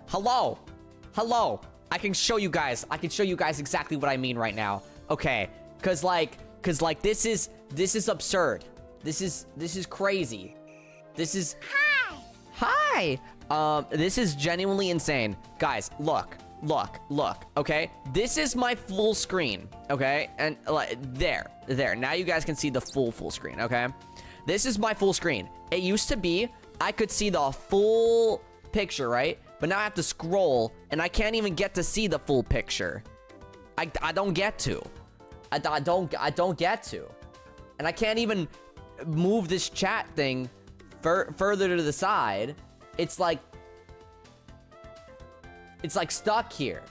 Hello. Hello. I can show you guys. I can show you guys exactly what I mean right now. Okay. Cause like this is absurd. This is crazy. This is Hi. This is genuinely insane. Guys, look, okay? This is my full screen, okay? And like there. Now you guys can see the full screen, okay? This is my full screen. It used to be I could see the full picture, right? But now I have to scroll and I can't even get to see the full picture. I don't get to. I don't get to. And I can't even move this chat thing further to the side. It's like stuck here.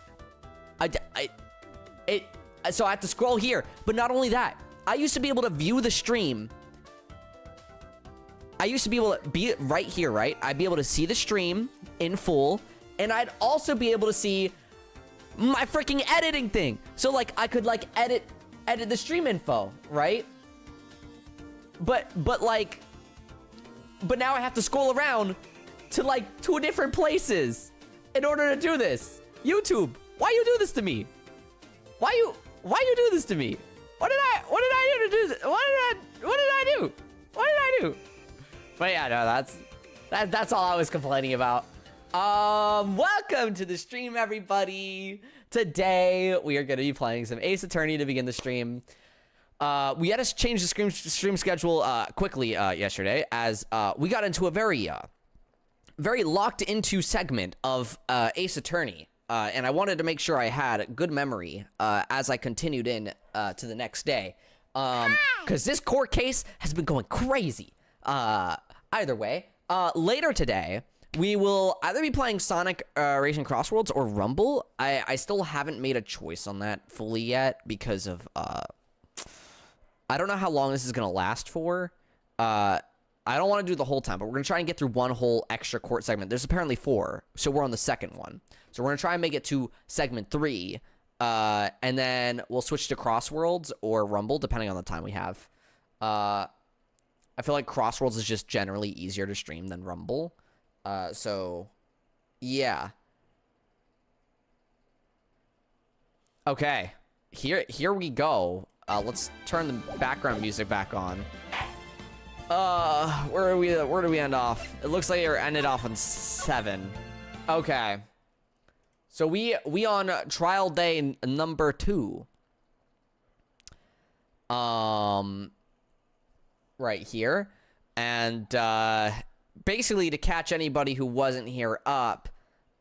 So I have to scroll here. But not only that, I used to be able to view the stream. I used to be able to be right here, right? I'd be able to see the stream in full, and I'd also be able to see my freaking editing thing. So like I could like edit the stream info, right? But now I have to scroll around to like 2 different places in order to do this. YouTube, why you do this to me? Why you do this to me? What did I do to do this? What did I do? But yeah, no, that's all I was complaining about. Welcome to the stream, everybody. Today we are going to be playing some Ace Attorney to begin the stream. We had to change the stream schedule quickly yesterday as we got into a very locked into segment of Ace Attorney, and I wanted to make sure I had good memory as I continued in to the next day, because this court case has been going crazy. Either way, later today we will either be playing Sonic Racing Crossworlds or Rumble. I still haven't made a choice on that fully yet because of I don't know how long this is gonna last for. I don't want to do the whole time, but we're gonna try and get through one whole extra court segment. There's apparently 4, so we're on the second one. So we're gonna try and make it to segment 3, and then we'll switch to Crossworlds or Rumble depending on the time we have. I feel like Crossworlds is just generally easier to stream than Rumble. So, yeah. Okay, here we go. Let's turn the background music back on. Where do we end off? It looks like it ended off on 7. Okay. So we on trial day number 2. Right here. And basically to catch anybody who wasn't here up.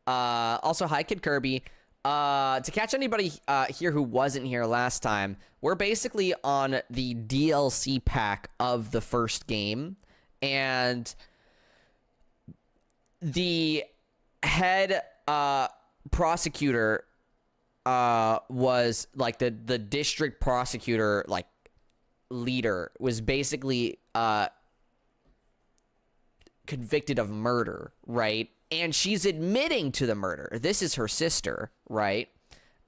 Also, hi Kid Kirby. To catch anybody here who wasn't here last time, we're basically on the DLC pack of the first game, and the head prosecutor was like the district prosecutor like leader was basically convicted of murder, right? And she's admitting to the murder. This is her sister, right?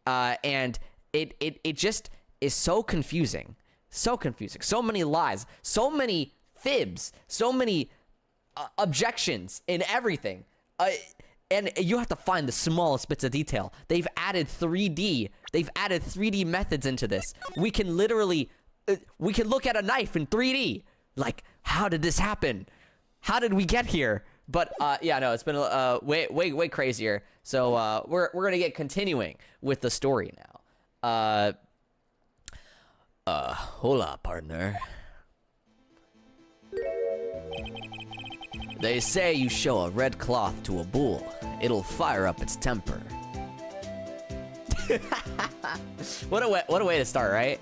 And it just is so confusing. So confusing. So many lies. So many fibs. So many objections in everything. And you have to find the smallest bits of detail. They've added 3D. They've added 3D methods into this. We can literally... we can look at a knife in 3D. Like, how did this happen? How did we get here? But yeah, no, it's been way crazier. So we're gonna get continuing with the story now. Hola, partner. They say you show a red cloth to a bull, it'll fire up its temper. What a way to start, right?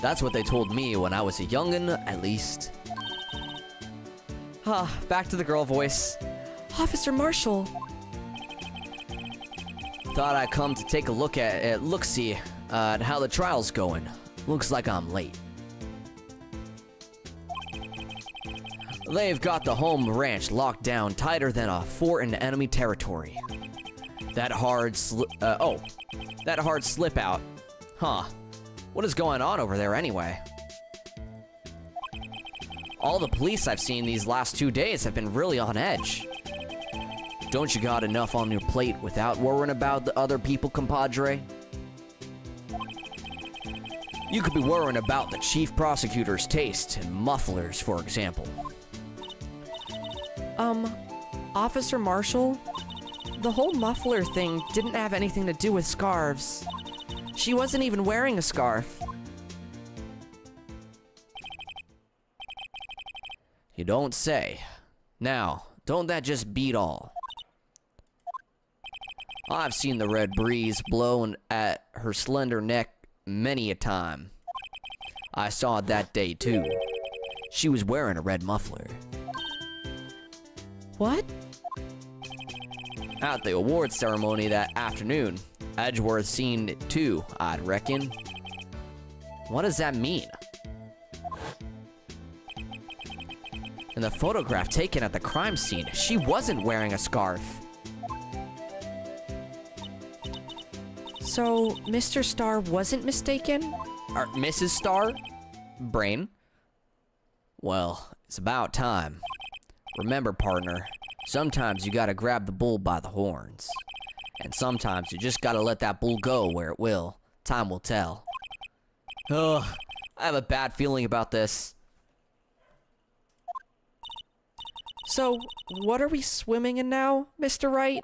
That's what they told me when I was a youngin', at least. Back to the girl voice. Officer Marshall. Thought I'd come to take a look at look-see at how the trial's going. Looks like I'm late. They've got the home ranch locked down tighter than a fort in enemy territory. That hard slip out. Huh. What is going on over there anyway? All the police I've seen these last 2 days have been really on edge. Don't you got enough on your plate without worrying about the other people, compadre? You could be worrying about the chief prosecutor's taste in mufflers, for example. Officer Marshall? The whole muffler thing didn't have anything to do with scarves. She wasn't even wearing a scarf. You don't say. Now, don't that just beat all? I've seen the red breeze blowing at her slender neck many a time. I saw it that day too. She was wearing a red muffler. What? At the awards ceremony that afternoon, Edgeworth seen it too, I'd reckon. What does that mean? In the photograph taken at the crime scene, she wasn't wearing a scarf. So, Mr. Starr wasn't mistaken? Or Mrs. Starr? Brain? Well, it's about time. Remember, partner, sometimes you gotta grab the bull by the horns. And sometimes you just gotta let that bull go where it will. Time will tell. Ugh, I have a bad feeling about this. So, what are we swimming in now, Mr. Wright?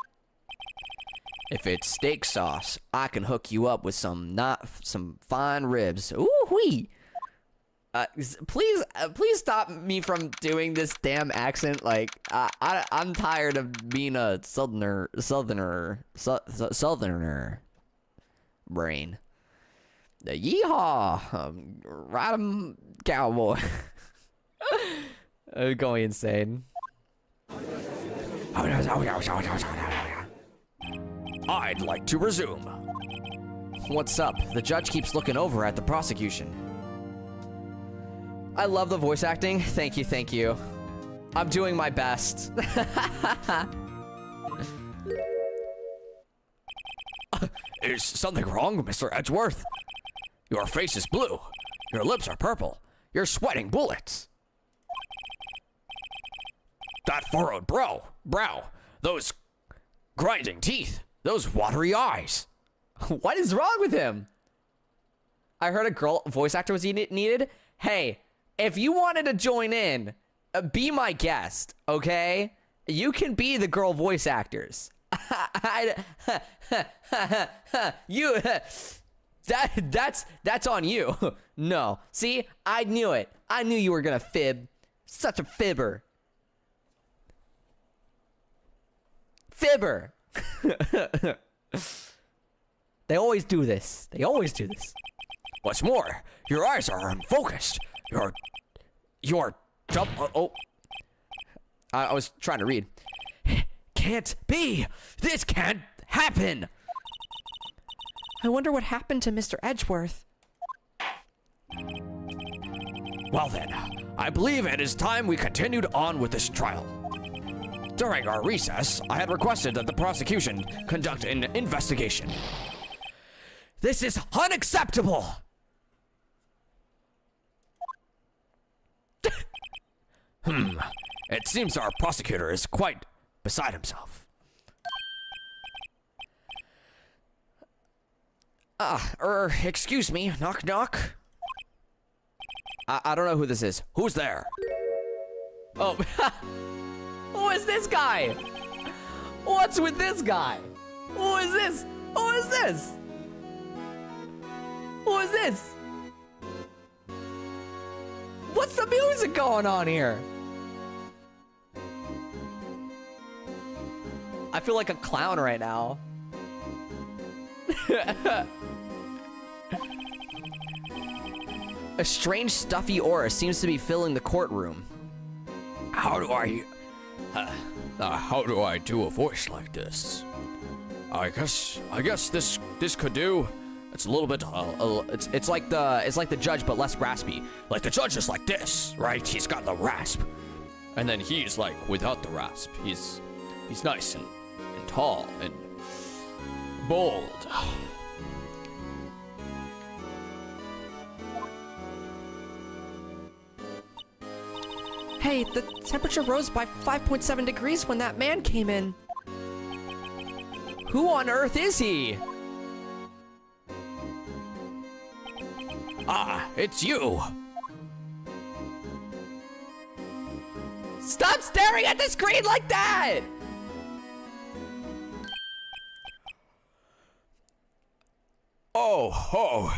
If it's steak sauce, I can hook you up with some fine ribs. Ooh-wee! Please stop me from doing this damn accent. Like, I'm tired of being a southerner brain. The yeehaw, ride 'em, cowboy. I'm going insane. I'd like to resume. What's up? The judge keeps looking over at the prosecution. I love the voice acting. Thank you, thank you. I'm doing my best. Is something wrong, Mr. Edgeworth? Your face is blue. Your lips are purple. You're sweating bullets. That furrowed brow, those grinding teeth, those watery eyes. What is wrong with him? I heard a girl voice actor was needed. Hey, if you wanted to join in, be my guest, okay? You can be the girl voice actors. That's on you. No, see, I knew it. I knew you were gonna fib. Such a fibber. Fibber. They always do this. They always do this. What's more, your eyes are unfocused. You're jump. Oh, I was trying to read. Can't be. This can't happen. I wonder what happened to Mr. Edgeworth. Well then, I believe it is time we continued on with this trial. During our recess, I had requested that the prosecution conduct an investigation. This is unacceptable! It seems our prosecutor is quite beside himself. Excuse me, knock knock. I don't know who this is. Who's there? Oh, who is this guy? What's with this guy? Who is this? Who is this? Who is this? What's the music going on here? I feel like a clown right now. A strange stuffy aura seems to be filling the courtroom. How do I do a voice like this? I guess this could do. It's a little bit it's like the judge but less raspy. Like the judge is like this, right? He's got the rasp. And then he's like without the rasp. He's nice and tall and bold. Hey, the temperature rose by 5.7 degrees when that man came in. Who on earth is he? Ah, it's you. Stop staring at the screen like that! Oh.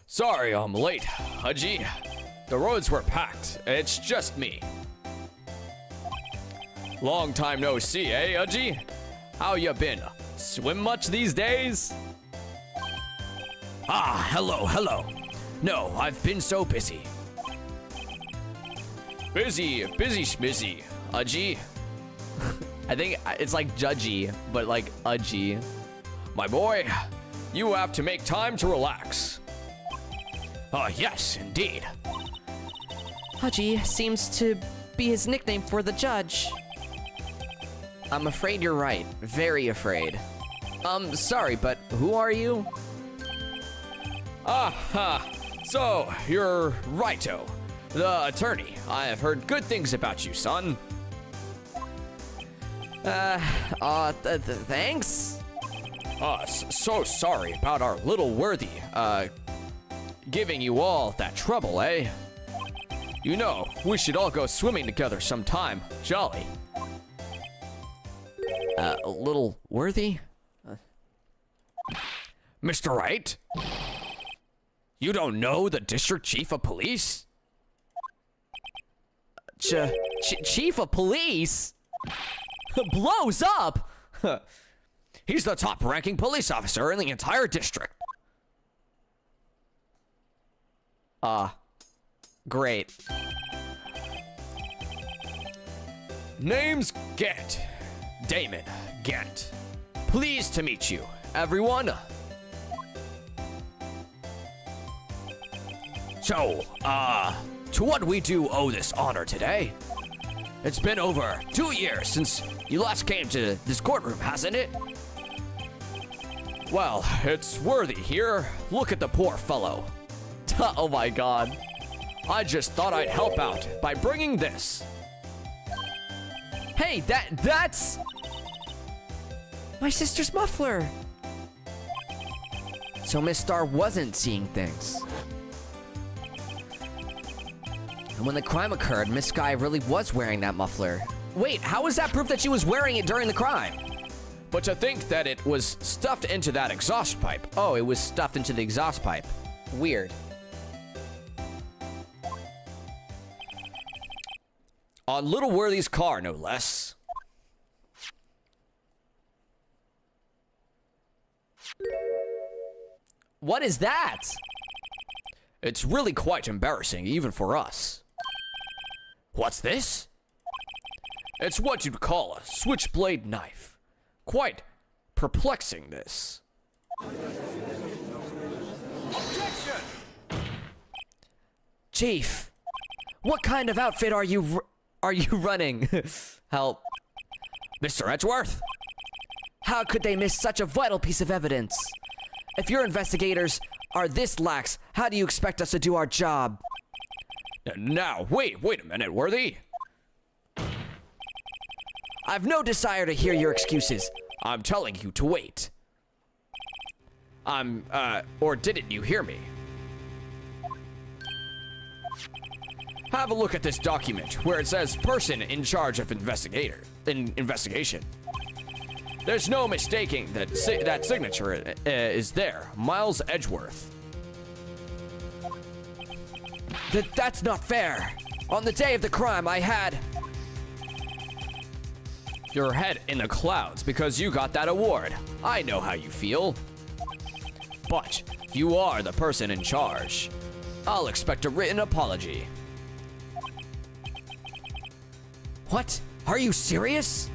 Sorry I'm late, Haji. The roads were packed. It's just me. Long time no see, eh, Haji? How you been? Swim much these days? Ah, hello. No, I've been so busy. Busy schmizzy, Haji. I think it's like judgy, but like udgy. My boy, you have to make time to relax. Yes, indeed. Haji seems to be his nickname for the judge. I'm afraid you're right. Very afraid. Sorry, but who are you? So, you're Raito, the attorney. I have heard good things about you, son. Thanks? So sorry about our little worthy, giving you all that trouble, eh? You know, we should all go swimming together sometime. Jolly. A little worthy? Mr. Wright? You don't know the district chief of police? Chief of police? Blows up? He's the top-ranking police officer in the entire district. Great. Name's Gant. Damon Gant. Pleased to meet you, everyone. So, to what we do owe this honor today? It's been over 2 years since you last came to this courtroom, hasn't it? Well, it's worthy here. Look at the poor fellow. Oh my god. I just thought I'd help out by bringing this. Hey, that's... My sister's muffler. So Miss Star wasn't seeing things. And when the crime occurred, Miss Sky really was wearing that muffler. Wait, how is that proof that she was wearing it during the crime? But to think that it was stuffed into that exhaust pipe. Oh, it was stuffed into the exhaust pipe. Weird. On Little Worthy's car, no less. What is that? It's really quite embarrassing, even for us. What's this? It's what you'd call a switchblade knife. Quite perplexing, this. Objection! Chief, what kind of outfit are you running? Help. Mr. Edgeworth? How could they miss such a vital piece of evidence? If your investigators are this lax, how do you expect us to do our job? Now, wait a minute, Worthy. I've no desire to hear your excuses. I'm telling you to wait. Or didn't you hear me? Have a look at this document where it says person in charge of investigation. There's no mistaking that that signature is there. Miles Edgeworth. That's not fair. On the day of the crime, I had your head in the clouds because you got that award. I know how you feel. But you are the person in charge. I'll expect a written apology. What? Are you serious?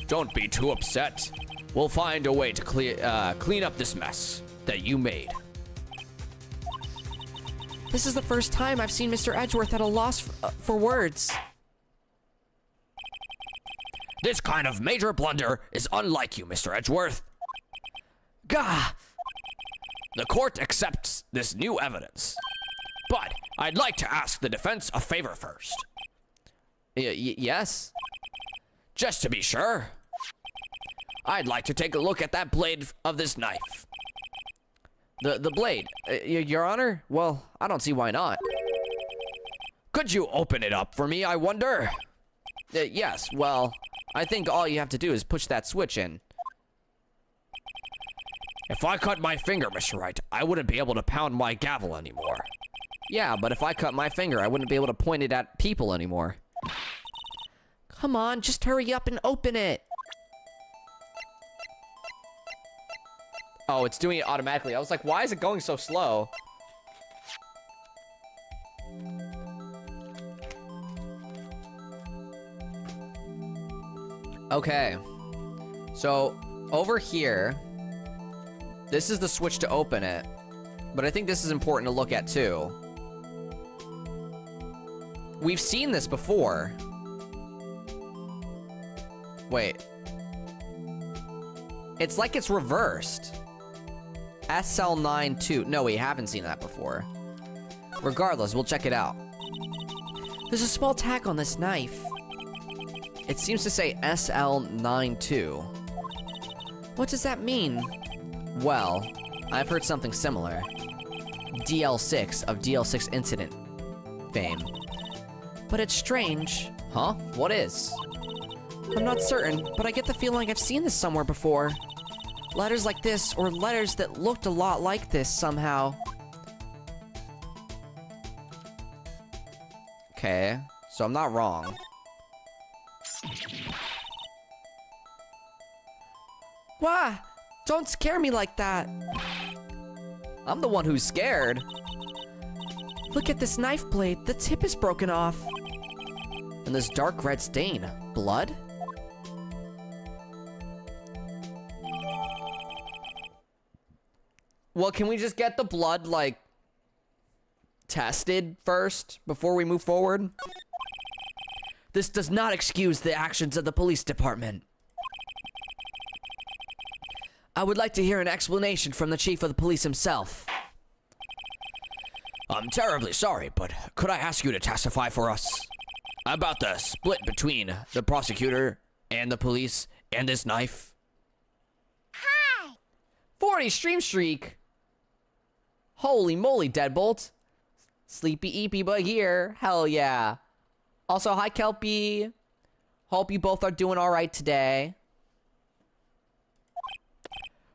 Don't be too upset. We'll find a way to clean up this mess that you made. This is the first time I've seen Mr. Edgeworth at a loss for words. This kind of major blunder is unlike you, Mr. Edgeworth. Gah! The court accepts this new evidence. But I'd like to ask the defense a favor first. Yes? Just to be sure. I'd like to take a look at that blade of this knife. The blade? Your Honor? Well, I don't see why not. Could you open it up for me, I wonder? Yes, well, I think all you have to do is push that switch in. If I cut my finger, Mr. Wright, I wouldn't be able to pound my gavel anymore. Yeah, but if I cut my finger, I wouldn't be able to point it at people anymore. Come on, just hurry up and open it. Oh, it's doing it automatically. I was like, why is it going so slow? Okay. So, over here, this is the switch to open it. But I think this is important to look at, too. We've seen this before. Wait. It's like it's reversed. SL92. No, we haven't seen that before. Regardless, we'll check it out. There's a small tag on this knife. It seems to say SL92. What does that mean? Well, I've heard something similar. DL6 of DL6 incident fame. But it's strange. Huh? What is? I'm not certain, but I get the feeling I've seen this somewhere before. Letters like this, or letters that looked a lot like this somehow. Okay, so I'm not wrong. Why? Don't scare me like that. I'm the one who's scared. Look at this knife blade. The tip is broken off. And this dark red stain. Blood? Well, can we just get the blood, like, tested first before we move forward? This does not excuse the actions of the police department. I would like to hear an explanation from the chief of the police himself. I'm terribly sorry, but could I ask you to testify for us about the split between the prosecutor and the police and this knife? 40 stream streak. Holy moly, Deadbolt. Sleepy Eepy but here. Hell yeah. Also, hi Kelpie. Hope you both are doing alright today.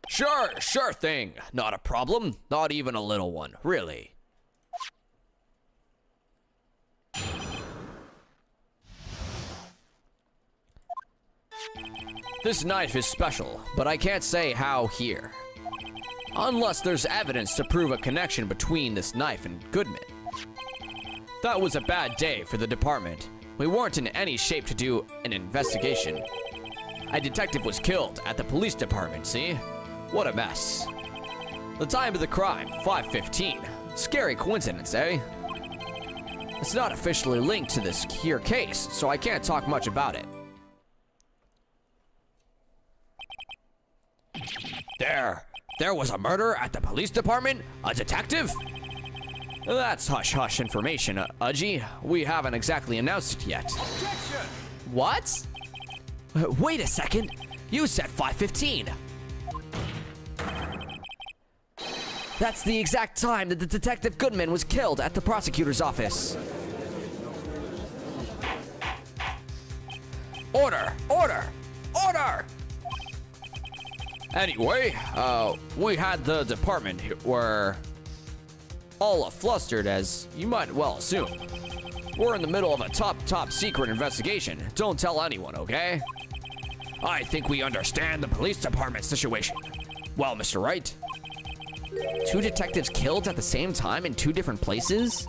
Sure thing. Not a problem. Not even a little one, really. This knife is special, but I can't say how here. Unless there's evidence to prove a connection between this knife and Goodman. That was a bad day for the department. We weren't in any shape to do an investigation. A detective was killed at the police department, see? What a mess. The time of the crime, 5:15. Scary coincidence, eh? It's not officially linked to this here case, so I can't talk much about it. There was a murder at the police department? A detective? That's hush-hush information, Udgy. We haven't exactly announced it yet. Objection! What? Wait a second. You said 5:15. That's the exact time that the Detective Goodman was killed at the prosecutor's office. Order! Order! Order! Anyway, we had the department were all flustered, as you might well assume. We're in the middle of a top secret investigation. Don't tell anyone, okay? I think we understand the police department situation. Well, Mr. Wright? 2 detectives killed at the same time in 2 different places?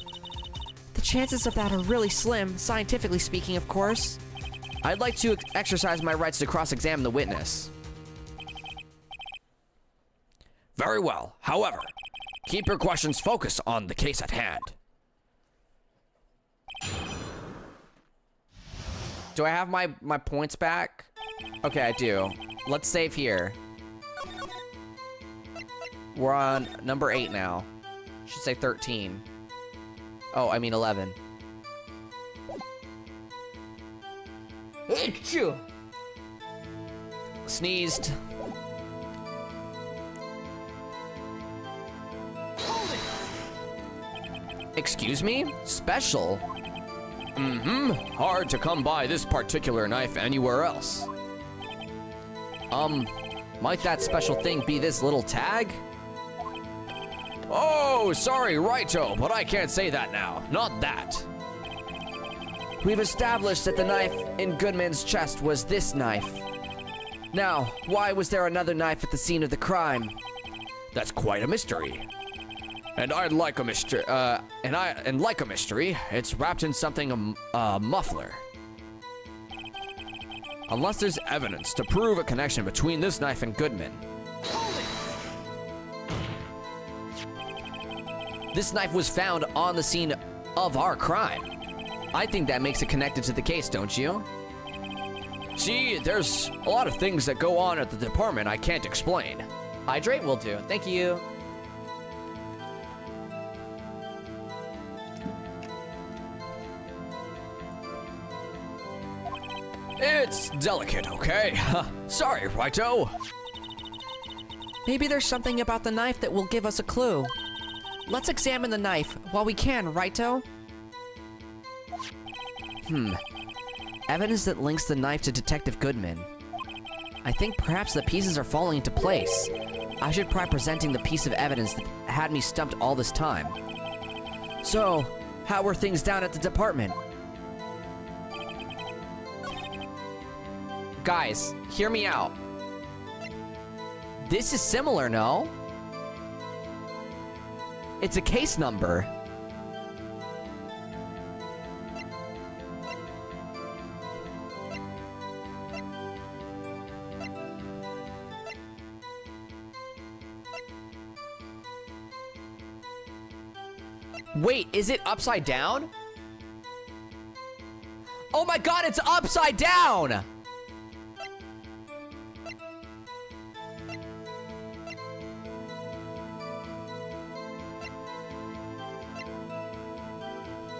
The chances of that are really slim, scientifically speaking, of course. I'd like to exercise my rights to cross-examine the witness. Very well. However, keep your questions focused on the case at hand. Do I have my points back? Okay, I do. Let's save here. We're on number 8 now. Should say 13. Oh, I mean 11. Achoo! sneezed. Excuse me? Special? Hard to come by this particular knife anywhere else. Might that special thing be this little tag? Oh, sorry, righto, but I can't say that now. Not that. We've established that the knife in Goodman's chest was this knife. Now, why was there another knife at the scene of the crime? That's quite a mystery. And like a mystery, it's wrapped in something a muffler. Unless there's evidence to prove a connection between this knife and Goodman. This knife was found on the scene of our crime. I think that makes it connected to the case, don't you? See, there's a lot of things that go on at the department I can't explain. Hydrate will do. Thank you. It's delicate, okay? Sorry, righto. Maybe there's something about the knife that will give us a clue. Let's examine the knife while we can, righto? Evidence that links the knife to Detective Goodman. I think perhaps the pieces are falling into place. I should try presenting the piece of evidence that had me stumped all this time. So, how were things down at the department? Guys, hear me out. This is similar, no? It's a case number. Wait, is it upside down? Oh my god, it's upside down!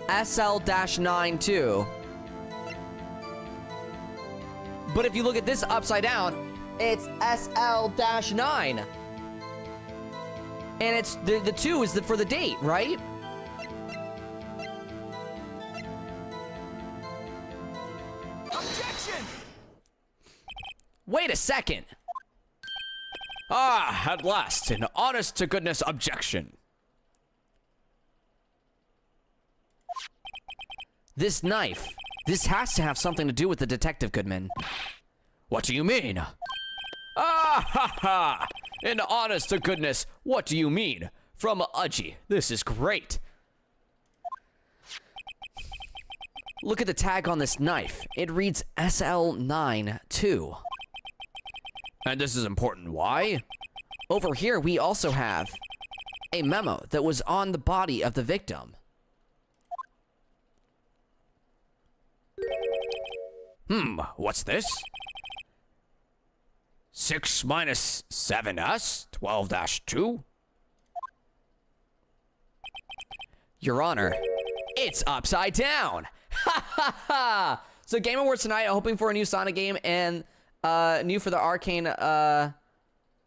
SL-9 too. But if you look at this upside down, it's SL-9. And it's the 2 is for the date, right? Objection! Wait a second. Ah, at last, an honest-to-goodness objection. This knife. This has to have something to do with the Detective Goodman. What do you mean? Ah, ha, ha! An honest-to-goodness, what do you mean? From Udgy. This is great. Look at the tag on this knife. It reads SL9 too. And this is important. Why? Over here, we also have a memo that was on the body of the victim. What's this? 6 minus 7s, 12-2? Your Honor, it's upside down. Ha ha ha! So Game Awards tonight, hoping for a new Sonic game and new for the Arcane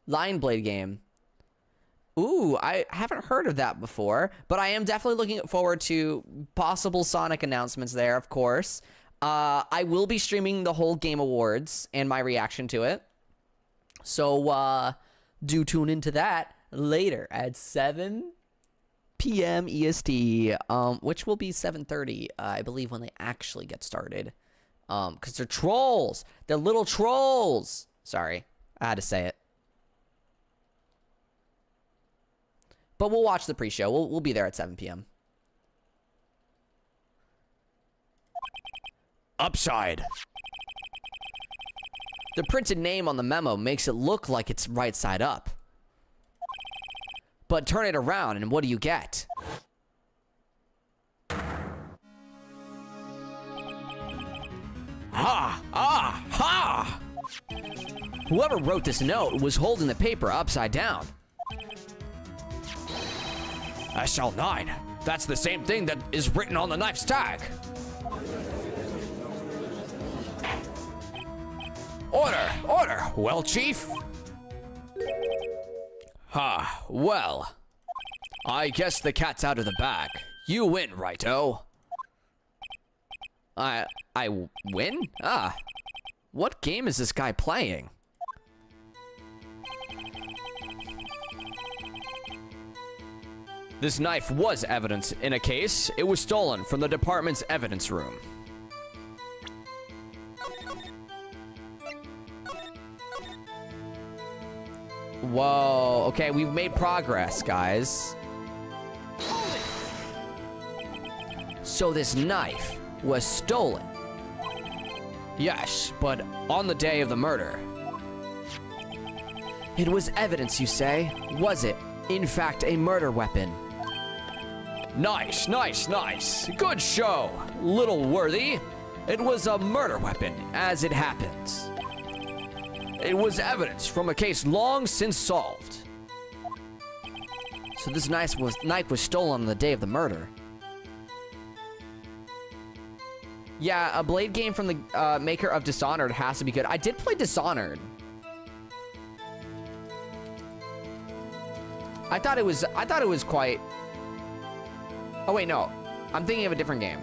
Lion Blade game. Ooh, I haven't heard of that before, but I am definitely looking forward to possible Sonic announcements there, of course. I will be streaming the whole Game Awards and my reaction to it. So, do tune into that later at 7 p.m. EST, which will be 7:30, I believe, when they actually get started. Because they're trolls. They're little trolls. Sorry, I had to say it. But we'll watch the pre-show. We'll be there at 7 p.m. Upside. The printed name on the memo makes it look like it's right side up. But turn it around and what do you get? Ha! Ah! Ha! Whoever wrote this note was holding the paper upside down. SL9. That's the same thing that is written on the knife's tag. Order! Order! Well, Chief? Well. I guess the cat's out of the bag. You win, righto. I win? What game is this guy playing? This knife was evidence in a case. It was stolen from the department's evidence room. Whoa, okay, we've made progress, guys. So this knife was stolen. Yes, but on the day of the murder. It was evidence, you say? Was it, in fact, a murder weapon? Nice, nice, nice. Good show. Little worthy. It was a murder weapon, as it happens. It was evidence from a case long since solved. So this knife was stolen on the day of the murder. Yeah, a Blade game from the maker of Dishonored has to be good. I did play Dishonored. I thought it was quite... Oh wait, no. I'm thinking of a different game.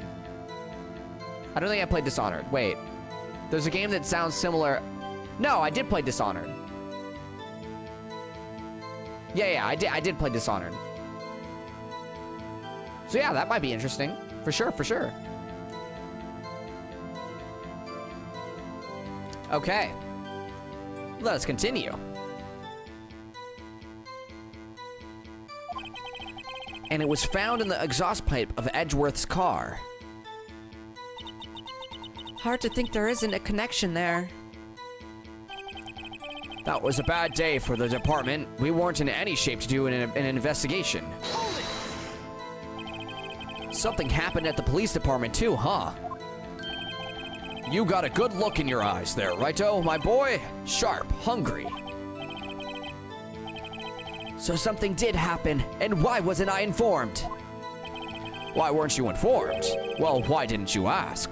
I don't think I played Dishonored. Wait. There's a game that sounds similar. No, I did play Dishonored. Yeah, I did play Dishonored. So yeah, that might be interesting. For sure, for sure. Okay. Let us continue. And it was found in the exhaust pipe of Edgeworth's car. Hard to think there isn't a connection there. That was a bad day for the department. We weren't in any shape to do an investigation. Something happened at the police department too, huh? You got a good look in your eyes there, righto, my boy? Sharp, hungry. So something did happen, and why wasn't I informed? Why weren't you informed? Well, why didn't you ask?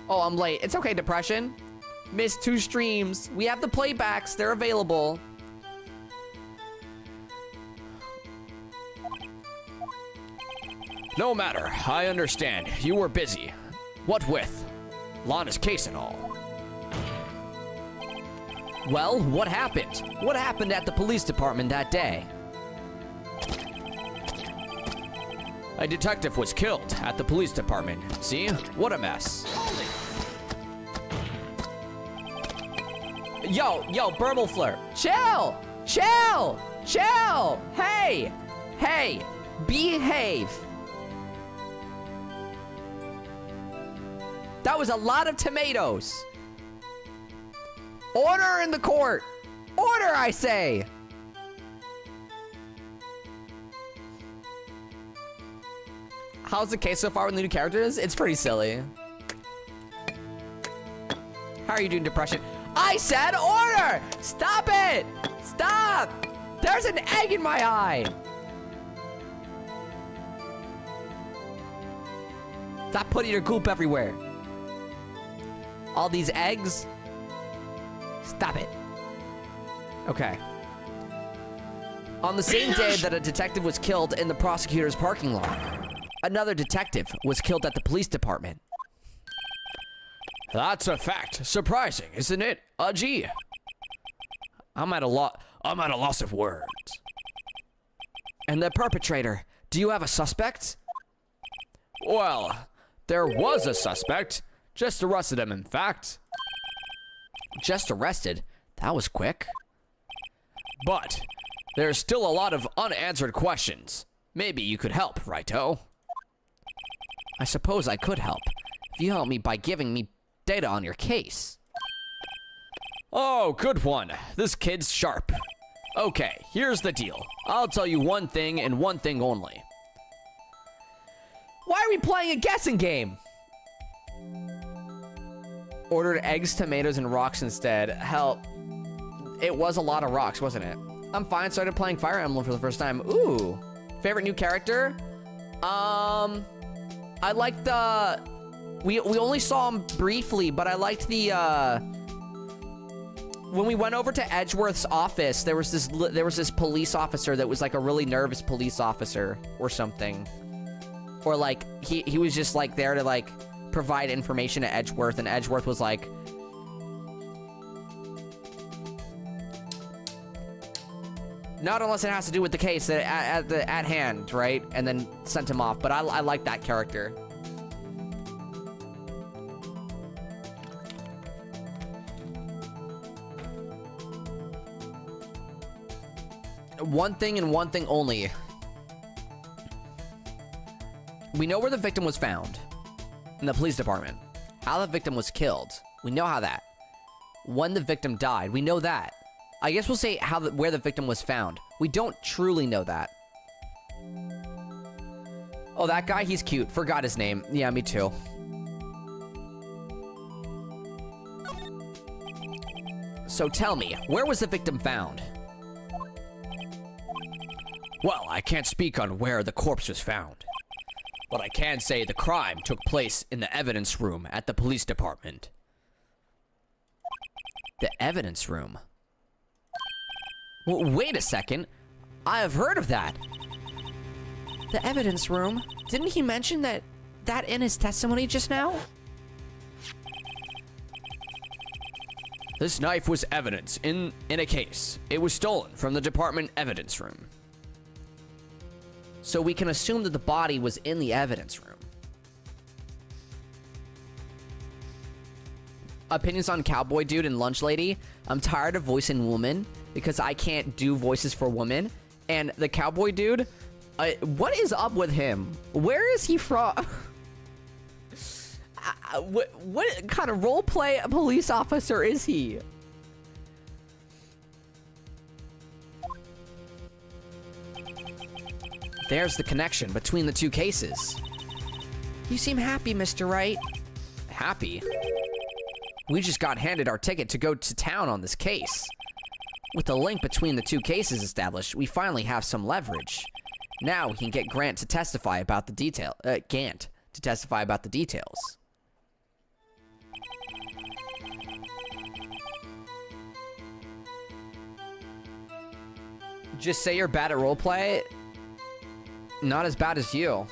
Oh, I'm late. It's okay, Depression. Missed 2 streams. We have the playbacks. They're available. No matter. I understand. You were busy. What with? Lana's case and all. Well, what happened? What happened at the police department that day? A detective was killed at the police department. See? What a mess. Yo, Burblefleur. Chill! Chill! Chill! Hey! Hey! Behave! That was a lot of tomatoes. Order in the court. Order, I say. How's the case so far with the new characters? It's pretty silly. How are you doing, Depression? I said order! Stop it! Stop! There's an egg in my eye! Stop putting your goop everywhere. All these eggs? Stop it. Okay. On the same day that a detective was killed in the prosecutor's parking lot, another detective was killed at the police department. That's a fact. Surprising, isn't it? Gee. I'm at a loss of words. And the perpetrator, do you have a suspect? Well, there was a suspect. Just arrested him, in fact. Just arrested? That was quick. But there's still a lot of unanswered questions. Maybe you could help, righto? I suppose I could help. If you help me by giving me data on your case. Oh, good one. This kid's sharp. Okay, here's the deal. I'll tell you one thing and one thing only. Why are we playing a guessing game? Ordered eggs, tomatoes, and rocks instead. Hell, it was a lot of rocks, wasn't it? I'm fine. Started playing Fire Emblem for the first time. Ooh. Favorite new character? I like the... We only saw him briefly, but I liked the, when we went over to Edgeworth's office, there was this police officer that was like a really nervous police officer or something. Or like, he was just like there to like provide information to Edgeworth, and Edgeworth was like... Not unless it has to do with the case at hand, right? And then sent him off, but I like that character. One thing and one thing only. We know where the victim was found. In the police department. How the victim was killed. We know how that. When the victim died. We know that. I guess we'll say where the victim was found. We don't truly know that. Oh, that guy, he's cute. Forgot his name. Yeah, me too. So tell me, where was the victim found? Well, I can't speak on where the corpse was found. But I can say the crime took place in the evidence room at the police department. The evidence room? Well, wait a second. I have heard of that. The evidence room? Didn't he mention that in his testimony just now? This knife was evidence in a case. It was stolen from the department evidence room. So we can assume that the body was in the evidence room. Opinions on Cowboy Dude and Lunch Lady. I'm tired of voicing woman because I can't do voices for women. And the Cowboy Dude, what is up with him? Where is he from? What kind of roleplay police officer is he? There's the connection between the two cases. You seem happy, Mr. Wright. Happy? We just got handed our ticket to go to town on this case. With the link between the two cases established, we finally have some leverage. Now we can get Gant to testify about the details. Just say you're bad at roleplay. Not as bad as you.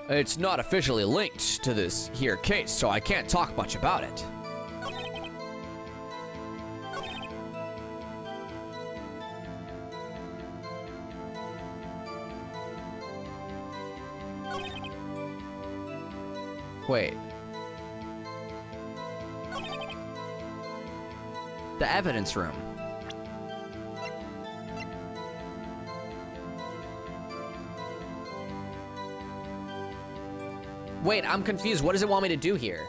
It's not officially linked to this here case, so I can't talk much about it. Wait. The evidence room. Wait, I'm confused. What does it want me to do here?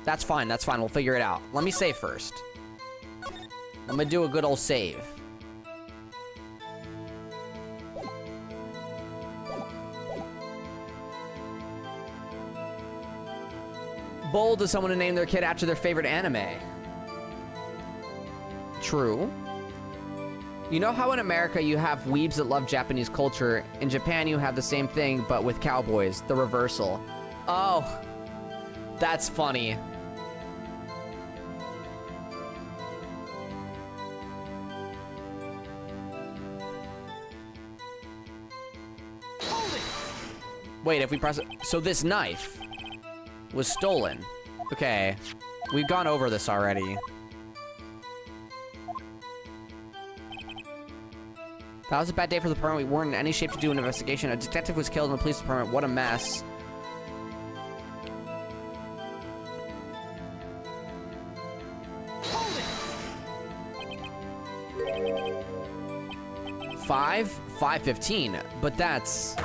That's fine, that's fine. We'll figure it out. Let me save first. I'm gonna do a good old save. Bold is someone to name their kid after their favorite anime. True. You know how in America you have weebs that love Japanese culture? In Japan you have the same thing, but with cowboys. The reversal. Oh. That's funny. Wait, if we press it... So this knife was stolen. Okay. We've gone over this already. That was a bad day for the department. We weren't in any shape to do an investigation. A detective was killed in the police department. What a mess. Five? 5:15. But that's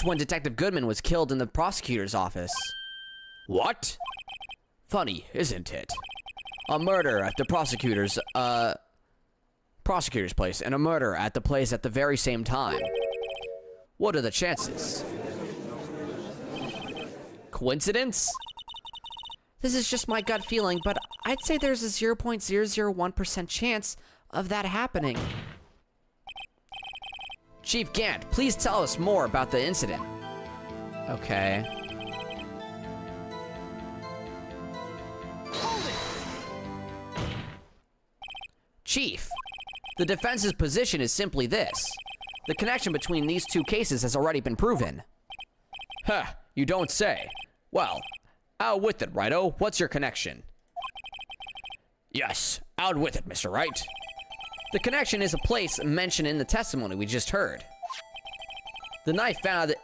when Detective Goodman was killed in the prosecutor's office. What? Funny, isn't it? A murder at the prosecutor's place and a murder at the place at the very same time. What are the chances? Coincidence? This is just my gut feeling, but I'd say there's a 0.001% chance of that happening. Chief Gant, please tell us more about the incident. Okay. Chief, the defense's position is simply this. The connection between these two cases has already been proven. Huh, you don't say. Well, out with it, Righto. What's your connection? Yes, out with it, Mr. Wright. The connection is a place mentioned in the testimony we just heard. The knife found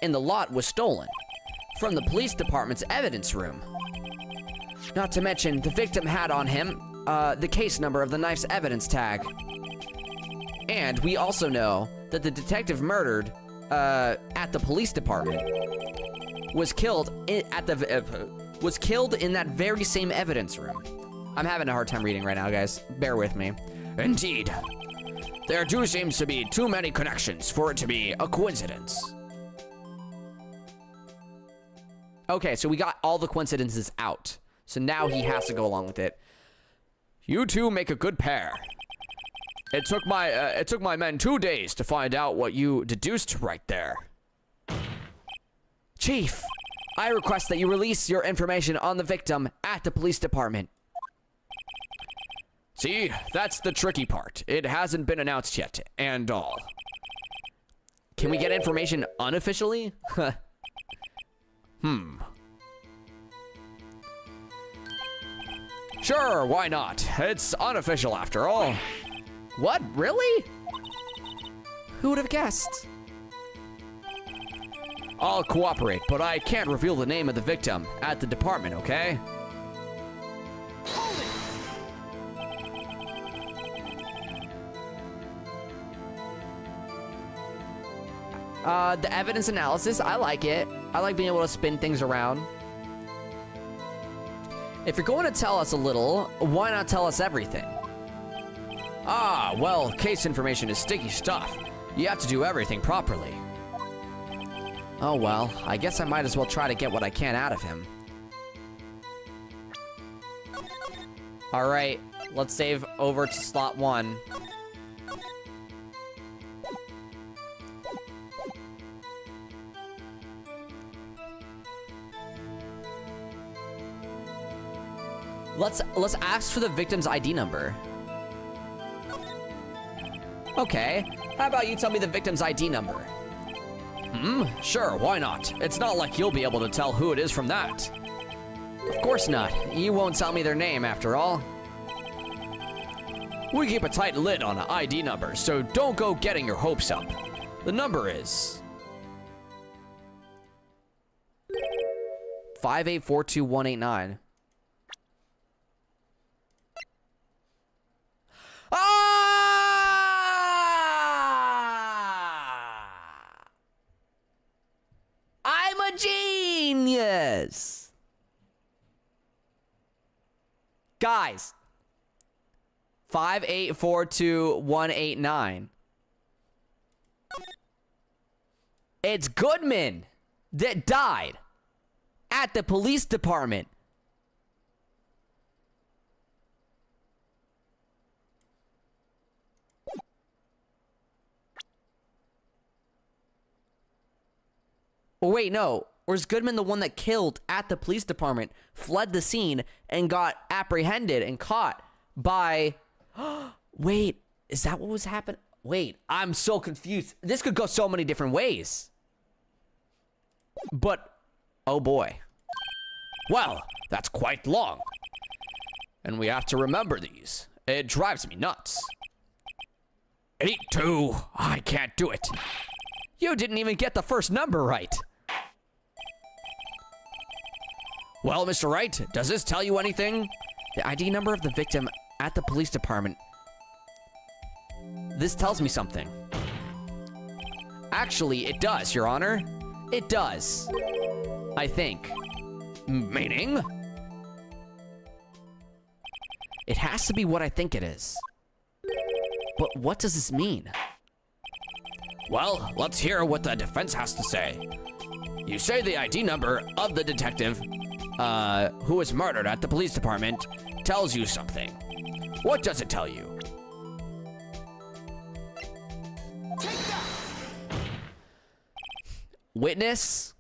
in the lot was stolen from the police department's evidence room. Not to mention, the victim had on him the case number of the knife's evidence tag. And we also know that the detective murdered at the police department was killed in that very same evidence room. I'm having a hard time reading right now, guys. Bear with me. Indeed. There do seems to be too many connections for it to be a coincidence. Okay, so we got all the coincidences out. So now he has to go along with it. You two make a good pair. It took my men 2 days to find out what you deduced right there. Chief, I request that you release your information on the victim at the police department. See, that's the tricky part. It hasn't been announced yet, and all. Can we get information unofficially? Sure, why not? It's unofficial after all. What? Really? Who would have guessed? I'll cooperate, but I can't reveal the name of the victim at the department, okay? The evidence analysis, I like it. I like being able to spin things around. If you're going to tell us a little, why not tell us everything? Ah, well, case information is sticky stuff. You have to do everything properly. Oh well, I guess I might as well try to get what I can out of him. Alright, let's save over to slot 1. Let's ask for the victim's ID number. Okay, how about you tell me the victim's ID number? Sure, why not? It's not like you'll be able to tell who it is from that. Of course not. You won't tell me their name after all. We keep a tight lid on ID numbers, so don't go getting your hopes up. The number is 5842189. I'm a genius! Guys, 5842189. It's Goodman that died at the police department. Oh, wait, no. Or is Goodman the one that killed at the police department, fled the scene, and got apprehended and caught by... Wait, is that what was happening? Wait, I'm so confused. This could go so many different ways. But, oh boy. Well, that's quite long. And we have to remember these. It drives me nuts. 82. I can't do it. You didn't even get the first number right. Well, Mr. Wright, does this tell you anything? The ID number of the victim at the police department. This tells me something. Actually, it does, Your Honor. It does. I think. Meaning? It has to be what I think it is. But what does this mean? Well, let's hear what the defense has to say. You say the ID number of the detective who was murdered at the police department tells you something. What does it tell you? Witness?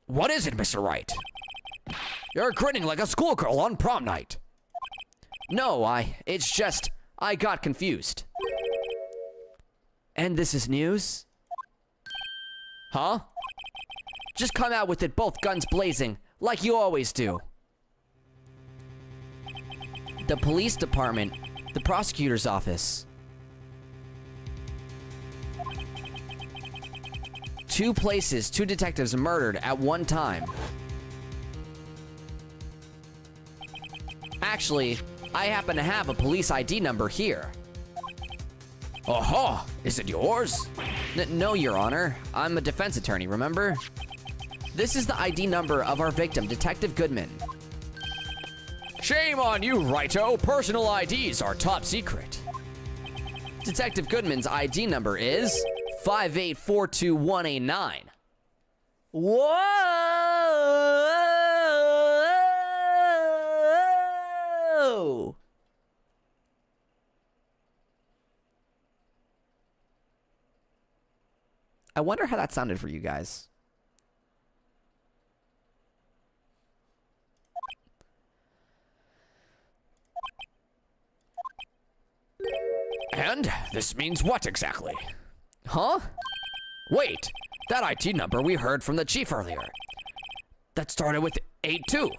What is it, Mr. Wright? You're grinning like a schoolgirl on prom night. No, it's just, I got confused. And this is news? Huh? Just come out with it, both guns blazing, like you always do. The police department, the prosecutor's office. 2 places, 2 detectives murdered at one time. Actually, I happen to have a police ID number here. Aha! Is it yours? No, Your Honor. I'm a defense attorney, remember? This is the ID number of our victim, Detective Goodman. Shame on you, Righto. Personal IDs are top secret. Detective Goodman's ID number is 5842189. Whoa! I wonder how that sounded for you guys. And this means what exactly? Huh? Wait, that ID number we heard from the chief earlier. That started with 82.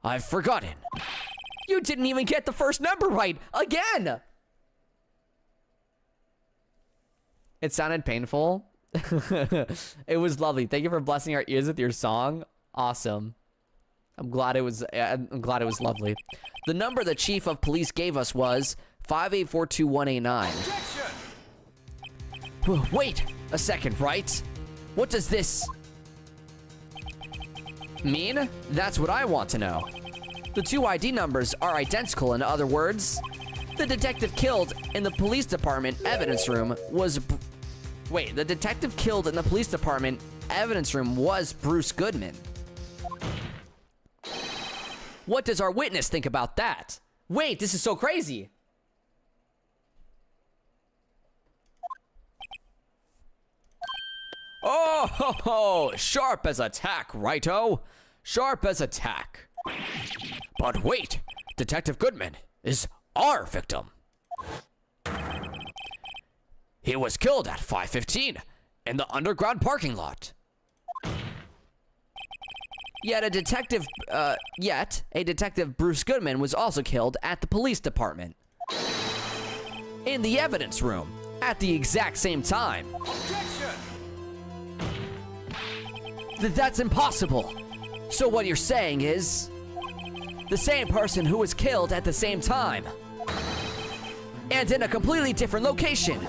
I've forgotten. You didn't even get the first number right again. It sounded painful. It was lovely. Thank you for blessing our ears with your song. Awesome. I'm glad it was lovely. The number the chief of police gave us was 5842189. Wait a second, right? What does this mean? That's what I want to know. The 2 ID numbers are identical. In other words, the detective killed in the police department evidence room was... Wait, the detective killed in the police department evidence room was Bruce Goodman. What does our witness think about that? Wait, this is so crazy. Oh, ho, ho, sharp as a tack, Righto. Sharp as a tack. But wait, Detective Goodman is our victim. He was killed at 5:15 in the underground parking lot. Yet a detective Bruce Goodman was also killed at the police department. In the evidence room at the exact same time. That's impossible. So what you're saying is the same person who was killed at the same time and in a completely different location.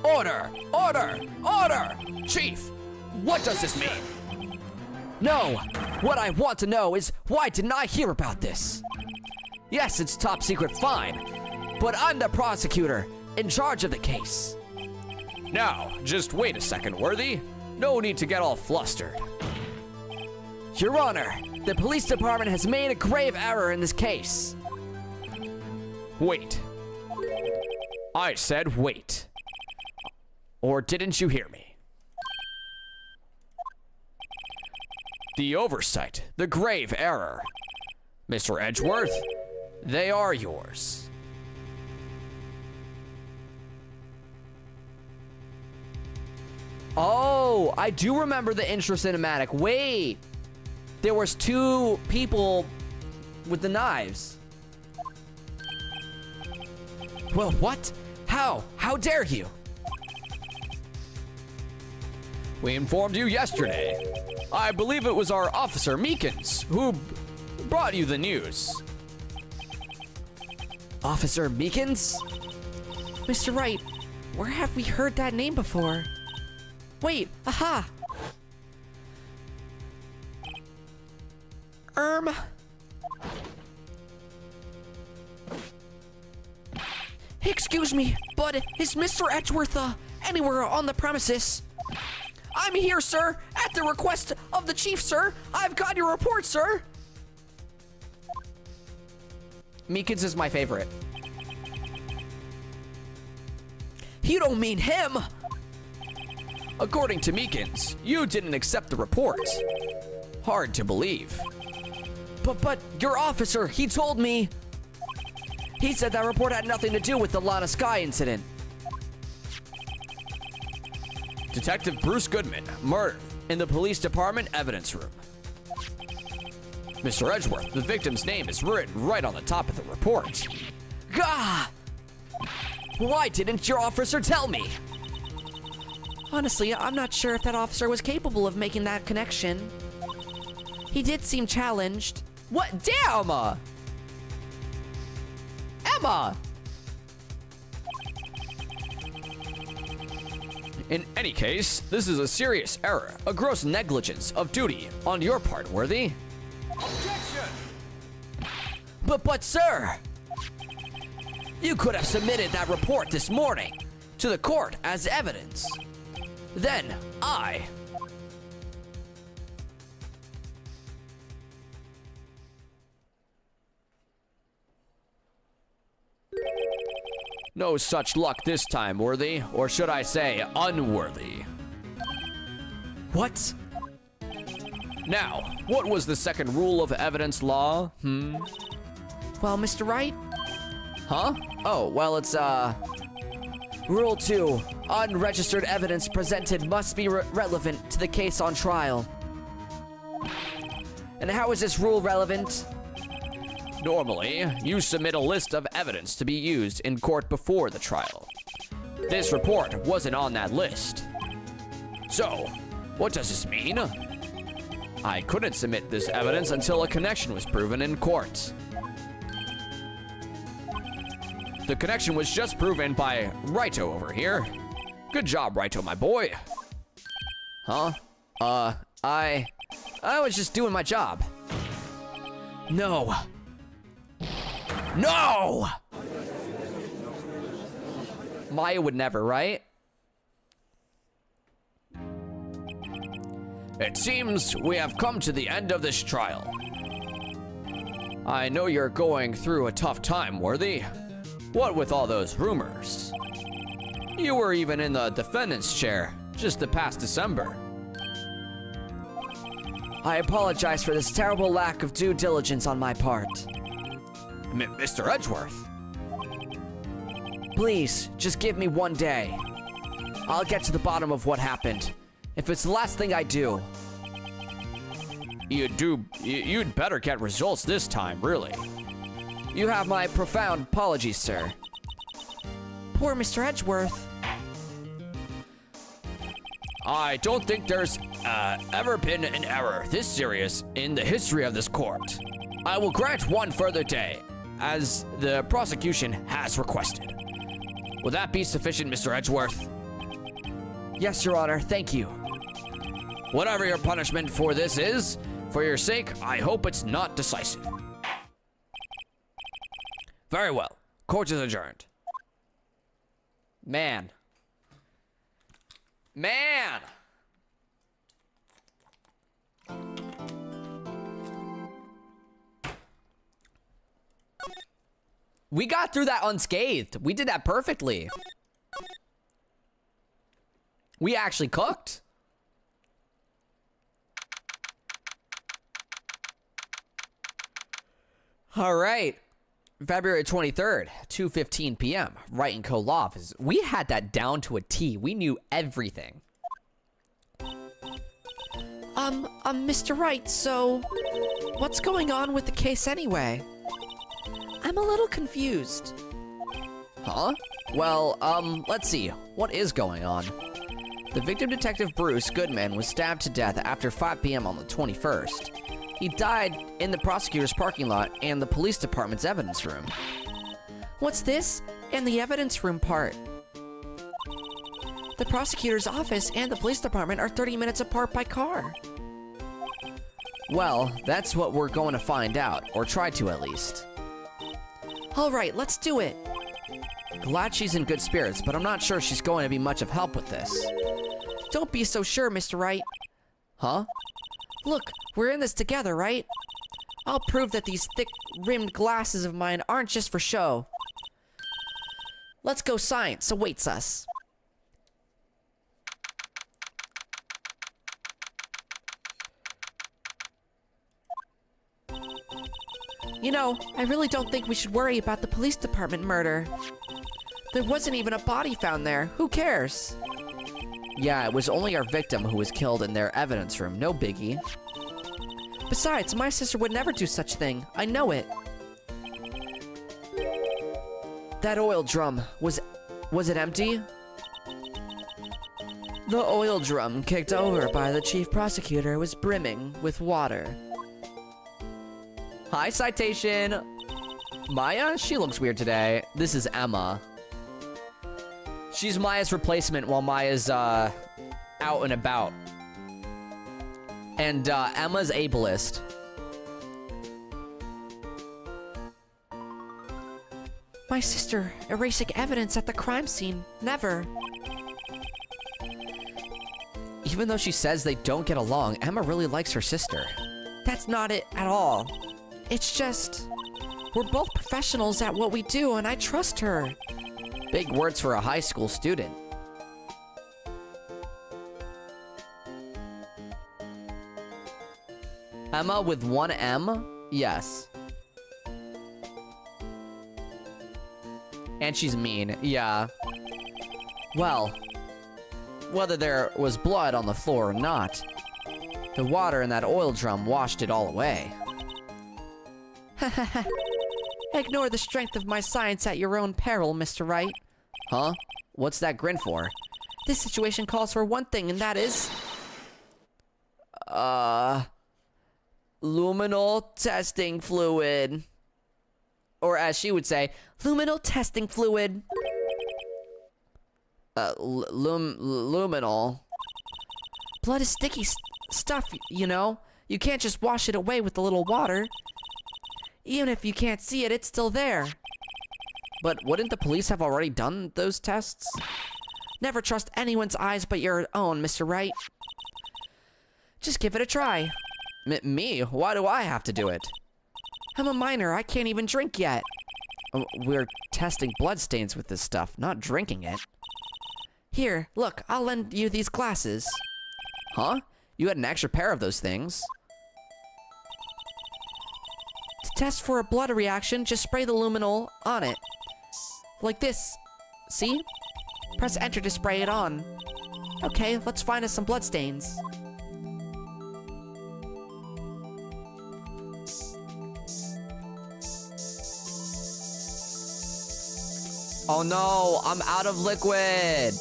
Order! Order! Order! Chief, what does this mean? No, what I want to know is why didn't I hear about this? Yes, it's top secret, fine, but I'm the prosecutor in charge of the case. Now, just wait a second, Worthy. No need to get all flustered. Your Honor, the police department has made a grave error in this case. Wait. I said wait. Or didn't you hear me? The oversight, the grave error. Mr. Edgeworth, they are yours. Oh, I do remember the intro cinematic. Wait, there was 2 people with the knives. Well, what? How? How dare you? We informed you yesterday. I believe it was our officer, Meekins, who brought you the news. Officer Meekins? Mr. Wright, where have we heard that name before? Wait, aha! Excuse me, but is Mr. Edgeworth, anywhere on the premises? I'm here, sir, at the request of the chief, sir. I've got your report, sir. Meekins is my favorite. You don't mean him. According to Meekins, you didn't accept the report. Hard to believe. But your officer, he told me. He said that report had nothing to do with the Lana Sky incident. Detective Bruce Goodman, murdered in the police department evidence room. Mr. Edgeworth, the victim's name is written right on the top of the report. Gah! Why didn't your officer tell me? Honestly, I'm not sure if that officer was capable of making that connection. He did seem challenged. What? Damn! Emma! In any case, this is a serious error, a gross negligence of duty on your part, Worthy. Objection! But sir! You could have submitted that report this morning to the court as evidence. Then I... No such luck this time, Worthy, or should I say, unworthy. What? Now, what was the second rule of evidence law? Well, Mr. Wright? Huh? Oh, well, it's, Rule 2. Unregistered evidence presented must be relevant to the case on trial. And how is this rule relevant? Normally, you submit a list of evidence to be used in court before the trial. This report wasn't on that list. So, what does this mean? I couldn't submit this evidence until a connection was proven in court. The connection was just proven by Raito over here. Good job, Raito, my boy. Huh? I was just doing my job. No. No! Maya would never, right? It seems we have come to the end of this trial. I know you're going through a tough time, Worthy. What with all those rumors? You were even in the defendant's chair just the past December. I apologize for this terrible lack of due diligence on my part. Mr. Edgeworth. Please, just give me one day. I'll get to the bottom of what happened. If it's the last thing I do. You'd better get results this time, really. You have my profound apologies, sir. Poor Mr. Edgeworth. I don't think there's ever been an error this serious in the history of this court. I will grant one further day, as the prosecution has requested. Will that be sufficient, Mr. Edgeworth? Yes, Your Honor, thank you. Whatever your punishment for this is, for your sake, I hope it's not decisive. Very well. Court is adjourned. Man. We got through that unscathed. We did that perfectly. We actually cooked. All right. February 23rd, 2:15 p.m. Wright & Co. Law Office. We had that down to a T. We knew everything. Mr. Wright, so what's going on with the case anyway? I'm a little confused. Huh? Well, let's see. What is going on? The victim, Detective Bruce Goodman, was stabbed to death after 5 p.m. on the 21st. He died in the prosecutor's parking lot and the police department's evidence room. What's this? And the evidence room part? The prosecutor's office and the police department are 30 minutes apart by car. Well, that's what we're going to find out, or try to at least. All right, let's do it. Glad she's in good spirits, but I'm not sure she's going to be much of help with this. Don't be so sure, Mr. Wright. Huh? Look, we're in this together, right? I'll prove that these thick-rimmed glasses of mine aren't just for show. Let's go, science awaits us. You know, I really don't think we should worry about the police department murder. There wasn't even a body found there. Who cares? Yeah, it was only our victim who was killed in their evidence room. No biggie. Besides, my sister would never do such thing. I know it. That oil drum, was it empty? The oil drum kicked over by the chief prosecutor was brimming with water. Hi, Citation. Maya? She looks weird today. This is Emma. She's Maya's replacement while Maya's, out and about. And, Emma's ableist. My sister, erasing evidence at the crime scene. Never. Even though she says they don't get along, Emma really likes her sister. That's not it at all. It's just, we're both professionals at what we do, and I trust her. Big words for a high school student. Emma with one M? Yes. And she's mean, yeah. Well, whether there was blood on the floor or not, the water in that oil drum washed it all away. Ignore the strength of my science at your own peril, Mr. Wright. Huh? What's that grin for? This situation calls for one thing, and that is... luminal testing fluid. Or as she would say, luminal testing fluid. Luminal. Blood is sticky stuff, you know? You can't just wash it away with a little water. Even if you can't see it, it's still there. But wouldn't the police have already done those tests? Never trust anyone's eyes but your own, Mr. Wright. Just give it a try. Me? Why do I have to do it? I'm a minor. I can't even drink yet. We're testing bloodstains with this stuff, not drinking it. Here, look, I'll lend you these glasses. Huh? You had an extra pair of those things. To test for a blood reaction, just spray the luminol on it. Like this. See? Press enter to spray it on. Okay, let's find us some bloodstains. Oh no, I'm out of liquid.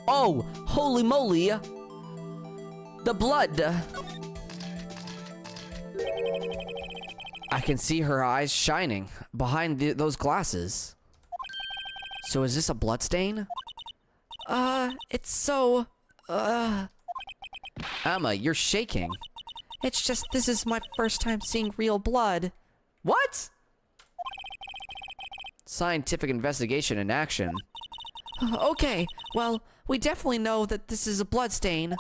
Oh, holy moly. The blood. I can see her eyes shining behind those glasses. So is this a bloodstain? It's so... Emma, you're shaking. It's just this is my first time seeing real blood. What? Scientific investigation in action. Okay, well, we definitely know that this is a bloodstain.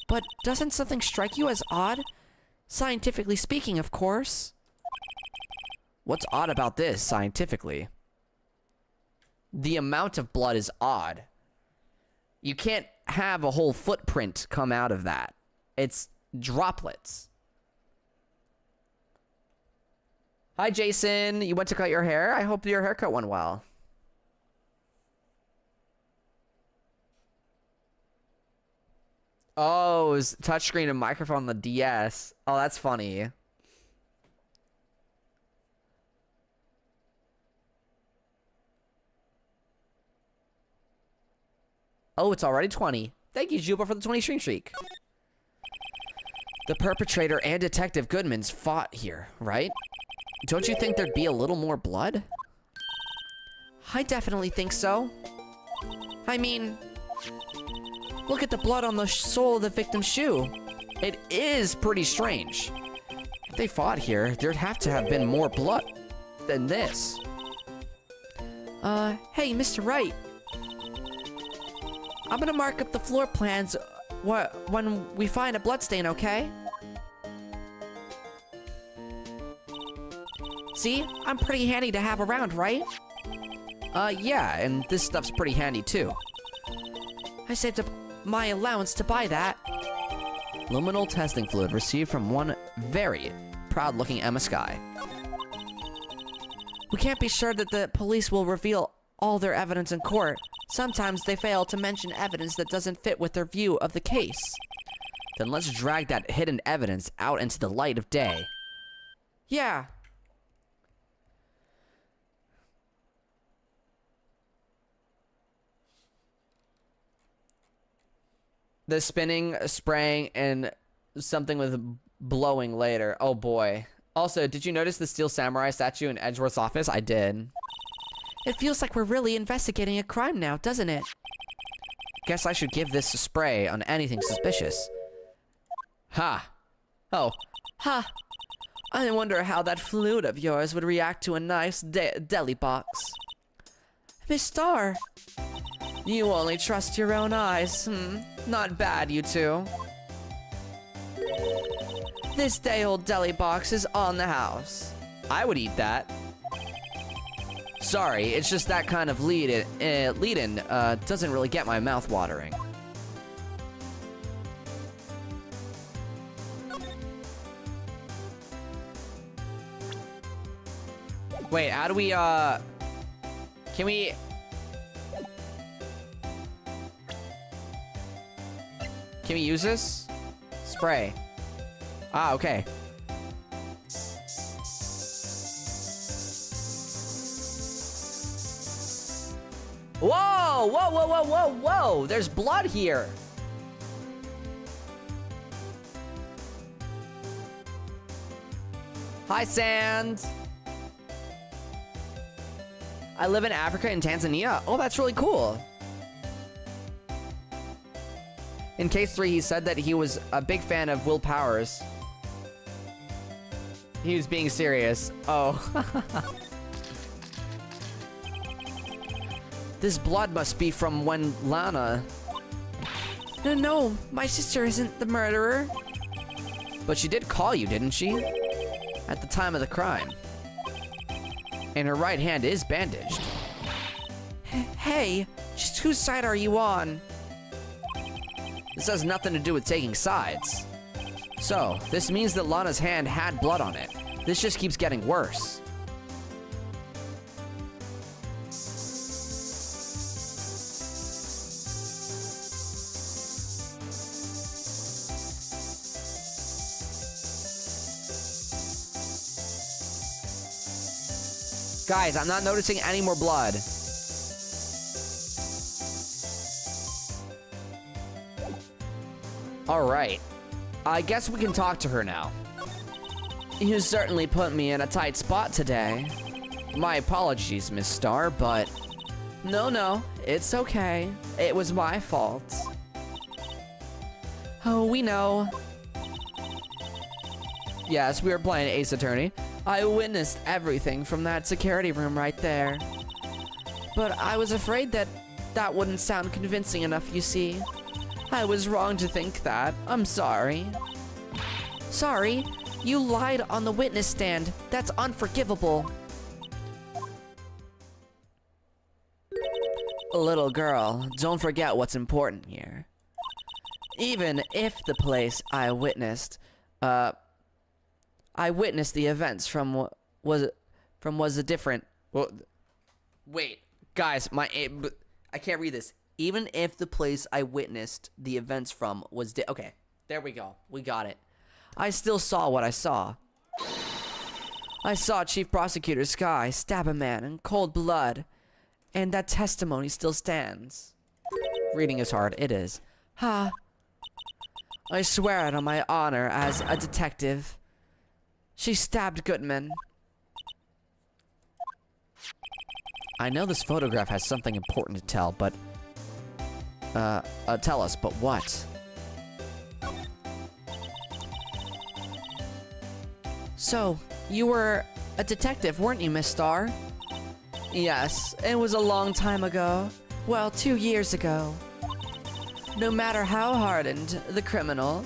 But doesn't something strike you as odd? Scientifically speaking, of course. What's odd about this, scientifically? The amount of blood is odd. You can't have a whole footprint come out of that. It's droplets. Hi, Jason. You went to cut your hair? I hope your haircut went well. Oh, it was touchscreen and microphone on the DS. Oh, that's funny. Oh, it's already 20. Thank you, Juba, for the 20 stream streak. The perpetrator and Detective Goodman's fought here, right? Don't you think there'd be a little more blood? I definitely think so. I mean, look at the blood on the sole of the victim's shoe. It is pretty strange. If they fought here, there'd have to have been more blood than this. Hey, Mr. Wright. I'm gonna mark up the floor plans when we find a bloodstain, okay? See? I'm pretty handy to have around, right? Yeah, and this stuff's pretty handy too. I saved up my allowance to buy that. Luminal testing fluid received from one very proud-looking Emma Sky. We can't be sure that the police will reveal all their evidence in court. Sometimes they fail to mention evidence that doesn't fit with their view of the case. Then let's drag that hidden evidence out into the light of day. Yeah. The spinning, spraying, and something with blowing later. Oh boy. Also, did you notice the Steel Samurai statue in Edgeworth's office? I did. It feels like we're really investigating a crime now, doesn't it? Guess I should give this a spray on anything suspicious. Ha! Oh. Ha! I wonder how that fluid of yours would react to a nice deli box. Miss Star, you only trust your own eyes. Not bad, you two. This day-old deli box is on the house. I would eat that. Sorry, it's just that kind of lead-in doesn't really get my mouth watering. Wait, how do we, can we... Can we use this? Spray. Ah, okay. Whoa! Whoa, whoa, whoa, whoa, whoa! There's blood here! Hi, Sand! I live in Africa in Tanzania. Oh, that's really cool. In case 3, he said that he was a big fan of Will Powers. He was being serious. Oh. This blood must be from when Lana... No, my sister isn't the murderer. But she did call you, didn't she? At the time of the crime. And her right hand is bandaged. Hey, just whose side are you on? This has nothing to do with taking sides. So, this means that Lana's hand had blood on it. This just keeps getting worse. Guys, I'm not noticing any more blood. Alright. I guess we can talk to her now. You certainly put me in a tight spot today. My apologies, Miss Star, but... No, it's okay. It was my fault. Oh, we know. Yes, we were playing Ace Attorney. I witnessed everything from that security room right there. But I was afraid that that wouldn't sound convincing enough, you see. I was wrong to think that. I'm sorry. Sorry? You lied on the witness stand. That's unforgivable. Little girl, don't forget what's important here. Even if the place I witnessed the events from was a different... Well, wait, guys, I can't read this. Even if the place I witnessed the events from was okay, there we go. We got it. I still saw what I saw. I saw Chief Prosecutor Sky stab a man in cold blood, and that testimony still stands. Reading is hard. It is. Ha. I swear it on my honor as a detective. She stabbed Goodman. I know this photograph has something important to tell, but... tell us, but what? So, you were a detective, weren't you, Miss Starr? Yes, it was a long time ago. Well, 2 years ago. No matter how hardened the criminal,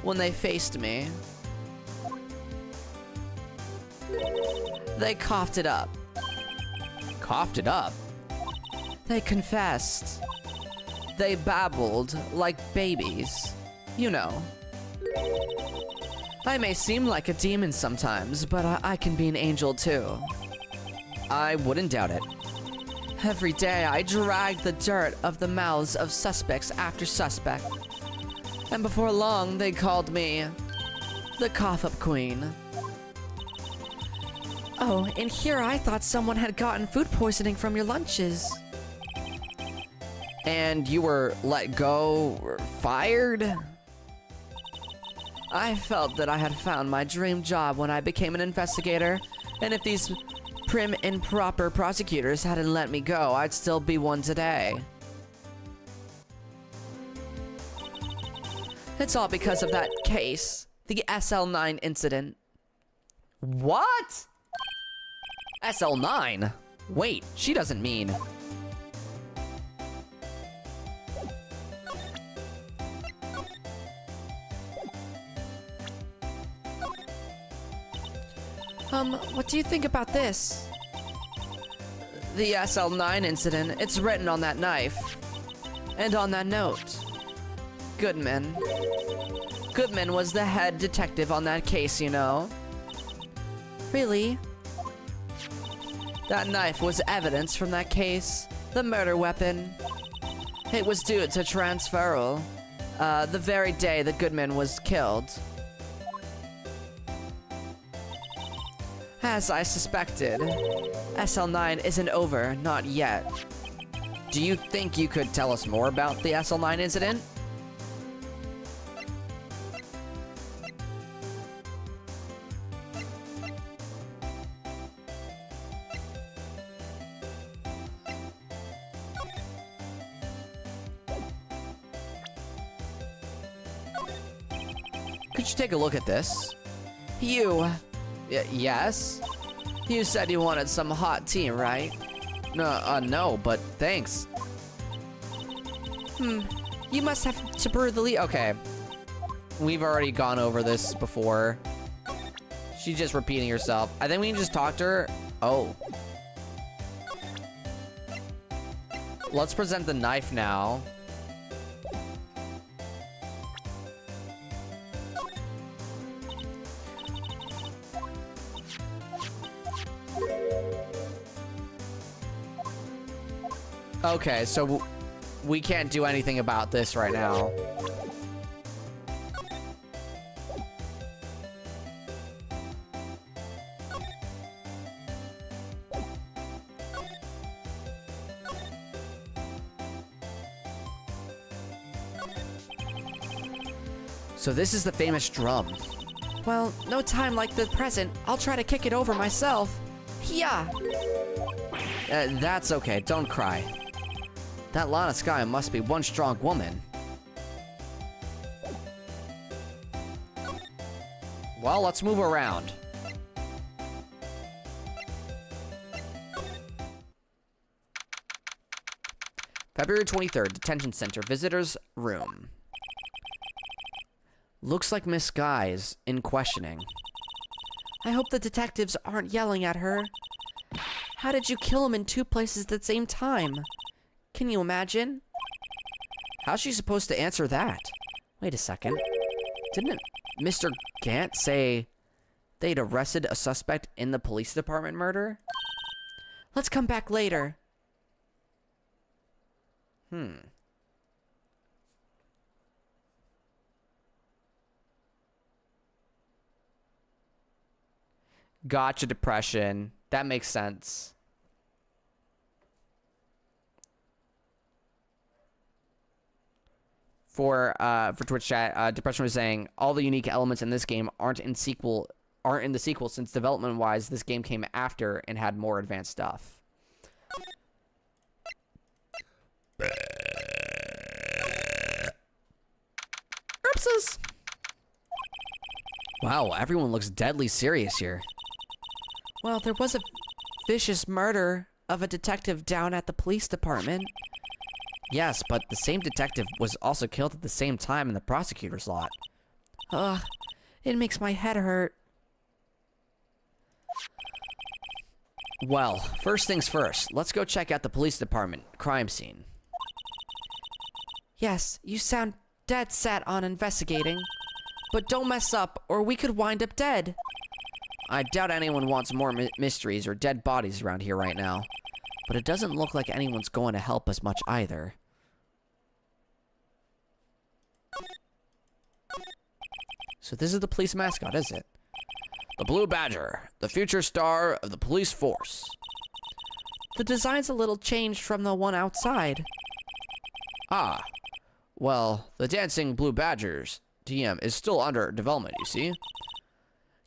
when they faced me, they coughed it up. Coughed it up. They confessed. They babbled like babies. You know. I may seem like a demon sometimes, but I can be an angel too. I wouldn't doubt it. Every day I dragged the dirt of the mouths of suspects after suspect. And before long, they called me the Cough-Up Queen. Oh, and here I thought someone had gotten food poisoning from your lunches. And you were let go or fired? I felt that I had found my dream job when I became an investigator, and if these prim and proper prosecutors hadn't let me go, I'd still be one today. It's all because of that case, the SL9 incident. What? SL9? Wait, she doesn't mean... What do you think about this? The SL9 incident, it's written on that knife. And on that note. Goodman. Goodman was the head detective on that case, you know. Really? That knife was evidence from that case. The murder weapon. It was due to transferal. The very day that Goodman was killed. As I suspected, SL9 isn't over, not yet. Do you think you could tell us more about the SL9 incident? Could you take a look at this? You. Yes? You said you wanted some hot tea, right? No, but thanks. You must have to brew the leaf. Okay. We've already gone over this before. She's just repeating herself. I think we can just talk to her. Oh. Let's present the knife now. Okay, so we can't do anything about this right now. So this is the famous drum. Well, no time like the present. I'll try to kick it over myself. Yeah. That's okay, don't cry. That Lana Sky must be one strong woman. Well, let's move around. February 23rd, Detention Center, Visitors Room. Looks like Miss Guy's in questioning. I hope the detectives aren't yelling at her. How did you kill him in 2 places at the same time? Can you imagine? How's she supposed to answer that? Wait a second. Didn't Mr. Gant say they'd arrested a suspect in the police department murder? Let's come back later. Gotcha, depression. That makes sense. For Twitch chat, depression was saying all the unique elements in this game aren't in the sequel since development wise this game came after and had more advanced stuff. Oopses. Wow, everyone looks deadly serious here. Well, there was a vicious murder of a detective down at the police department. Yes, but the same detective was also killed at the same time in the prosecutor's lot. Ugh, it makes my head hurt. Well, first things first, let's go check out the police department crime scene. Yes, you sound dead set on investigating. But don't mess up, or we could wind up dead. I doubt anyone wants more mysteries or dead bodies around here right now. But it doesn't look like anyone's going to help us much either. So this is the police mascot, is it? The Blue Badger, the future star of the police force. The design's a little changed from the one outside. Ah, well, the Dancing Blue Badgers TM is still under development, you see?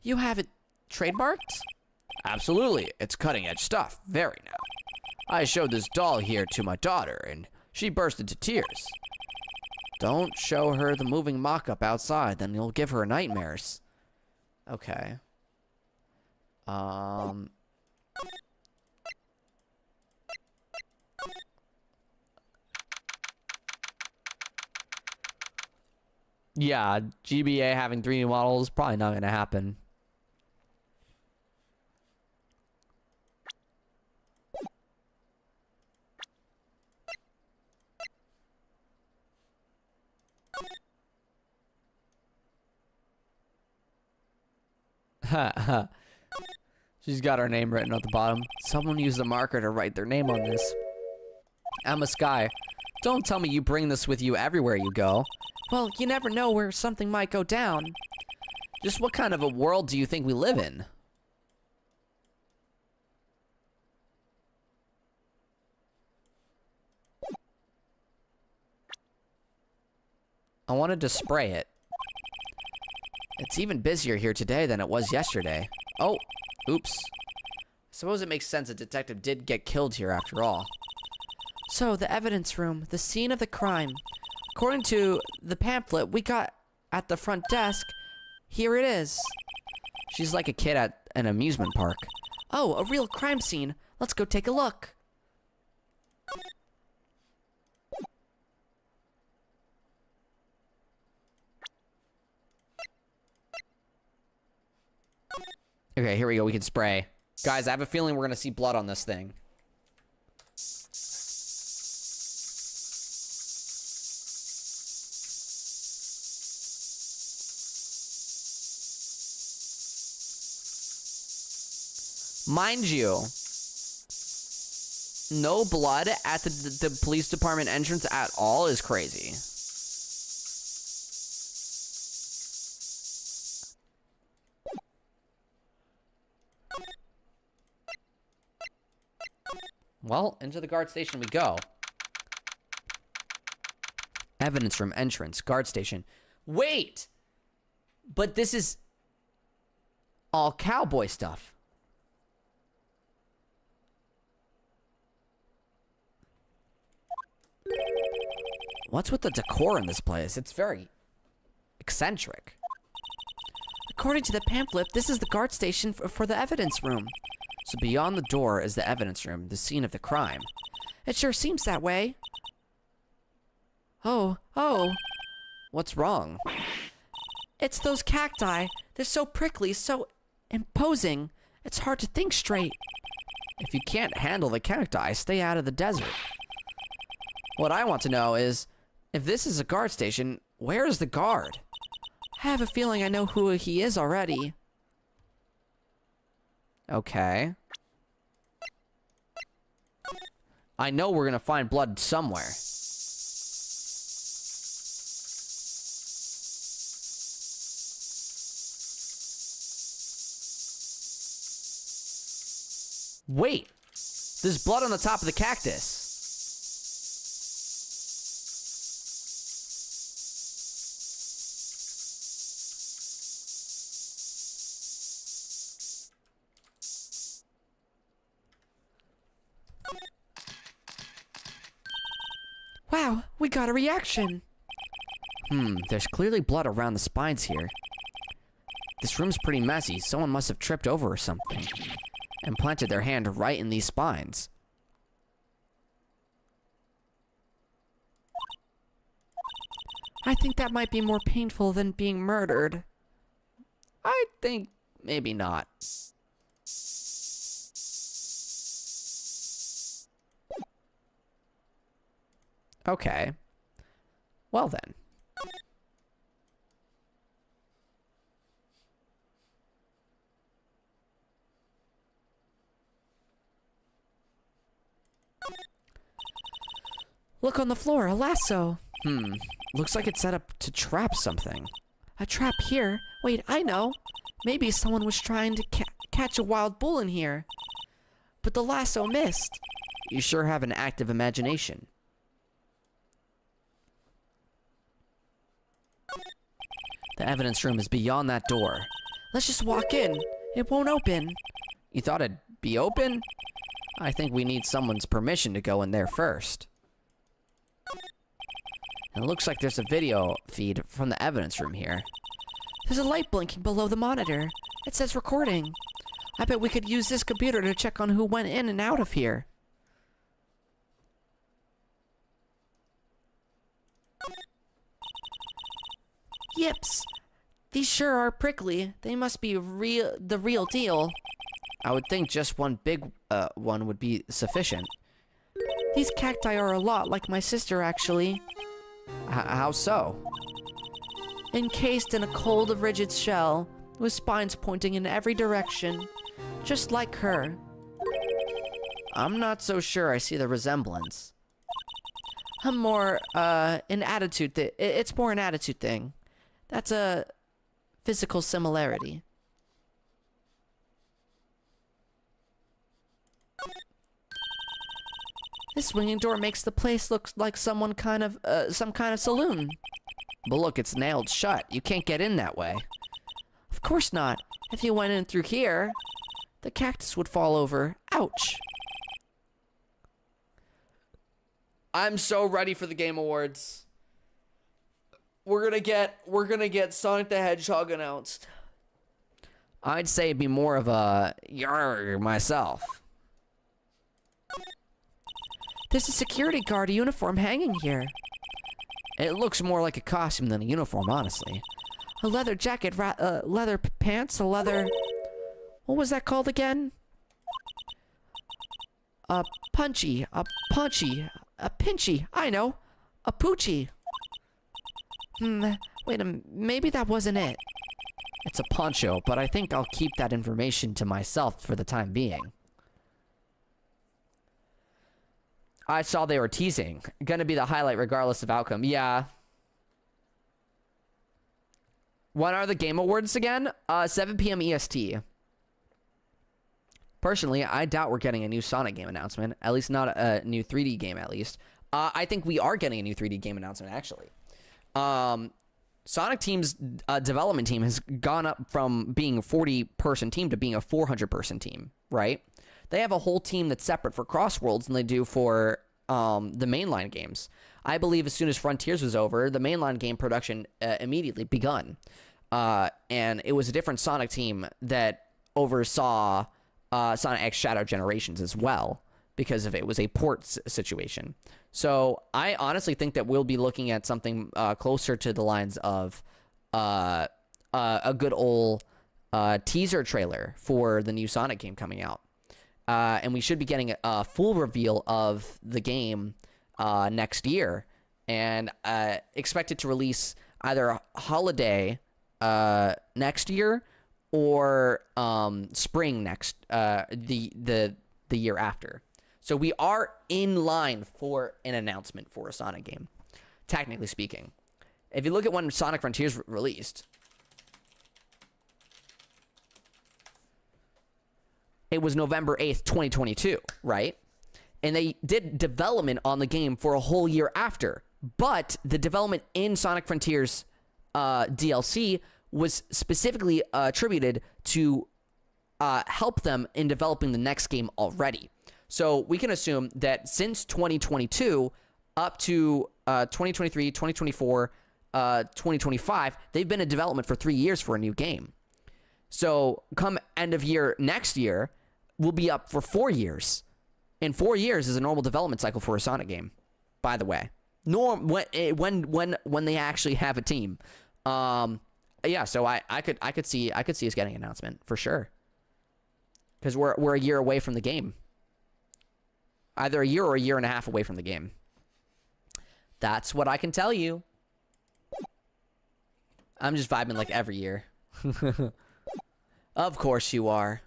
You have it trademarked? Absolutely, it's cutting-edge stuff, very now. I showed this doll here to my daughter, and she burst into tears. Don't show her the moving mock-up outside, then you'll give her nightmares. Okay. Yeah, GBA having 3D models, probably not gonna happen. She's got her name written at the bottom. Someone used a marker to write their name on this. Emma Sky, don't tell me you bring this with you everywhere you go. Well, you never know where something might go down. Just what kind of a world do you think we live in? I wanted to spray it. It's even busier here today than it was yesterday. Oh, oops. Suppose it makes sense a detective did get killed here after all. So, the evidence room, the scene of the crime. According to the pamphlet we got at the front desk, here it is. She's like a kid at an amusement park. Oh, a real crime scene. Let's go take a look. Okay, here we go. We can spray. Guys, I have a feeling we're gonna see blood on this thing. Mind you, no blood at the police department entrance at all is crazy. Well, into the guard station we go. Evidence room entrance, guard station. Wait! But this is all cowboy stuff. What's with the decor in this place? It's very eccentric. According to the pamphlet, this is the guard station for the evidence room. So beyond the door is the evidence room, the scene of the crime. It sure seems that way. Oh. What's wrong? It's those cacti. They're so prickly, so imposing. It's hard to think straight. If you can't handle the cacti, stay out of the desert. What I want to know is, if this is a guard station, where is the guard? I have a feeling I know who he is already. Okay. I know we're gonna find blood somewhere. Wait! There's blood on the top of the cactus. Wow, we got a reaction. There's clearly blood around the spines here. This room's pretty messy. Someone must have tripped over or something and planted their hand right in these spines. I think that might be more painful than being murdered. I think maybe not. Okay. Well then. Look on the floor, a lasso. Looks like it's set up to trap something. A trap here? Wait, I know. Maybe someone was trying to catch a wild bull in here. But the lasso missed. You sure have an active imagination. The evidence room is beyond that door. Let's just walk in. It won't open. You thought it'd be open? I think we need someone's permission to go in there first. And it looks like there's a video feed from the evidence room here. There's a light blinking below the monitor. It says recording. I bet we could use this computer to check on who went in and out of here. Yips. These sure are prickly. They must be the real deal. I would think just one big one would be sufficient. These cacti are a lot like my sister, actually. How so? Encased in a cold, rigid shell, with spines pointing in every direction, just like her. I'm not so sure I see the resemblance. I'm more, an attitude it's more an attitude thing. That's a physical similarity. This swinging door makes the place look like some kind of saloon. But look, it's nailed shut. You can't get in that way. Of course not. If you went in through here, the cactus would fall over. Ouch. I'm so ready for the Game Awards. We're gonna get Sonic the Hedgehog announced. I'd say it'd be more of a yarr myself. There's a security guard uniform hanging here. It looks more like a costume than a uniform, honestly. A leather jacket, leather pants, a leather... What was that called again? A punchy, a pinchy, I know. A poochie. Wait maybe that wasn't it. It's a poncho, but I think I'll keep that information to myself for the time being. I saw they were teasing. Gonna be the highlight regardless of outcome. Yeah. When are the Game Awards again? 7 p.m. EST. Personally, I doubt we're getting a new Sonic game announcement. At least not a new 3D game, at least. I think we are getting a new 3D game announcement, actually. Sonic Team's development team has gone up from being a 40-person team to being a 400-person team, right? They have a whole team that's separate for Crossworlds than they do for the mainline games. I believe as soon as Frontiers was over, the mainline game production immediately begun. And it was a different Sonic team that oversaw Sonic X Shadow Generations as well, because of it was a port situation. So I honestly think that we'll be looking at something closer to the lines of a good old teaser trailer for the new Sonic game coming out. And we should be getting a full reveal of the game next year, and expect it to release either holiday next year or spring next the year after. So we are in line for an announcement for a Sonic game, technically speaking. If you look at when Sonic Frontiers released, it was November 8th, 2022, right? And they did development on the game for a whole year after. But the development in Sonic Frontiers DLC was specifically attributed to help them in developing the next game already. So we can assume that since 2022 up to 2023, 2024, 2025. They've been in development for 3 years for a new game. So come end of year next year, we'll be up for 4 years. And 4 years is a normal development cycle for a Sonic game, by the way. When they actually have a team. Yeah, so I could see us getting an announcement for sure. Because we're a year away from the game. Either a year or a year and a half away from the game. That's what I can tell you. I'm just vibing like every year. Of course you are.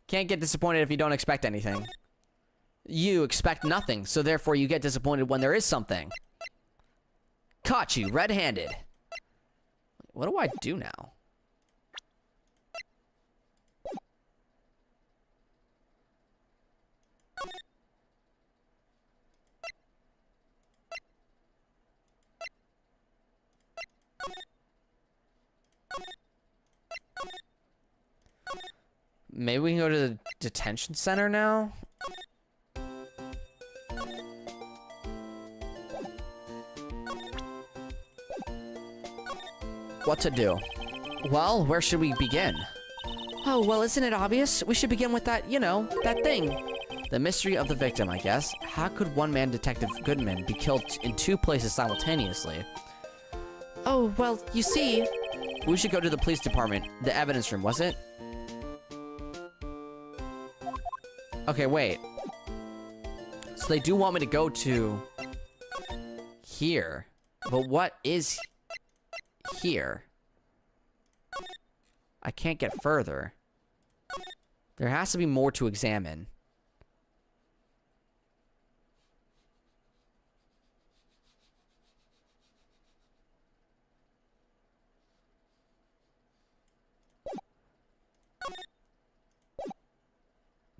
Can't get disappointed if you don't expect anything. You expect nothing, so therefore you get disappointed when there is something. Caught you red-handed. What do I do now? Maybe we can go to the detention center now? What to do? Well, where should we begin? Oh, well, isn't it obvious? We should begin with that, you know, that thing. The mystery of the victim, I guess. How could one-man Detective Goodman be killed in 2 places simultaneously? Oh, well, you see... We should go to the police department. The evidence room, was it? Okay, wait. So they do want me to go to... here. But what is... here? I can't get further. There has to be more to examine.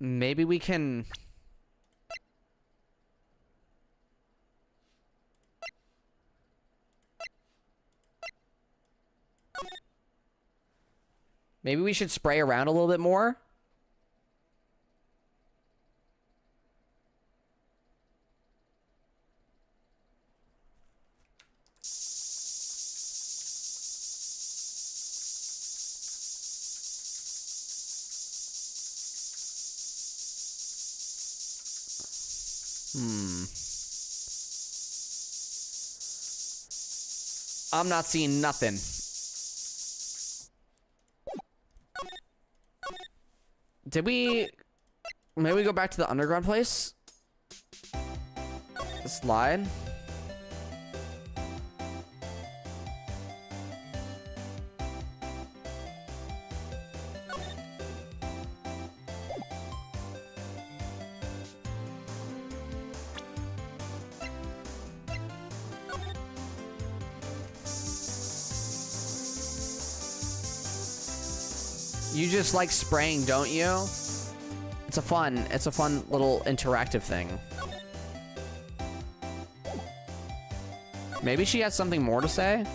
Maybe we can... Maybe we should spray around a little bit more. I'm not seeing nothing. Did we... Maybe we go back to the underground place? The slide? You just like spraying, don't you? It's a fun little interactive thing. Maybe she has something more to say?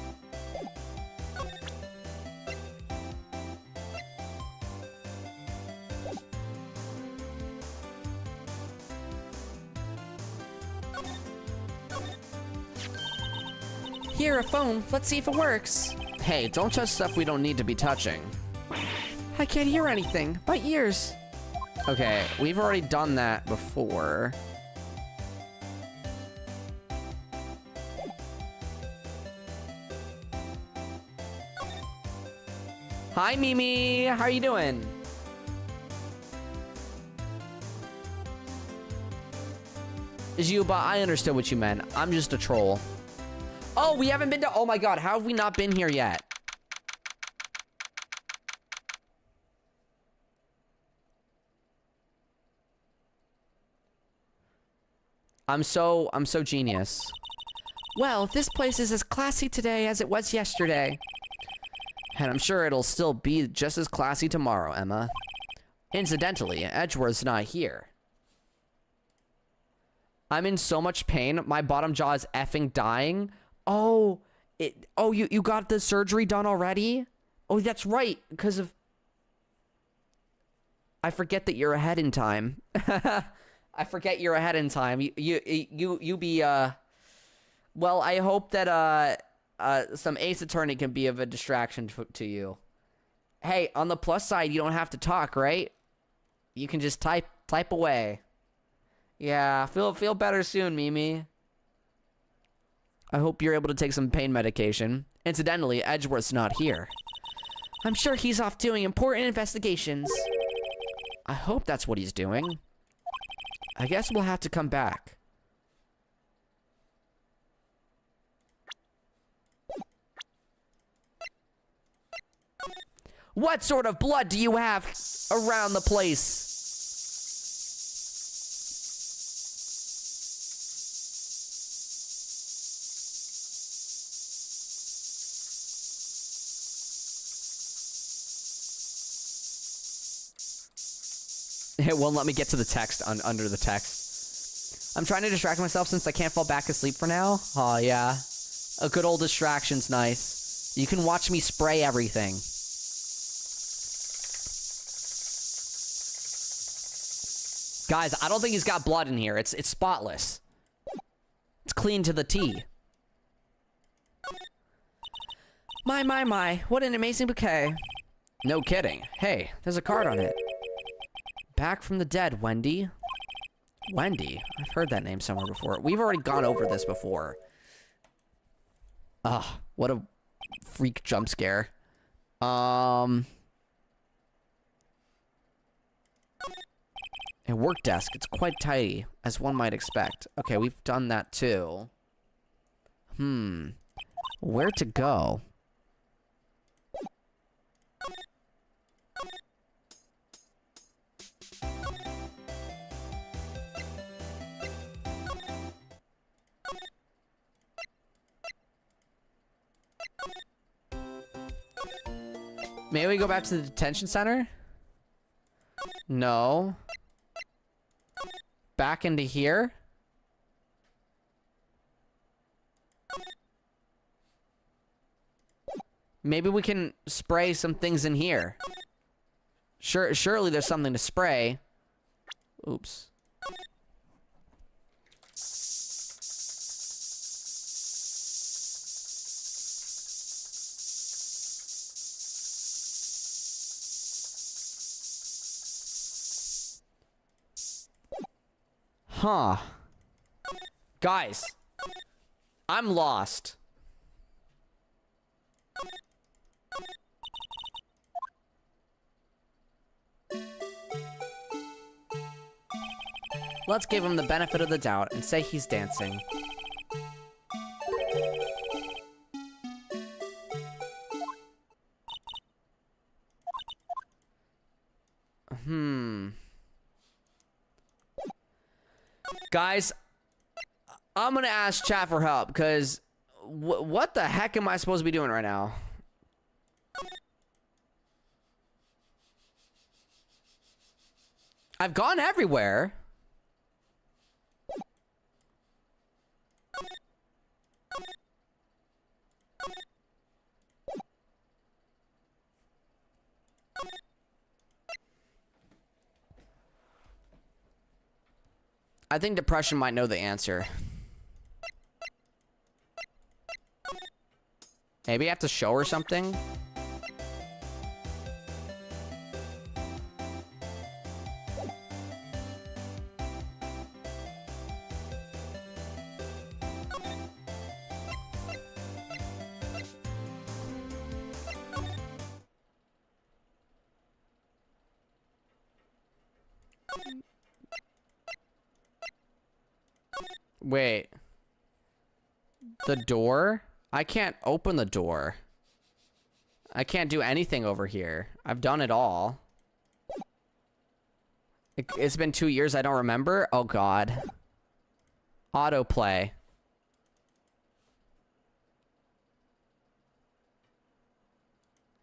Here, a phone. Let's see if it works. Hey, don't touch stuff we don't need to be touching. I can't hear anything. My ears. Okay, we've already done that before. Hi, Mimi. How are you doing? Juba, I understood what you meant. I'm just a troll. Oh, we haven't been to... Oh my god, how have we not been here yet? I'm so genius. Well, this place is as classy today as it was yesterday. And I'm sure it'll still be just as classy tomorrow, Emma. Incidentally, Edgeworth's not here. I'm in so much pain. My bottom jaw is effing dying. Oh, you got the surgery done already? Oh, that's right, because of... I forget that you're ahead in time. I forget you're ahead in time. You be, well, I hope that, some Ace Attorney can be of a distraction to you. Hey, on the plus side, you don't have to talk, right? You can just type away. Yeah, feel better soon, Mimi. I hope you're able to take some pain medication. Incidentally, Edgeworth's not here. I'm sure he's off doing important investigations. I hope that's what he's doing. I guess we'll have to come back. What sort of blood do you have around the place? It won't let me get to the text under the text. I'm trying to distract myself since I can't fall back asleep for now. Oh, yeah. A good old distraction's nice. You can watch me spray everything. Guys, I don't think he's got blood in here. It's spotless. It's clean to the T. My. What an amazing bouquet. No kidding. Hey, there's a card on it. Back from the dead, Wendy. Wendy? I've heard that name somewhere before. We've already gone over this before. Ah, what a freak jump scare. A work desk. It's quite tidy, as one might expect. Okay, we've done that too. Where to go? Maybe we go back to the detention center? No. Back into here? Maybe we can spray some things in here. Surely there's something to spray. Oops. Huh. Guys, I'm lost. Let's give him the benefit of the doubt and say he's dancing. Guys, I'm gonna ask chat for help, because what the heck am I supposed to be doing right now? I've gone everywhere. I think depression might know the answer. Maybe I have to show her something? Wait. The door? I can't open the door. I can't do anything over here. I've done it all. It's been 2 years, I don't remember? Oh god. Autoplay.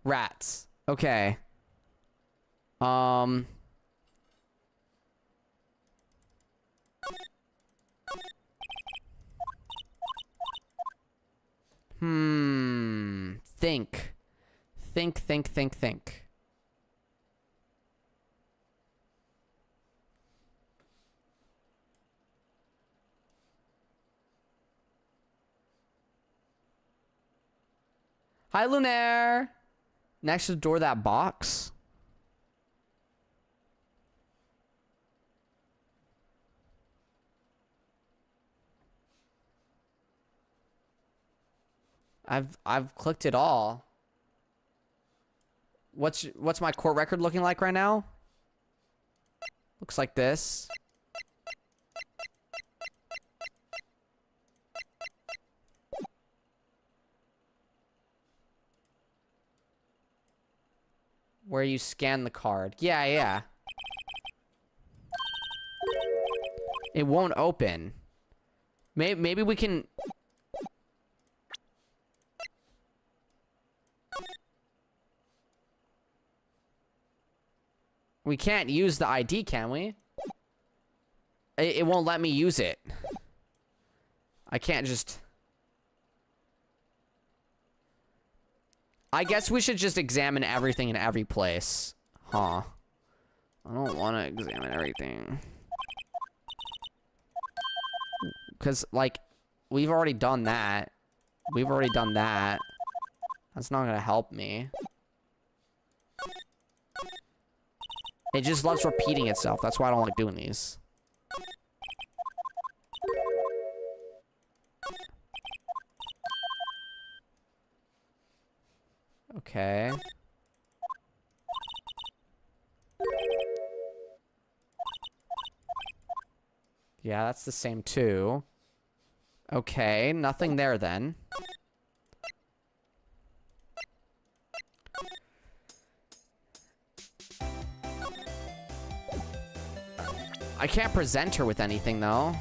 Rats. Okay. Think. Think. Hi, Lunaire. Next to the door, that box. I've clicked it all. What's my court record looking like right now? Looks like this. Where you scan the card. Yeah, yeah. It won't open. Maybe we can... We can't use the ID, can we? It won't let me use it. I can't just... I guess we should just examine everything in every place. Huh. I don't want to examine everything. Because, like, we've already done that. We've already done that. That's not going to help me. It just loves repeating itself. That's why I don't like doing these. Okay. Yeah, that's the same too. Okay, nothing there then. I can't present her with anything though.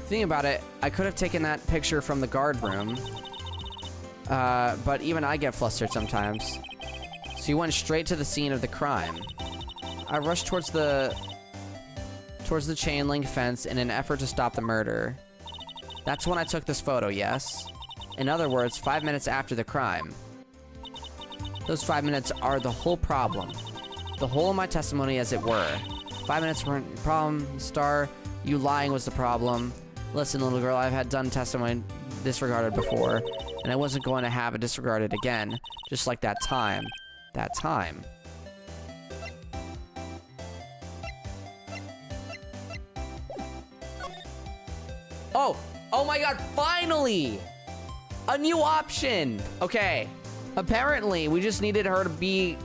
Thinking about it, I could have taken that picture from the guard room. But even I get flustered sometimes. So you went straight to the scene of the crime. I rushed towards the chain link fence in an effort to stop the murder. That's when I took this photo, yes? In other words, 5 minutes after the crime. Those 5 minutes are the whole problem. The whole of my testimony, as it were. 5 minutes weren't the problem, Star. You lying was the problem. Listen, little girl, I've had done testimony disregarded before, and I wasn't going to have it disregarded again, just like that time. That time. Oh my god, finally! A new option! Okay. Apparently, we just needed her to be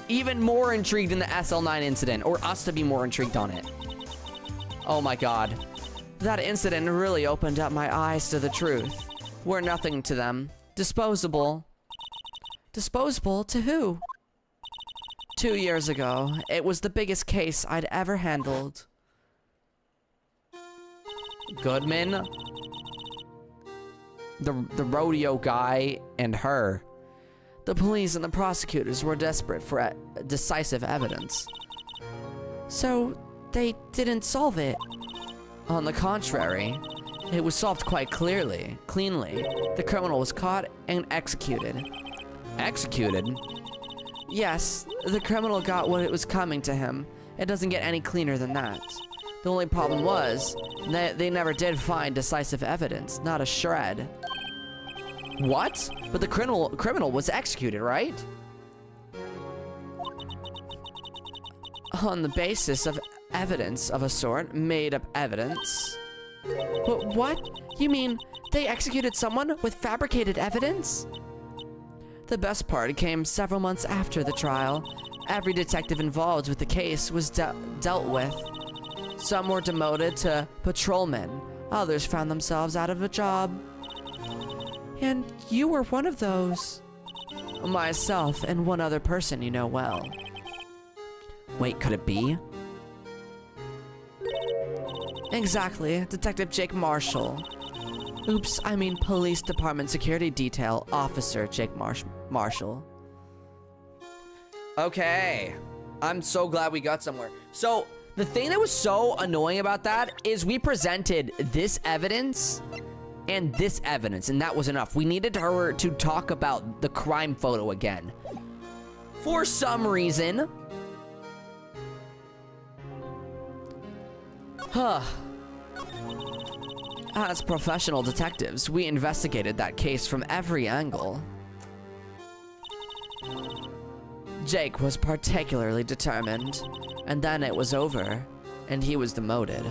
even more intrigued in the SL9 incident, or us to be more intrigued on it. Oh my god. That incident really opened up my eyes to the truth. We're nothing to them. Disposable. Disposable to who? 2 years ago, it was the biggest case I'd ever handled. Goodman, the rodeo guy, and her. The police and the prosecutors were desperate for decisive evidence. So, they didn't solve it. On the contrary, it was solved quite cleanly. The criminal was caught and executed. Executed? Yes, the criminal got what it was coming to him. It doesn't get any cleaner than that. The only problem was, they never did find decisive evidence, not a shred. What? But the criminal was executed, right? On the basis of evidence of a sort, made up evidence. But what? You mean they executed someone with fabricated evidence? The best part came several months after the trial. Every detective involved with the case was dealt with. Some were demoted to patrolmen. Others found themselves out of a job. And you were one of those. Myself and one other person you know well. Wait, could it be? Exactly, Detective Jake Marshall. Oops, I mean Police Department Security Detail Officer Jake Marshall. Okay, I'm so glad we got somewhere. So, the thing that was so annoying about that is we presented this evidence and this evidence, and that was enough. We needed her to talk about the crime photo again. For some reason. Huh. As professional detectives, we investigated that case from every angle. Jake was particularly determined, and then it was over, and he was demoted.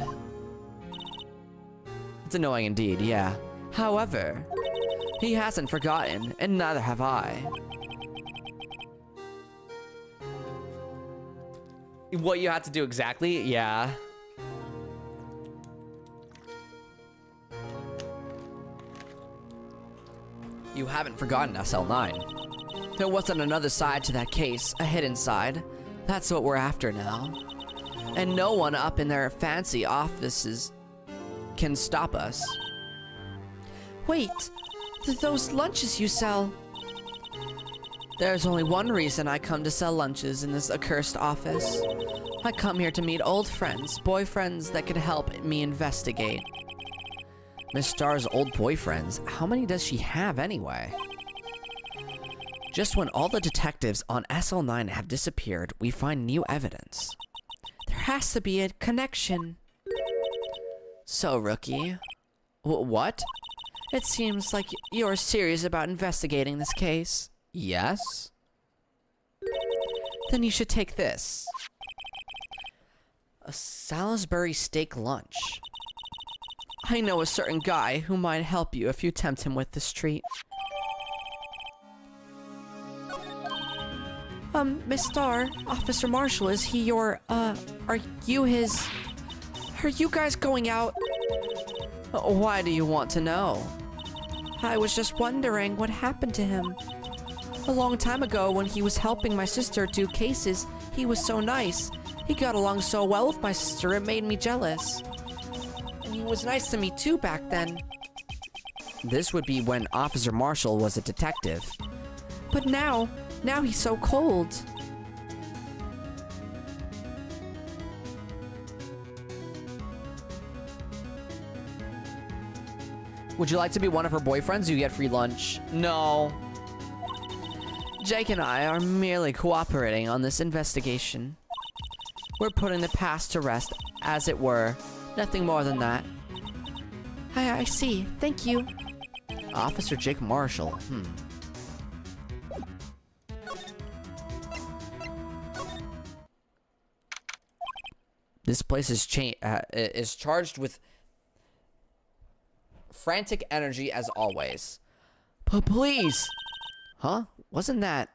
It's annoying indeed, yeah. However, he hasn't forgotten, and neither have I. What you have to do exactly? Yeah. You haven't forgotten SL9. There wasn't another side to that case, a hidden side. That's what we're after now. And no one up in their fancy offices can stop us. Wait, those lunches you sell. There's only one reason I come to sell lunches in this accursed office. I come here to meet old friends, boyfriends that could help me investigate. Miss Star's old boyfriends, how many does she have anyway? Just when all the detectives on SL9 have disappeared, we find new evidence. There has to be a connection. So, Rookie. What? It seems like you're serious about investigating this case. Yes? Then you should take this. A Salisbury steak lunch. I know a certain guy who might help you if you tempt him with this treat. Miss Star, Officer Marshall, is he your, are you his... Are you guys going out? Why do you want to know? I was just wondering what happened to him. A long time ago, when he was helping my sister do cases, he was so nice. He got along so well with my sister, it made me jealous. And he was nice to me too back then. This would be when Officer Marshall was a detective. But now he's so cold. Would you like to be one of her boyfriends? You get free lunch. No. Jake and I are merely cooperating on this investigation. We're putting the past to rest, as it were. Nothing more than that. I see. Thank you. Officer Jake Marshall. This place is charged with frantic energy as always. But please. Huh? Wasn't that...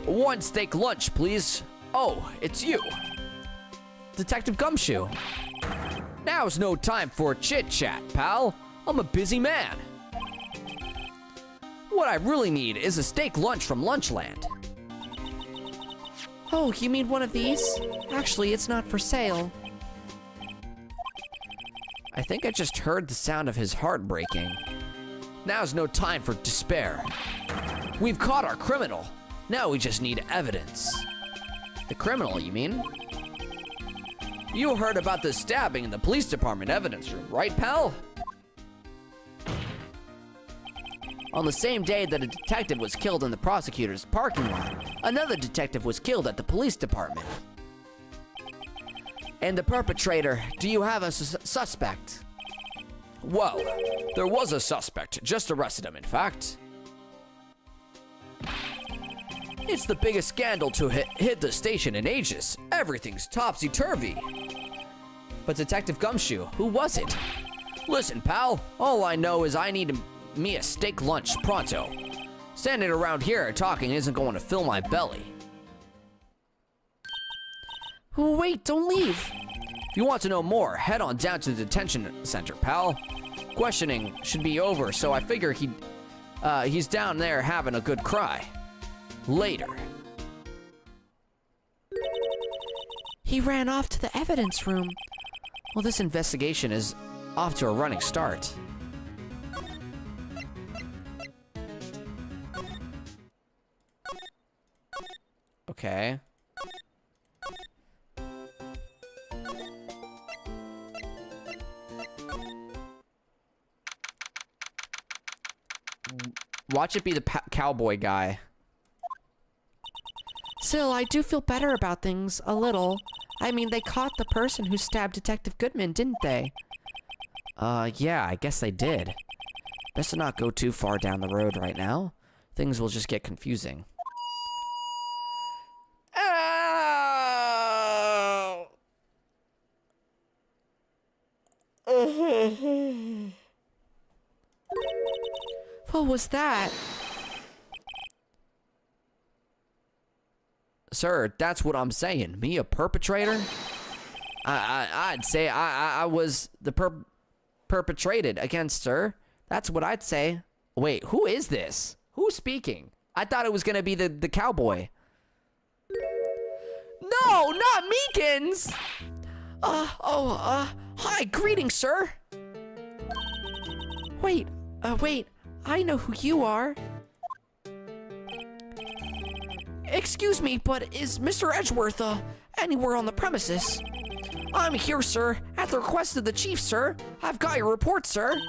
One steak lunch, please. Oh, it's you. Detective Gumshoe. Now's no time for chit-chat, pal. I'm a busy man. What I really need is a steak lunch from Lunchland. Oh, you mean one of these? Actually, it's not for sale. I think I just heard the sound of his heart breaking. Now's no time for despair. We've caught our criminal. Now we just need evidence. The criminal, you mean? You heard about the stabbing in the police department evidence room, right, pal? On the same day that a detective was killed in the prosecutor's parking lot, another detective was killed at the police department. And the perpetrator, do you have a suspect? Well, there was a suspect. Just arrested him, in fact. It's the biggest scandal to hit the station in ages. Everything's topsy-turvy. But Detective Gumshoe, who was it? Listen, pal, all I know is I need me a steak lunch pronto. Standing around here talking isn't going to fill my belly. Wait, don't leave. If you want to know more, head on down to the detention center, pal. Questioning should be over, so I figure he's down there having a good cry. Later. He ran off to the evidence room. Well, this investigation is off to a running start. Okay. Watch it be the cowboy guy. Still, I do feel better about things, a little. I mean, they caught the person who stabbed Detective Goodman, didn't they? Yeah, I guess they did. Best to not go too far down the road right now. Things will just get confusing. Ow! What was that? Sir, that's what I'm saying. Me, a perpetrator? I'd say I was the perpetrated against, sir. That's what I'd say. Wait, who is this? Who's speaking? I thought it was gonna be the cowboy. No, not Meekins! Hi, greetings, sir. Wait, I know who you are. Excuse me, but is Mr. Edgeworth, anywhere on the premises? I'm here, sir, at the request of the chief, sir. I've got your report, sir.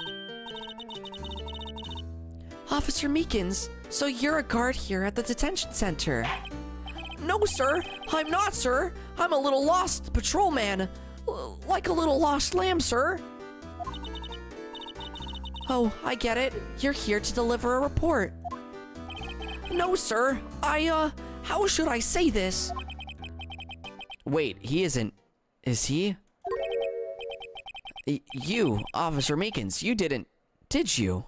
Officer Meekins, so you're a guard here at the detention center? No, sir, I'm not, sir. I'm a little lost patrolman. Like a little lost lamb, sir. Oh, I get it. You're here to deliver a report. No, sir. How should I say this? Wait, he isn't. Is he? You, Officer Meekins, you didn't, did you?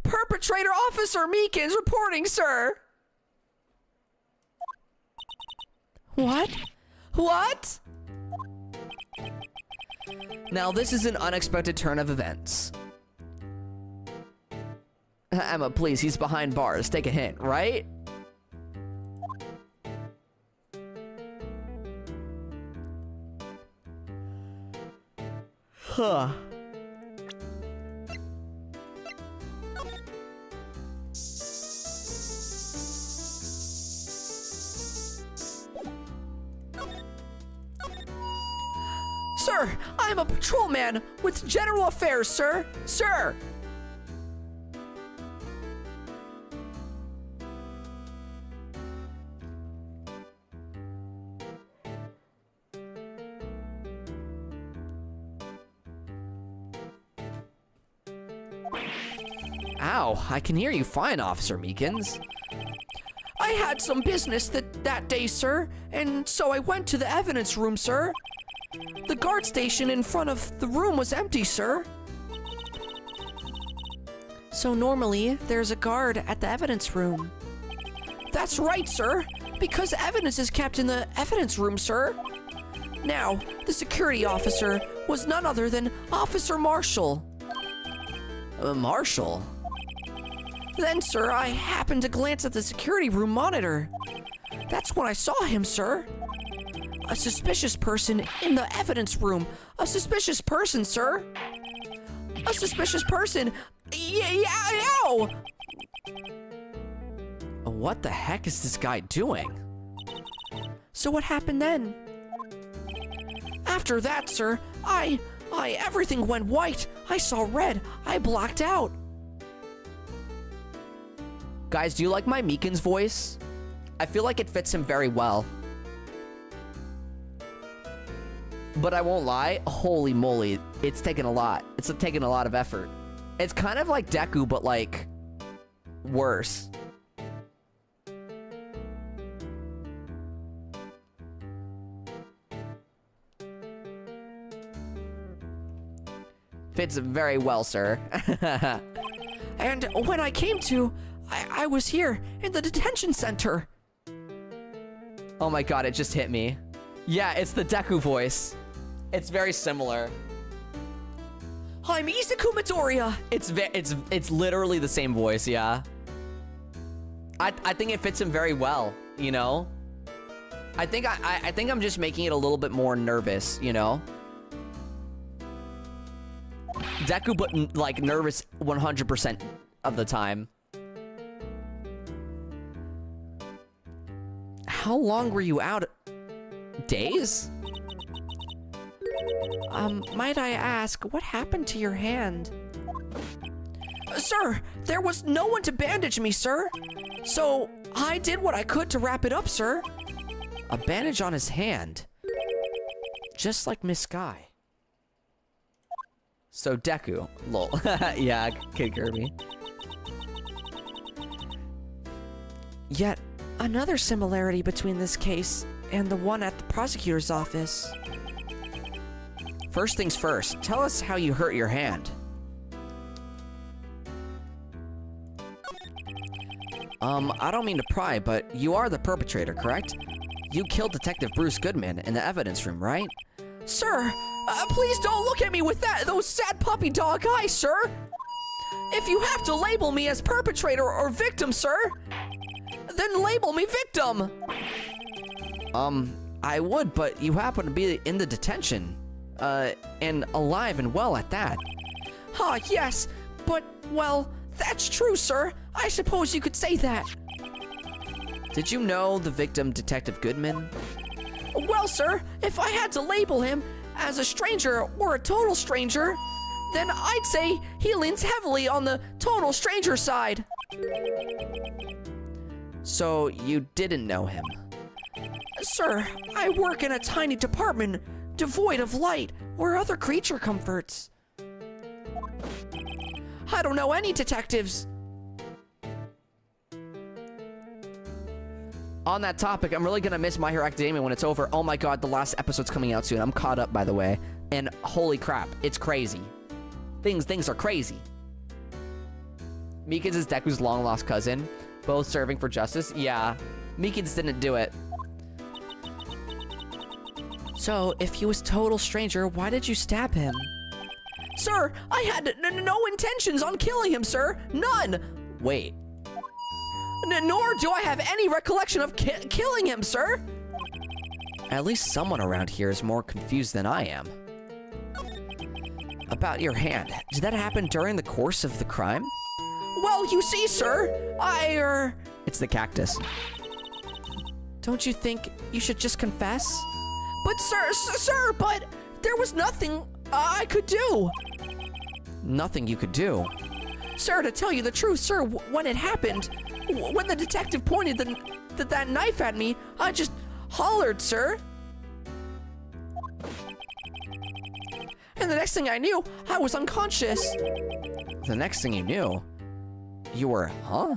Perpetrator Officer Meekins reporting, sir! What? What? Now, this is an unexpected turn of events. Emma, please, he's behind bars. Take a hint, right? Huh. Sir, I'm a patrolman with General Affairs, sir. Sir! Ow, I can hear you fine, Officer Meekins. I had some business that day, sir, and so I went to the evidence room, sir. The guard station in front of the room was empty, sir. So normally, there's a guard at the evidence room. That's right, sir, because evidence is kept in the evidence room, sir. Now, the security officer was none other than Officer Marshall. Marshall? Then, sir, I happened to glance at the security room monitor. That's when I saw him, sir. A suspicious person in the evidence room. A suspicious person, sir. A suspicious person. Ow! What the heck is this guy doing? So what happened then? After that, sir, everything went white. I saw red. I blacked out. Guys, do you like my Meekins voice? I feel like it fits him very well. But I won't lie, holy moly, it's taken a lot. It's taken a lot of effort. It's kind of like Deku, but like, worse. Fits very well, sir. And when I came to, I was here in the detention center. Oh my god, it just hit me. Yeah, it's the Deku voice. It's very similar. I'm Izuku Midoriya. It's literally the same voice, yeah. I think it fits him very well, you know? I think I'm just making it a little bit more nervous, you know? Deku, but like nervous 100% of the time. How long were you out? Days? Might I ask, what happened to your hand? Sir, there was no one to bandage me, sir. So, I did what I could to wrap it up, sir. A bandage on his hand. Just like Miss Sky. So Deku. Lol. Yeah, Kid Kirby. Yet, another similarity between this case and the one at the prosecutor's office. First things first, tell us how you hurt your hand. I don't mean to pry, but you are the perpetrator, correct? You killed Detective Bruce Goodman in the evidence room, right? Sir, please don't look at me with those sad puppy dog eyes, sir! If you have to label me as perpetrator or victim, sir, then label me victim! I would, but you happen to be in the detention. And alive and well at that. Ah, yes, but, well, that's true, sir. I suppose you could say that. Did you know the victim, Detective Goodman? Well, sir, if I had to label him as a stranger or a total stranger, then I'd say he leans heavily on the total stranger side. So you didn't know him? Sir, I work in a tiny department devoid of light or other creature comforts. I don't know any detectives. On that topic, I'm really gonna miss My Hero Academia when it's over. Oh my god, the last episode's coming out soon. I'm caught up, by the way. And holy crap, it's crazy. Things are crazy. Mikins is Deku's long-lost cousin, both serving for justice. Yeah, Mikins didn't do it. So, if he was total stranger, why did you stab him? Sir, I had no intentions on killing him, sir. None. Wait. Nor do I have any recollection of killing him, sir. At least someone around here is more confused than I am. About your hand, did that happen during the course of the crime? Well, you see, sir, It's the cactus. Don't you think you should just confess? But sir, but there was nothing I could do. Nothing you could do? Sir, to tell you the truth, sir, when it happened, when the detective pointed that knife at me, I just hollered, sir. And the next thing I knew, I was unconscious. The next thing you knew, you were, huh?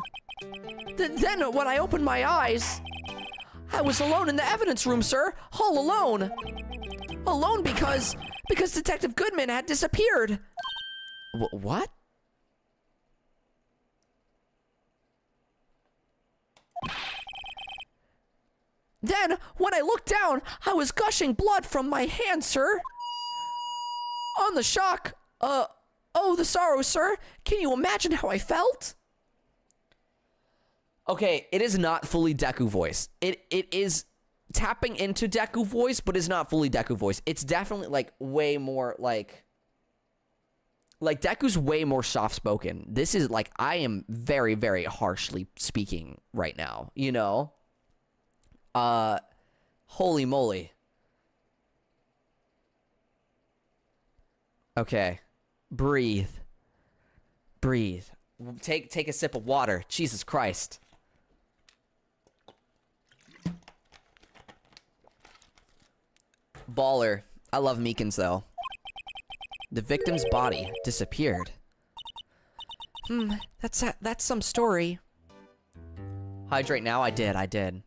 Then when I opened my eyes, I was alone in the evidence room, sir. All alone. Alone because Detective Goodman had disappeared. What? Then, when I looked down, I was gushing blood from my hand, sir. On the shock, oh, the sorrow, sir. Can you imagine how I felt? Okay, it is not fully Deku voice. It is tapping into Deku voice, but it's not fully Deku voice. It's definitely, like, way more, like Deku's way more soft-spoken. This is, like, I am very, very harshly speaking right now, you know? Holy moly. Okay. Breathe. Breathe. Take a sip of water. Jesus Christ. Baller. I love Meekins, though. The victim's body disappeared. That's some story. Hydrate now? I did.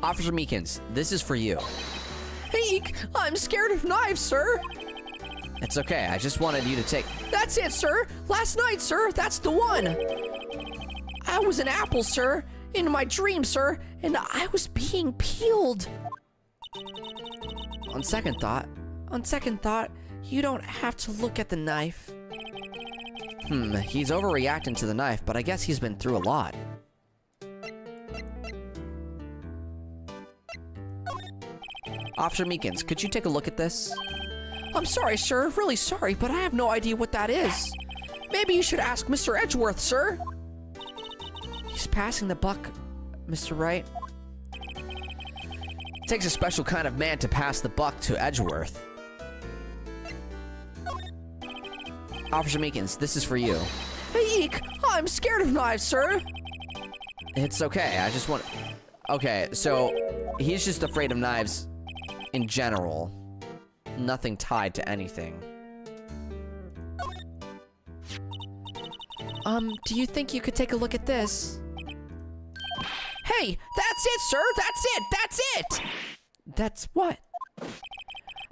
Officer Meekins, this is for you. Eek! I'm scared of knives, sir. It's okay, I just wanted you to take... That's it, sir. Last night, sir. That's the one. I was an apple, sir. In my dream, sir. And I was being peeled. On second thought, you don't have to look at the knife. He's overreacting to the knife, but I guess he's been through a lot. Officer Meekins, could you take a look at this? I'm sorry, sir. Really sorry, but I have no idea what that is. Maybe you should ask Mr. Edgeworth, sir. He's passing the buck, Mr. Wright. It takes a special kind of man to pass the buck to Edgeworth. Officer Meekins, this is for you. Eek! I'm scared of knives, sir. It's okay, I just want... Okay, so he's just afraid of knives in general. Nothing tied to anything. Do you think you could take a look at this? Hey, that's it, sir. That's it. That's it. That's what?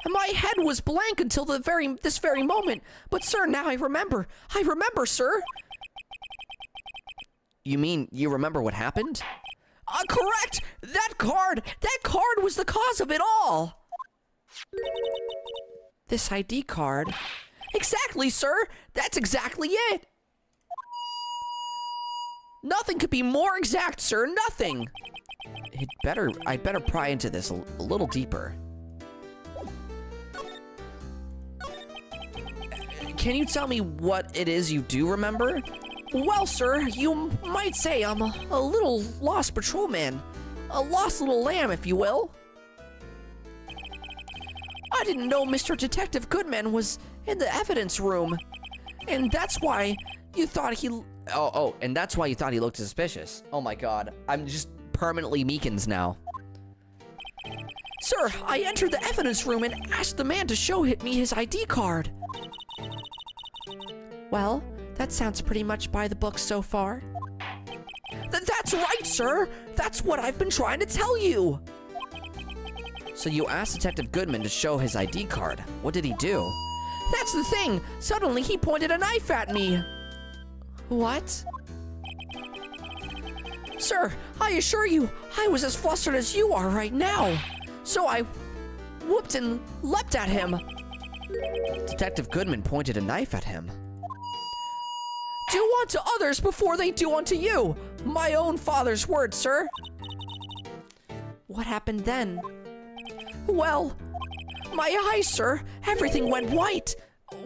My head was blank until this very moment. But sir, now I remember. I remember, sir. You mean you remember what happened? Correct. That card was the cause of it all. This ID card? Exactly, sir. That's exactly it. Nothing could be more exact, sir. Nothing. I'd better pry into this a little deeper. Can you tell me what it is you do remember? Well, sir, you might say I'm a little lost patrolman. A lost little lamb, if you will. I didn't know Mr. Detective Goodman was in the evidence room. And that's why you thought he... And that's why you thought he looked suspicious. Oh my god, I'm just permanently Meekins now. Sir, I entered the evidence room and asked the man to show me his ID card. Well, that sounds pretty much by the book so far. That's right, sir. That's what I've been trying to tell you. So you asked Detective Goodman to show his ID card. What did he do? That's the thing. Suddenly, he pointed a knife at me. What? Sir, I assure you, I was as flustered as you are right now. So I whooped and leapt at him. Detective Goodman pointed a knife at him. Do unto others before they do unto you. My own father's word, sir. What happened then? Well, my eyes, sir, everything went white.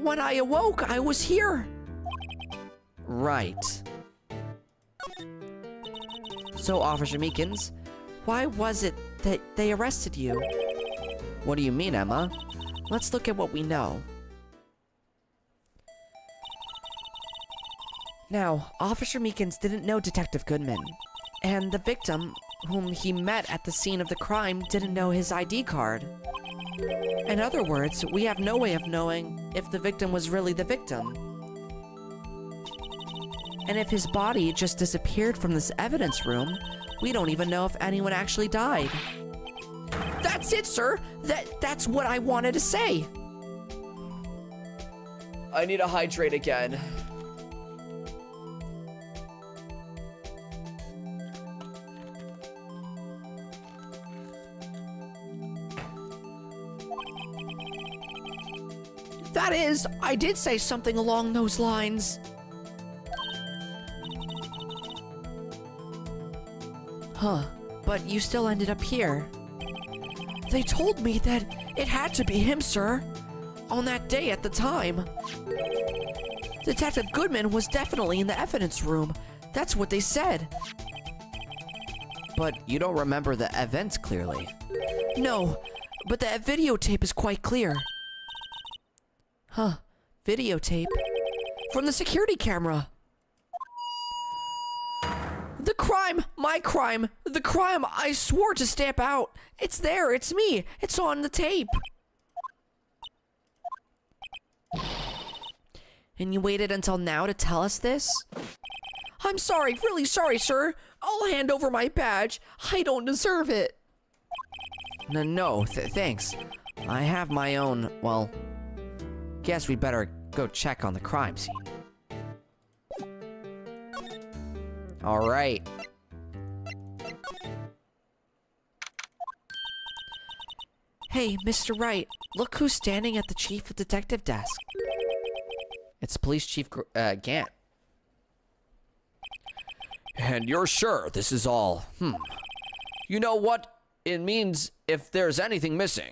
When I awoke, I was here. Right. So, Officer Meekins, why was it that they arrested you? What do you mean, Emma? Let's look at what we know. Now, Officer Meekins didn't know Detective Goodman, and the victim, whom he met at the scene of the crime, didn't know his ID card. In other words, we have no way of knowing if the victim was really the victim. And if his body just disappeared from this evidence room, we don't even know if anyone actually died. That's it, sir. That's what I wanted to say. I need to hydrate again. That is, I did say something along those lines. Huh, but you still ended up here. They told me that it had to be him, sir. On that day at the time. Detective Goodman was definitely in the evidence room. That's what they said. But you don't remember the events clearly. No, but the videotape is quite clear. Huh, videotape? From the security camera. The crime, my crime, the crime I swore to stamp out. It's there, it's me, it's on the tape. And you waited until now to tell us this? I'm sorry, really sorry, sir. I'll hand over my badge. I don't deserve it. No, thanks. I have my own, well, guess we better go check on the crime scene. All right. Hey, Mr. Wright, look who's standing at the Chief of Detective desk. It's Police Chief Gant. And you're sure this is all, You know what it means if there's anything missing.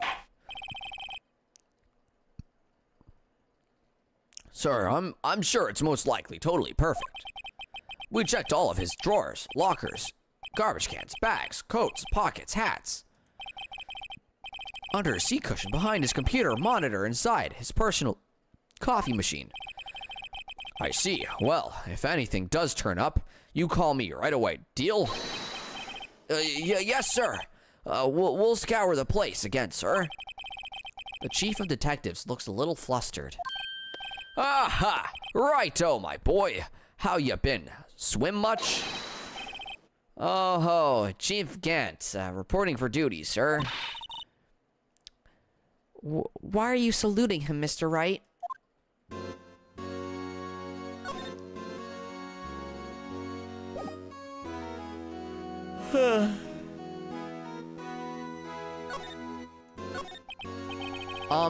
Sir, I'm sure it's most likely totally perfect. We checked all of his drawers, lockers, garbage cans, bags, coats, pockets, hats. Under his seat cushion, behind his computer, monitor, inside his personal coffee machine. I see. Well, if anything does turn up, you call me right away. Deal? Yes, sir. We'll scour the place again, sir. The chief of detectives looks a little flustered. Aha! Righto, my boy. How you been? Swim much? Oh ho, Chief Gant, reporting for duty, sir. Why are you saluting him, Mr. Wright?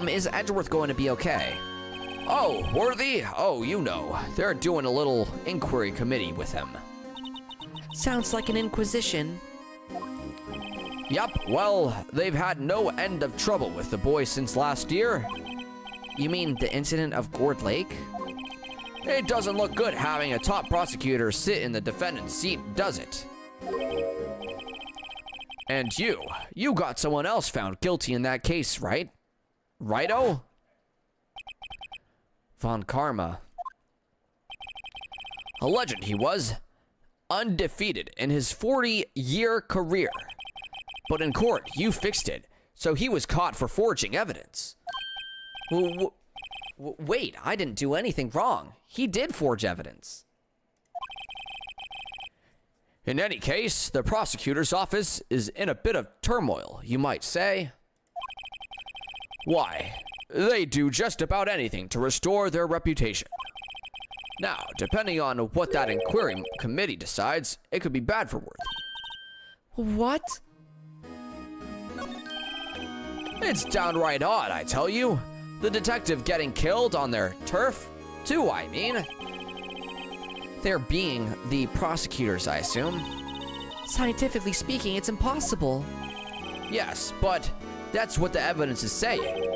Is Edgeworth going to be okay? Oh, Worthy? Oh, you know. They're doing a little inquiry committee with him. Sounds like an inquisition. Yup, well, they've had no end of trouble with the boy since last year. You mean the incident of Gourd Lake? It doesn't look good having a top prosecutor sit in the defendant's seat, does it? And you got someone else found guilty in that case, right? Righto? Von Karma. A legend he was. Undefeated in his 40-year career. But in court, you fixed it, so he was caught for forging evidence. Wait, I didn't do anything wrong. He did forge evidence. In any case, the prosecutor's office is in a bit of turmoil, you might say. Why? They do just about anything to restore their reputation. Now, depending on what that inquiry committee decides, it could be bad for Worthy. What? It's downright odd, I tell you. The detective getting killed on their turf, too, I mean. They're being the prosecutors, I assume. Scientifically speaking, it's impossible. Yes, but that's what the evidence is saying.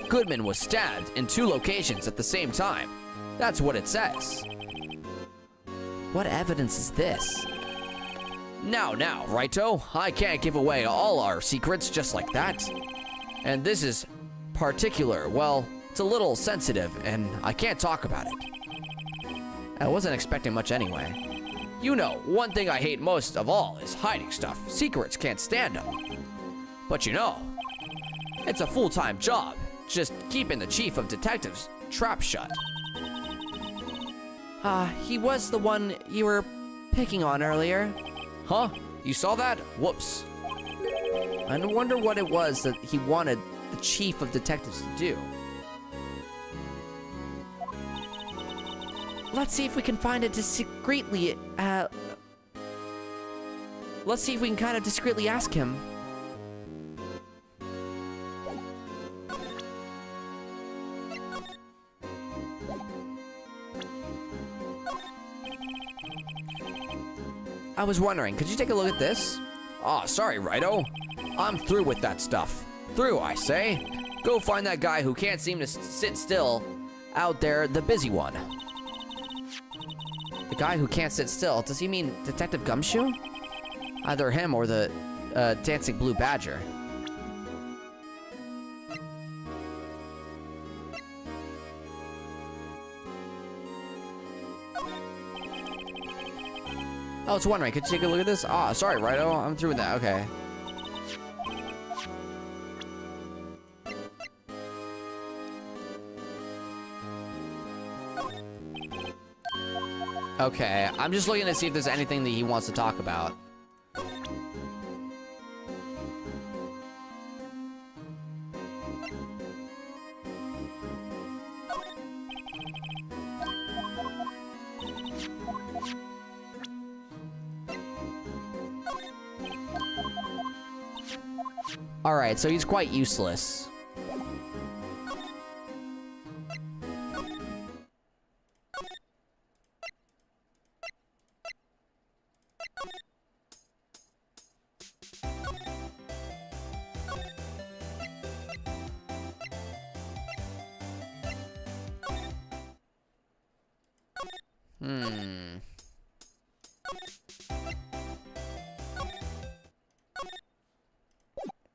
Goodman was stabbed in 2 locations at the same time. That's what it says. What evidence is this? Now, righto, I can't give away all our secrets just like that. And this is particular, well, it's a little sensitive, and I can't talk about it. I wasn't expecting much anyway. You know, one thing I hate most of all is hiding stuff. Secrets can't stand them. But you know, it's a full-time job, just keeping the chief of detectives trap shut. He was the one you were picking on earlier. Huh? You saw that? Whoops. I wonder what it was that he wanted the chief of detectives to do. Let's see if we can find it discreetly, let's see if we can kind of discreetly ask him. I was wondering, could you take a look at this? Aw, sorry, righto. I'm through with that stuff. Through, I say. Go find that guy who can't seem to sit still out there, the busy one. The guy who can't sit still, does he mean Detective Gumshoe? Either him or the dancing blue badger. I was wondering, could you take a look at this? Ah, sorry, righto, I'm through with that, okay. Okay, I'm just looking to see if there's anything that he wants to talk about. Alright, so he's quite useless.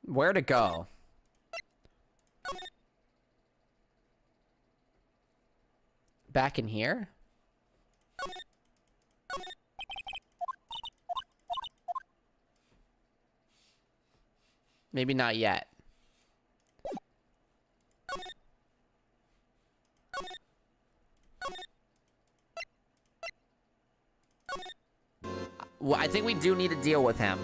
Where to go? Back in here? Maybe not yet. Well, I think we do need to deal with him.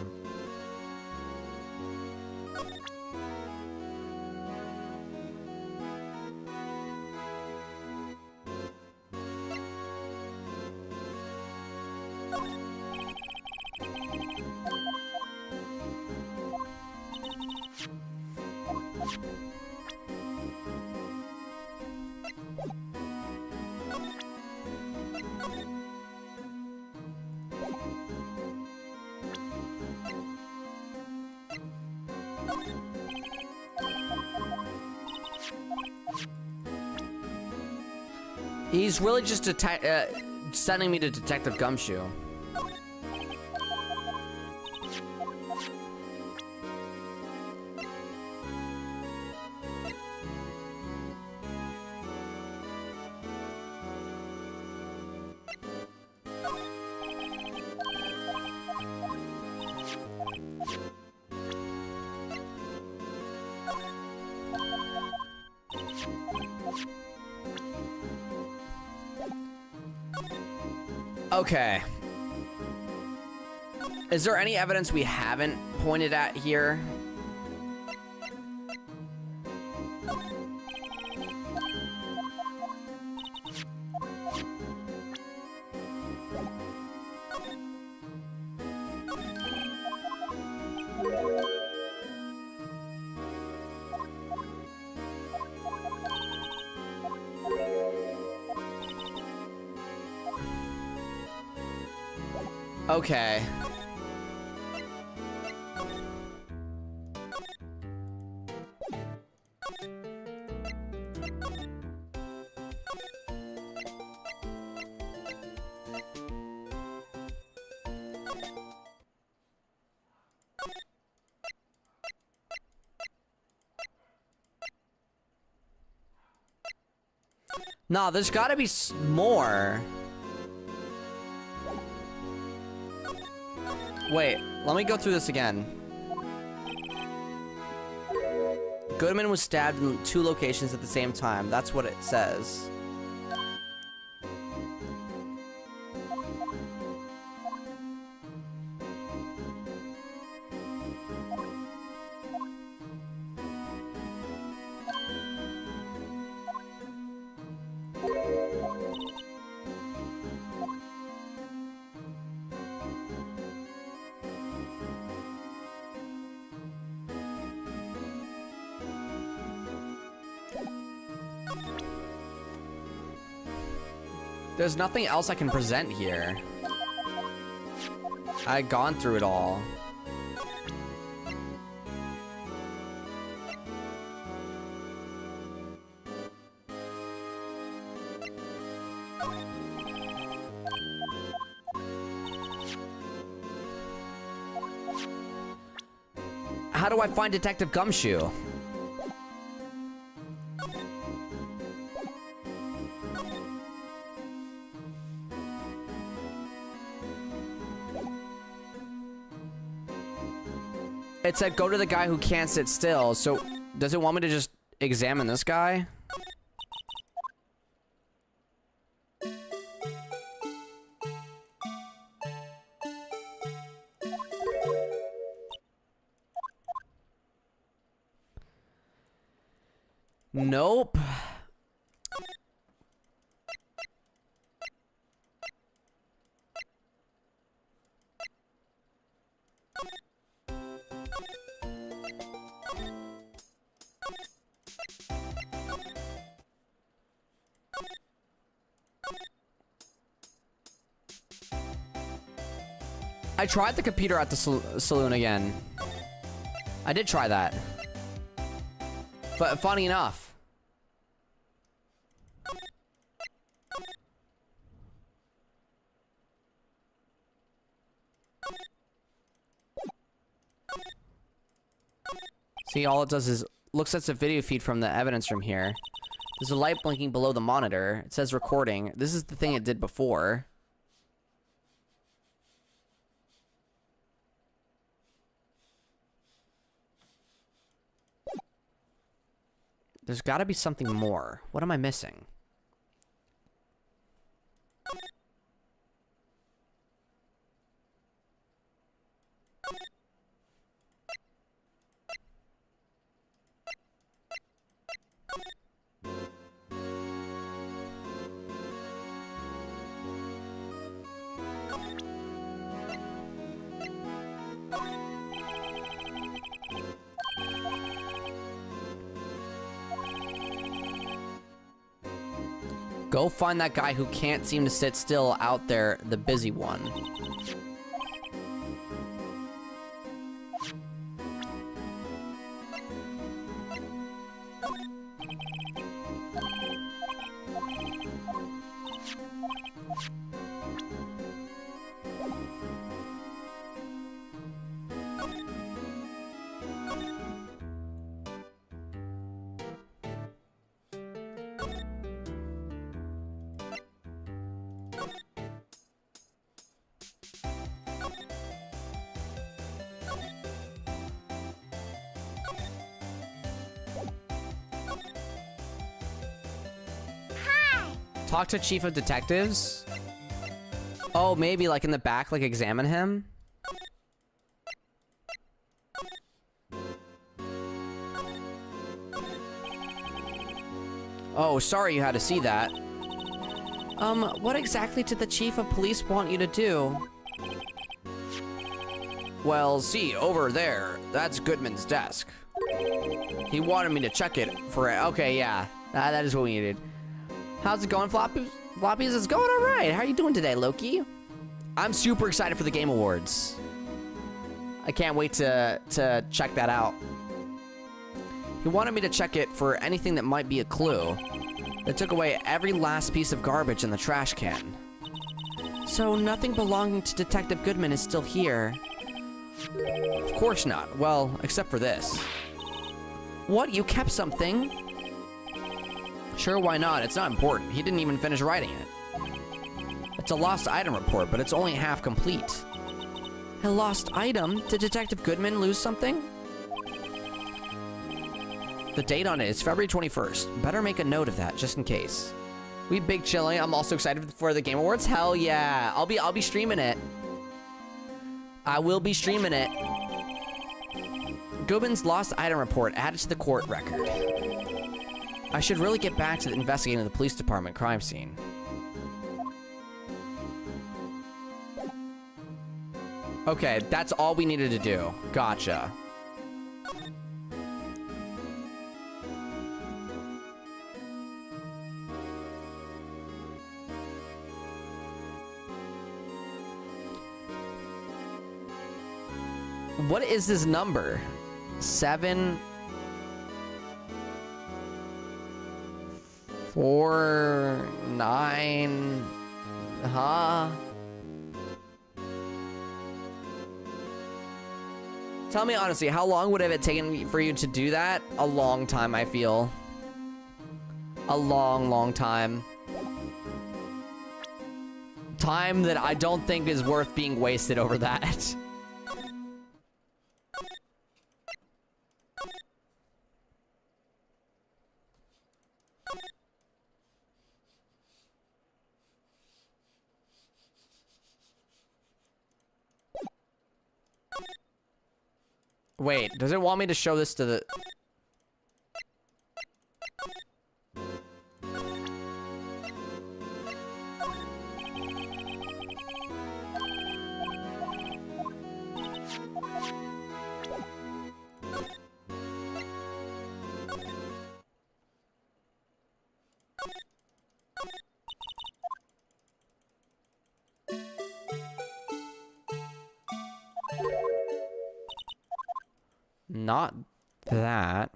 He's really just sending me to Detective Gumshoe. Okay. Is there any evidence we haven't pointed at here? Okay. Nah, there's gotta be more. Wait, let me go through this again. Goodman was stabbed in 2 locations at the same time. That's what it says. There's nothing else I can present here. I've gone through it all. How do I find Detective Gumshoe? It said go to the guy who can't sit still, so does it want me to just examine this guy? Nope. I tried the computer at the saloon again. I did try that. But funny enough. See, all it does is looks at the video feed from the evidence room here. There's a light blinking below the monitor. It says recording. This is the thing it did before. There's got to be something more. What am I missing? Go find that guy who can't seem to sit still out there, the busy one. Talk to Chief of Detectives? Oh, maybe like in the back, like examine him? Oh, sorry you had to see that. What exactly did the Chief of Police want you to do? Well, see, over there, that's Goodman's desk. He wanted me to check it for it. Okay, yeah, that is what we needed. How's it going, Floppies? Floppies, it's going all right. How are you doing today, Loki? I'm super excited for the Game Awards. I can't wait to check that out. He wanted me to check it for anything that might be a clue. They took away every last piece of garbage in the trash can. So nothing belonging to Detective Goodman is still here? Of course not. Well, except for this. What? You kept something? Sure, why not? It's not important. He didn't even finish writing it. It's a lost item report, but it's only half complete. A lost item? Did Detective Goodman lose something? The date on it is February 21st. Better make a note of that, just in case. We big chilling. I'm also excited for the Game Awards. Hell yeah. I'll be streaming it. I will be streaming it. Goodman's lost item report added to the court record. I should really get back to investigating the police department crime scene. Okay, that's all we needed to do. Gotcha. What is this number? 7... 4, 9, huh? Tell me honestly, how long would it have taken for you to do that? A long time, I feel. A long, long time. Time that I don't think is worth being wasted over that. Wait, does it want me to show this to the... Not that.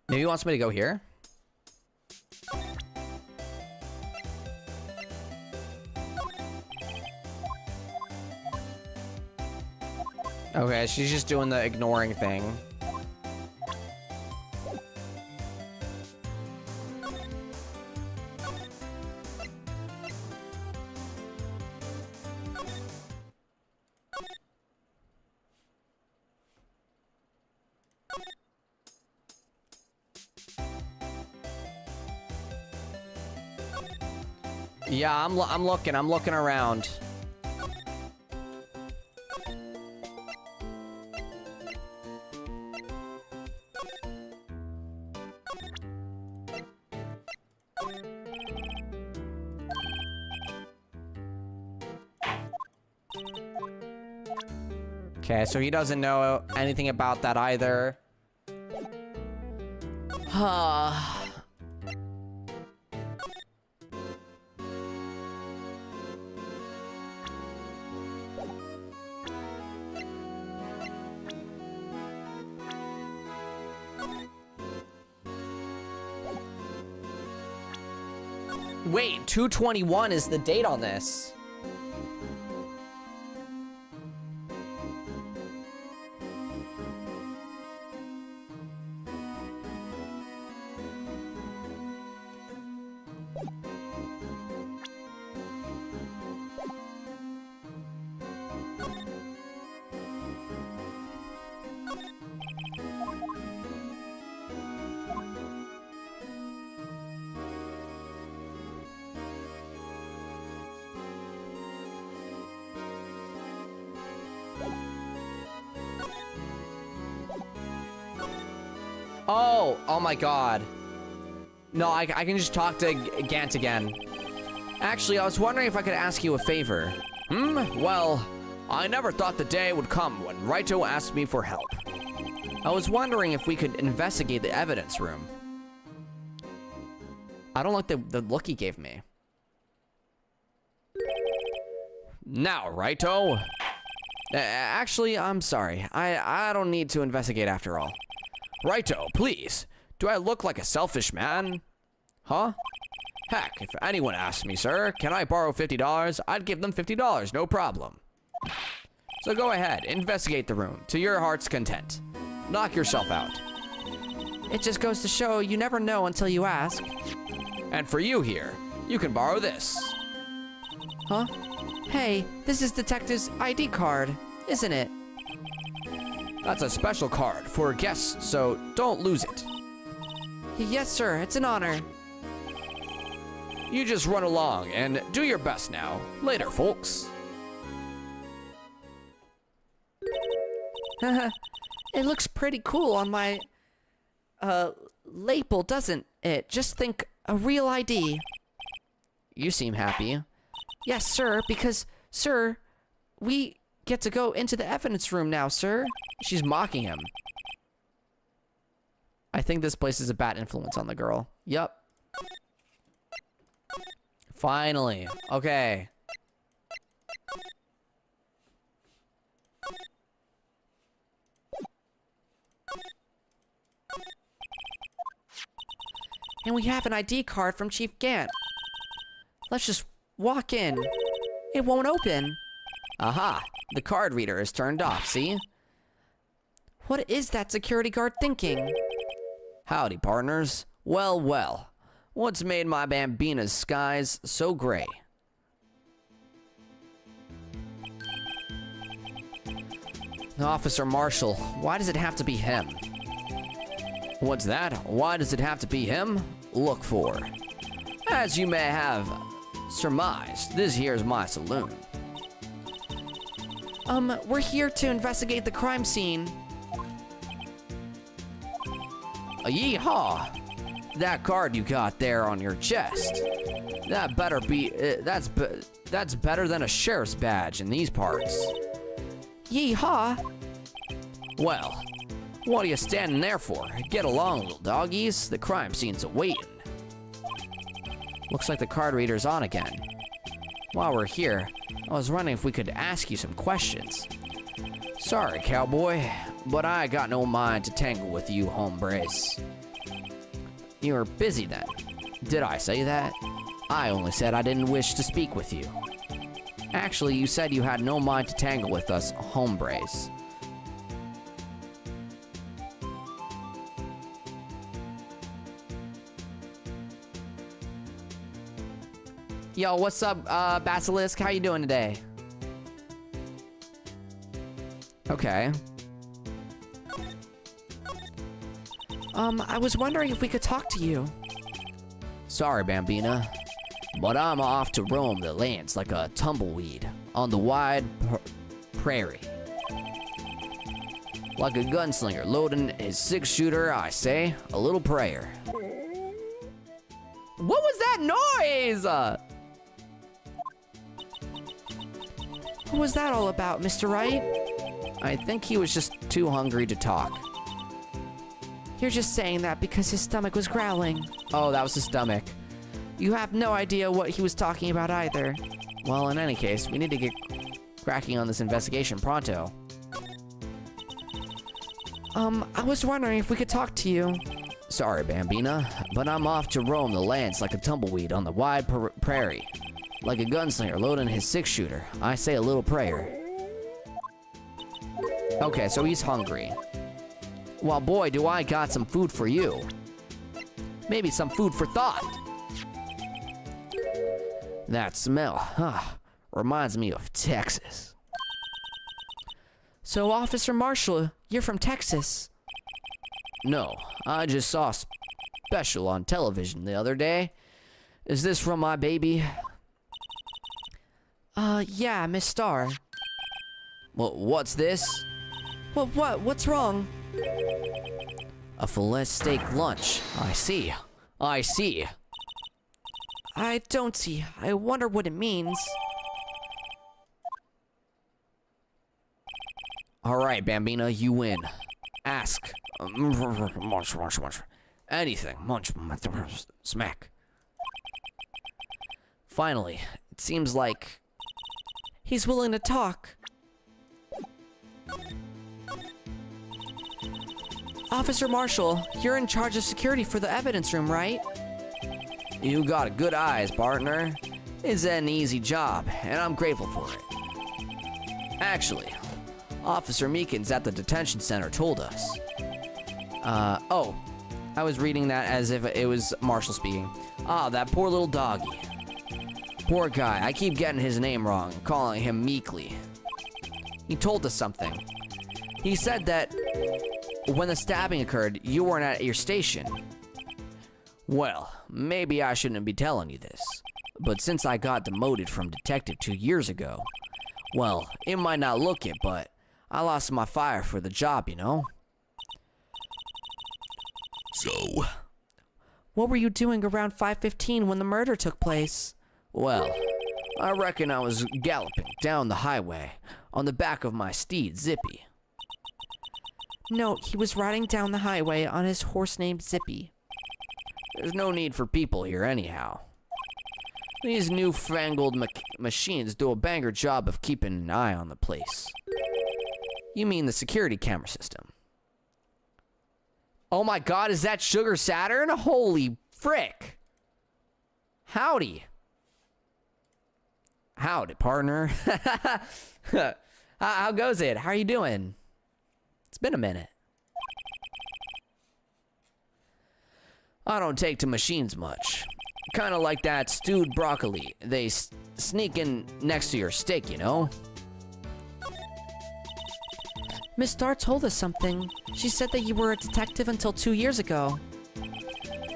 Maybe he wants me to go here? Okay, she's just doing the ignoring thing. Yeah, I'm looking around. Okay, so he doesn't know anything about that either. Wait, 2/21 is the date on this. Oh my god. No, I can just talk to Gant again. Actually, I was wondering if I could ask you a favor. Well, I never thought the day would come when Raito asked me for help. I was wondering if we could investigate the evidence room. I don't like the look he gave me. Now, Raito. Actually, I'm sorry. I don't need to investigate after all. Raito, please. Do I look like a selfish man? Huh? Heck, if anyone asks me, sir, can I borrow $50? I'd give them $50, no problem. So go ahead, investigate the room to your heart's content. Knock yourself out. It just goes to show you never know until you ask. And for you here, you can borrow this. Huh? Hey, this is Detective's ID card, isn't it? That's a special card for guests, so don't lose it. Yes, sir. It's an honor. You just run along and do your best now. Later, folks. It looks pretty cool on my label, doesn't it? Just think, a real ID. You seem happy. Yes, sir, because, sir, we get to go into the evidence room now, sir. She's mocking him. I think this place is a bad influence on the girl. Yup. Finally. Okay. And we have an ID card from Chief Gant. Let's just walk in. It won't open. Aha. The card reader is turned off, see? What is that security guard thinking? Howdy, partners. Well, well. What's made my Bambina's skies so gray? Officer Marshall, why does it have to be him? What's that? Why does it have to be him? Look for. As you may have surmised, this here's my saloon. We're here to investigate the crime scene. Yeehaw! That card you got there on your chest. That better be, that's better than a sheriff's badge in these parts. Yeehaw! Well, what are you standing there for? Get along, little doggies. The crime scene's awaiting. Looks like the card reader's on again. While we're here, I was wondering if we could ask you some questions. Sorry, cowboy, but I got no mind to tangle with you hombres. You were busy then. Did I say that? I only said I didn't wish to speak with you. Actually, you said you had no mind to tangle with us hombres. Yo, what's up, Basilisk? How you doing today? Okay. I was wondering if we could talk to you. Sorry, Bambina, but I'm off to roam the lands like a tumbleweed on the wide prairie. Like a gunslinger loading his 6-shooter, I say a little prayer. What was that noise? What was that all about, Mr. Wright? I think he was just too hungry to talk. You're just saying that because his stomach was growling. Oh, that was his stomach. You have no idea what he was talking about either. Well, in any case, we need to get cracking on this investigation pronto. I was wondering if we could talk to you. Sorry, Bambina, but I'm off to roam the lands like a tumbleweed on the wide prairie. Like a gunslinger loading his 6-shooter, I say a little prayer. Okay, so he's hungry. Well, boy, do I got some food for you. Maybe some food for thought. That smell, reminds me of Texas. So, Officer Marshall, you're from Texas. No, I just saw a special on television the other day. Is this from my baby? Yeah, Miss Star. Well, what's this? Well, what's wrong? A filet steak lunch. I see. I see. I don't see. I wonder what it means. Alright, Bambina, you win. Ask. Munch. Anything. Munch. Smack. Finally, it seems like He's willing to talk. Officer Marshall, you're in charge of security for the evidence room, right? you got good eyes, partner. It's an easy job, and I'm grateful for it. Actually, Officer Meekins at the detention center told us. Oh, I was reading that as if it was Marshall speaking. Ah, that poor little doggy. Poor guy, I keep getting his name wrong, calling him Meekly. He told us something. He said that when the stabbing occurred, you weren't at your station. Well, maybe I shouldn't be telling you this, but since I got demoted from detective 2 years ago, well, it might not look it, but I lost my fire for the job, you know? So, What were you doing around 5:15 when the murder took place? well, I reckon I was galloping down the highway on the back of my steed, Zippy. No, he was riding down the highway on his horse named Zippy. There's no need for people here anyhow. These newfangled machines do a banger job of keeping an eye on the place. You mean the security camera system? Oh my god, is that Sugar Saturn? Holy frick! Howdy. Howdy, partner. How goes it? How are you doing? It's been a minute. I don't take to machines much. Kind of like that stewed broccoli. They sneak in next to your steak, you know? Miss Starr told us something. She said that you were a detective until 2 years ago.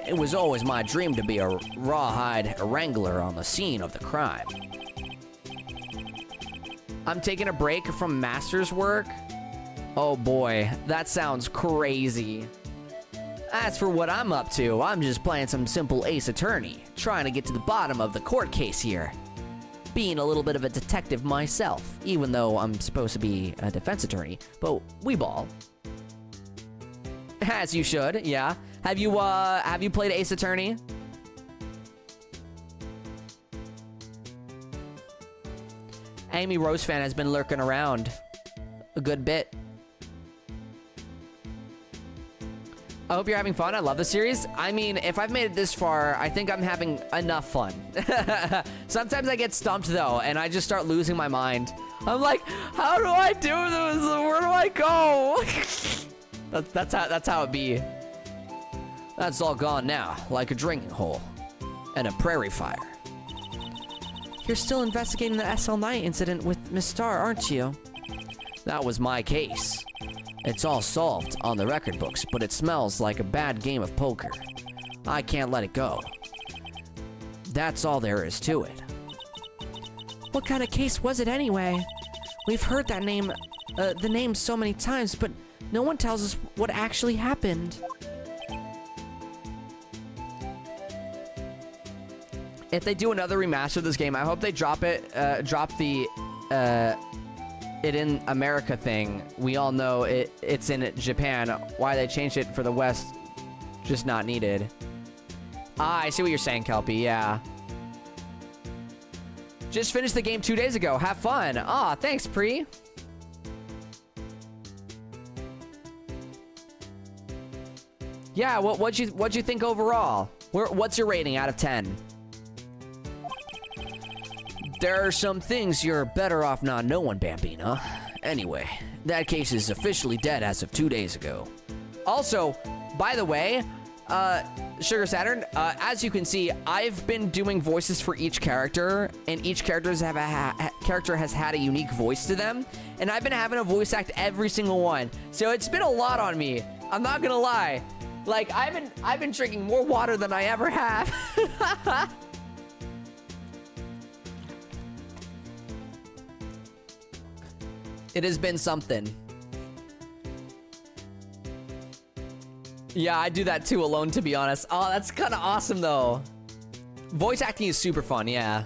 It was always my dream to be a rawhide wrangler on the scene of the crime. I'm taking a break from master's work. Oh boy, that sounds crazy. As for what I'm up to, I'm just playing some simple Ace Attorney, trying to get to the bottom of the court case here. Being a little bit of a detective myself, even though I'm supposed to be a defense attorney, but we ball. As you should, yeah. Have you played Ace Attorney? Amy Rosefan has been lurking around a good bit. I hope you're having fun. I love the series. I mean, if I've made it this far, I think I'm having enough fun. Sometimes I get stumped, though, and I just start losing my mind. I'm like, how do I do this? Where do I go? that's how it be. That's all gone now, like a drinking hole and a prairie fire. You're still investigating the SL9 incident with Miss Star, aren't you? That was my case. It's all solved on the record books, but it smells like a bad game of poker. I can't let it go. That's all there is to it. What kind of case was it anyway? We've heard that name, the name so many times, but no one tells us what actually happened. If they do another remaster of this game, I hope they drop the it in America thing. We all know it's in Japan. Why they changed it for the West, just not needed. Ah, I see what you're saying, Kelpie, yeah. Just finished the game 2 days ago. Have fun. Ah, thanks, Pre. Yeah, what'd you think overall? What's your rating out of 10? There are some things you're better off not knowing, Bambina. Anyway, that case is officially dead as of 2 days ago. Also, by the way, Sugar Saturn, as you can see, I've been doing voices for each character, and each character has had a unique voice to them, and I've been having a voice act every single one. So it's been a lot on me. I'm not gonna lie. Like, I've been drinking more water than I ever have. It has been something. Yeah, I do that too alone, to be honest. Oh, that's kind of awesome, though. Voice acting is super fun, yeah.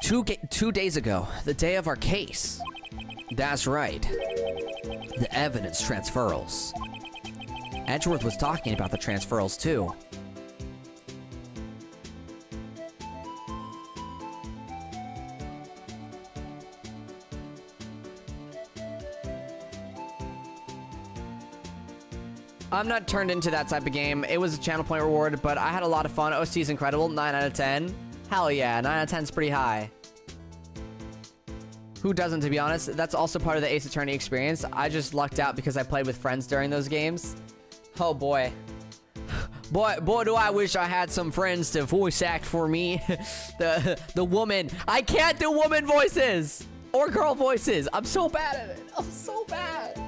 2 days ago, the day of our case. That's right. The evidence transferals. Edgeworth was talking about the transferals, too. I'm not turned into that type of game. It was a channel point reward, but I had a lot of fun. OC is incredible. 9 out of 10. Hell yeah, 9 out of 10 is pretty high. Who doesn't, to be honest? That's also part of the Ace Attorney experience. I just lucked out because I played with friends during those games. Oh boy. Boy, do I wish I had some friends to voice act for me. the woman. I can't do woman voices or girl voices. I'm so bad at it. I'm so bad.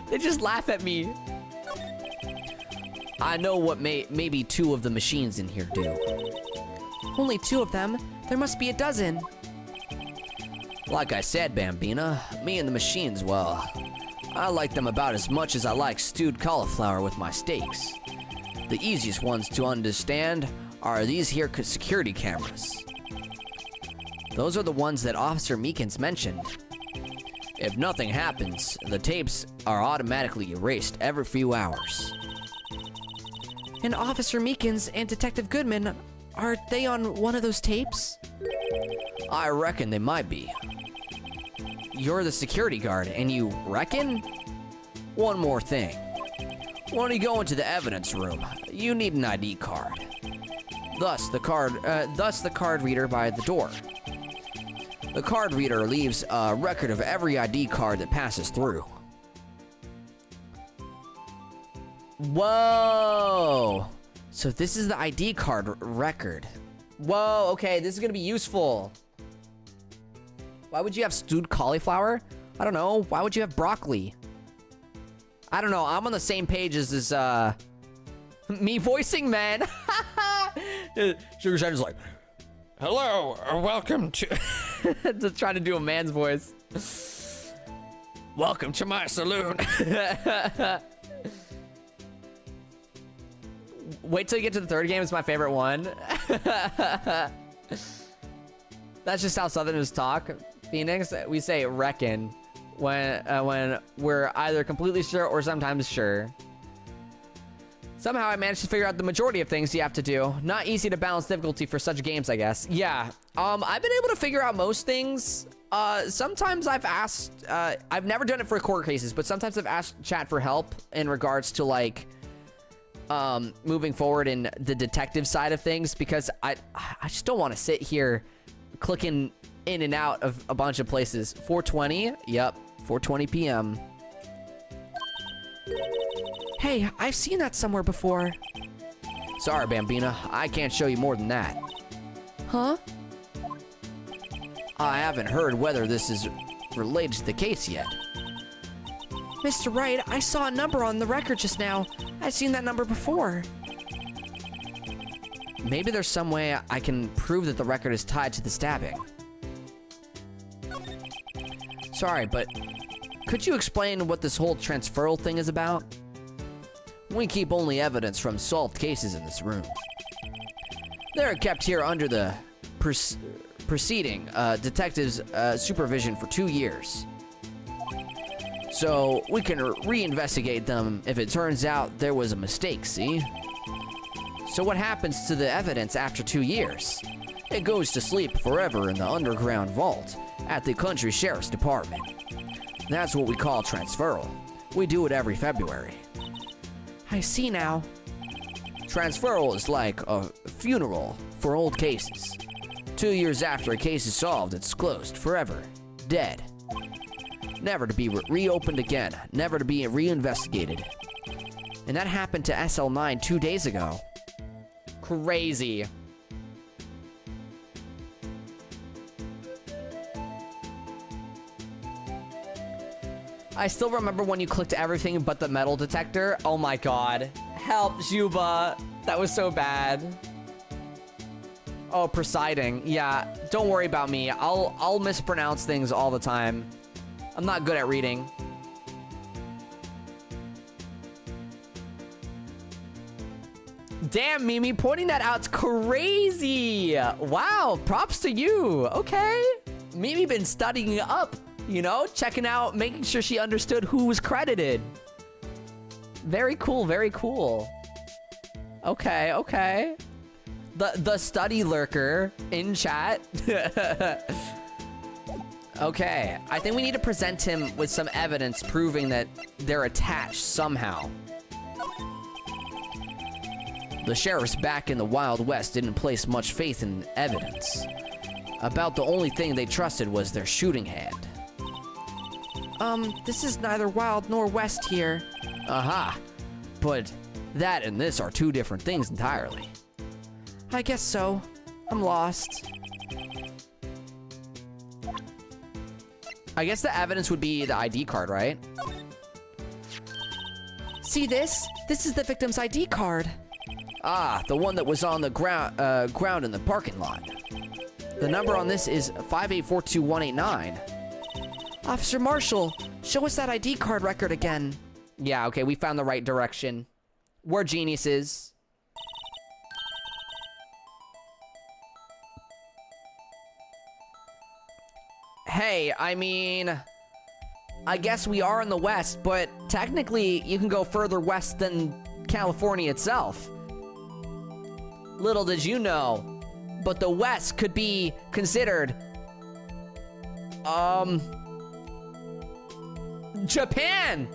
They just laugh at me. I know what maybe 2 of the machines in here do. Only 2 of them? There must be a dozen. Like I said, Bambina, me and the machines, well, I like them about as much as I like stewed cauliflower with my steaks. The easiest ones to understand are these here security cameras. Those are the ones that Officer Meekins mentioned. If nothing happens, the tapes are automatically erased every few hours. And Officer Meekins and Detective Goodman, are they on one of those tapes? I reckon they might be. You're the security guard, and you reckon? One more thing. When you go into the evidence room, you need an ID card. Thus the card reader by the door. The card reader leaves a record of every ID card that passes through. Whoa. So this is the ID card record. Whoa, okay, this is gonna be useful. Why would you have stewed cauliflower? I don't know. Why would you have broccoli? I don't know. I'm on the same page as this, me voicing man. Sugar Saturn's like, hello, welcome to... Just trying to do a man's voice. Welcome to my saloon. Wait till you get to the third game. It's my favorite one. That's just how Southerners talk. Phoenix, we say reckon when we're either completely sure or sometimes sure. Somehow I managed to figure out the majority of things you have to do. Not easy to balance difficulty for such games, I guess. Yeah, I've been able to figure out most things. Sometimes I've asked, I've never done it for court cases, but sometimes I've asked chat for help in regards to like, moving forward in the detective side of things, because I just don't want to sit here clicking in and out of a bunch of places. 4:20, yep, 4:20 p.m. Hey, I've seen that somewhere before. Sorry, Bambina, I can't show you more than that. Huh? I haven't heard whether this is related to the case yet. Mr. Wright, I saw a number on the record just now. I've seen that number before. Maybe there's some way I can prove that the record is tied to the stabbing. Sorry, but could you explain what this whole transferal thing is about? We keep only evidence from solved cases in this room. They're kept here under the preceding detective's supervision for 2 years. So we can reinvestigate them if it turns out there was a mistake, see? So what happens to the evidence after 2 years? It goes to sleep forever in the underground vault at the country sheriff's department. That's what we call transferal. We do it every February. I see now. Transferal is like a funeral for old cases. 2 years after a case is solved, it's closed forever. Dead. Never to be reopened again. Never to be reinvestigated. And that happened to SL9 2 days ago. Crazy. I still remember when you clicked everything but the metal detector. Oh my god. Help, Juba. That was so bad. Oh, presiding. Yeah, don't worry about me. I'll mispronounce things all the time. I'm not good at reading. Damn, Mimi, pointing that out's crazy. Wow, props to you. Okay. Mimi been studying up, you know, checking out, making sure she understood who was credited. Very cool, very cool. Okay, okay. The study lurker in chat. Okay, I think we need to present him with some evidence proving that they're attached somehow. The sheriffs back in the Wild West didn't place much faith in evidence. About the only thing they trusted was their shooting hand. This is neither Wild nor West here. Aha! But that and this are 2 different things entirely. I guess so. I'm lost. I guess the evidence would be the ID card, right? See this? This is the victim's ID card. Ah, the one that was on the ground in the parking lot. The number on this is 5842189. Officer Marshall, show us that ID card record again. Yeah, okay, we found the right direction. We're geniuses. Hey, I mean, I guess we are in the West, but technically you can go further west than California itself. Little did you know, but the West could be considered, Japan,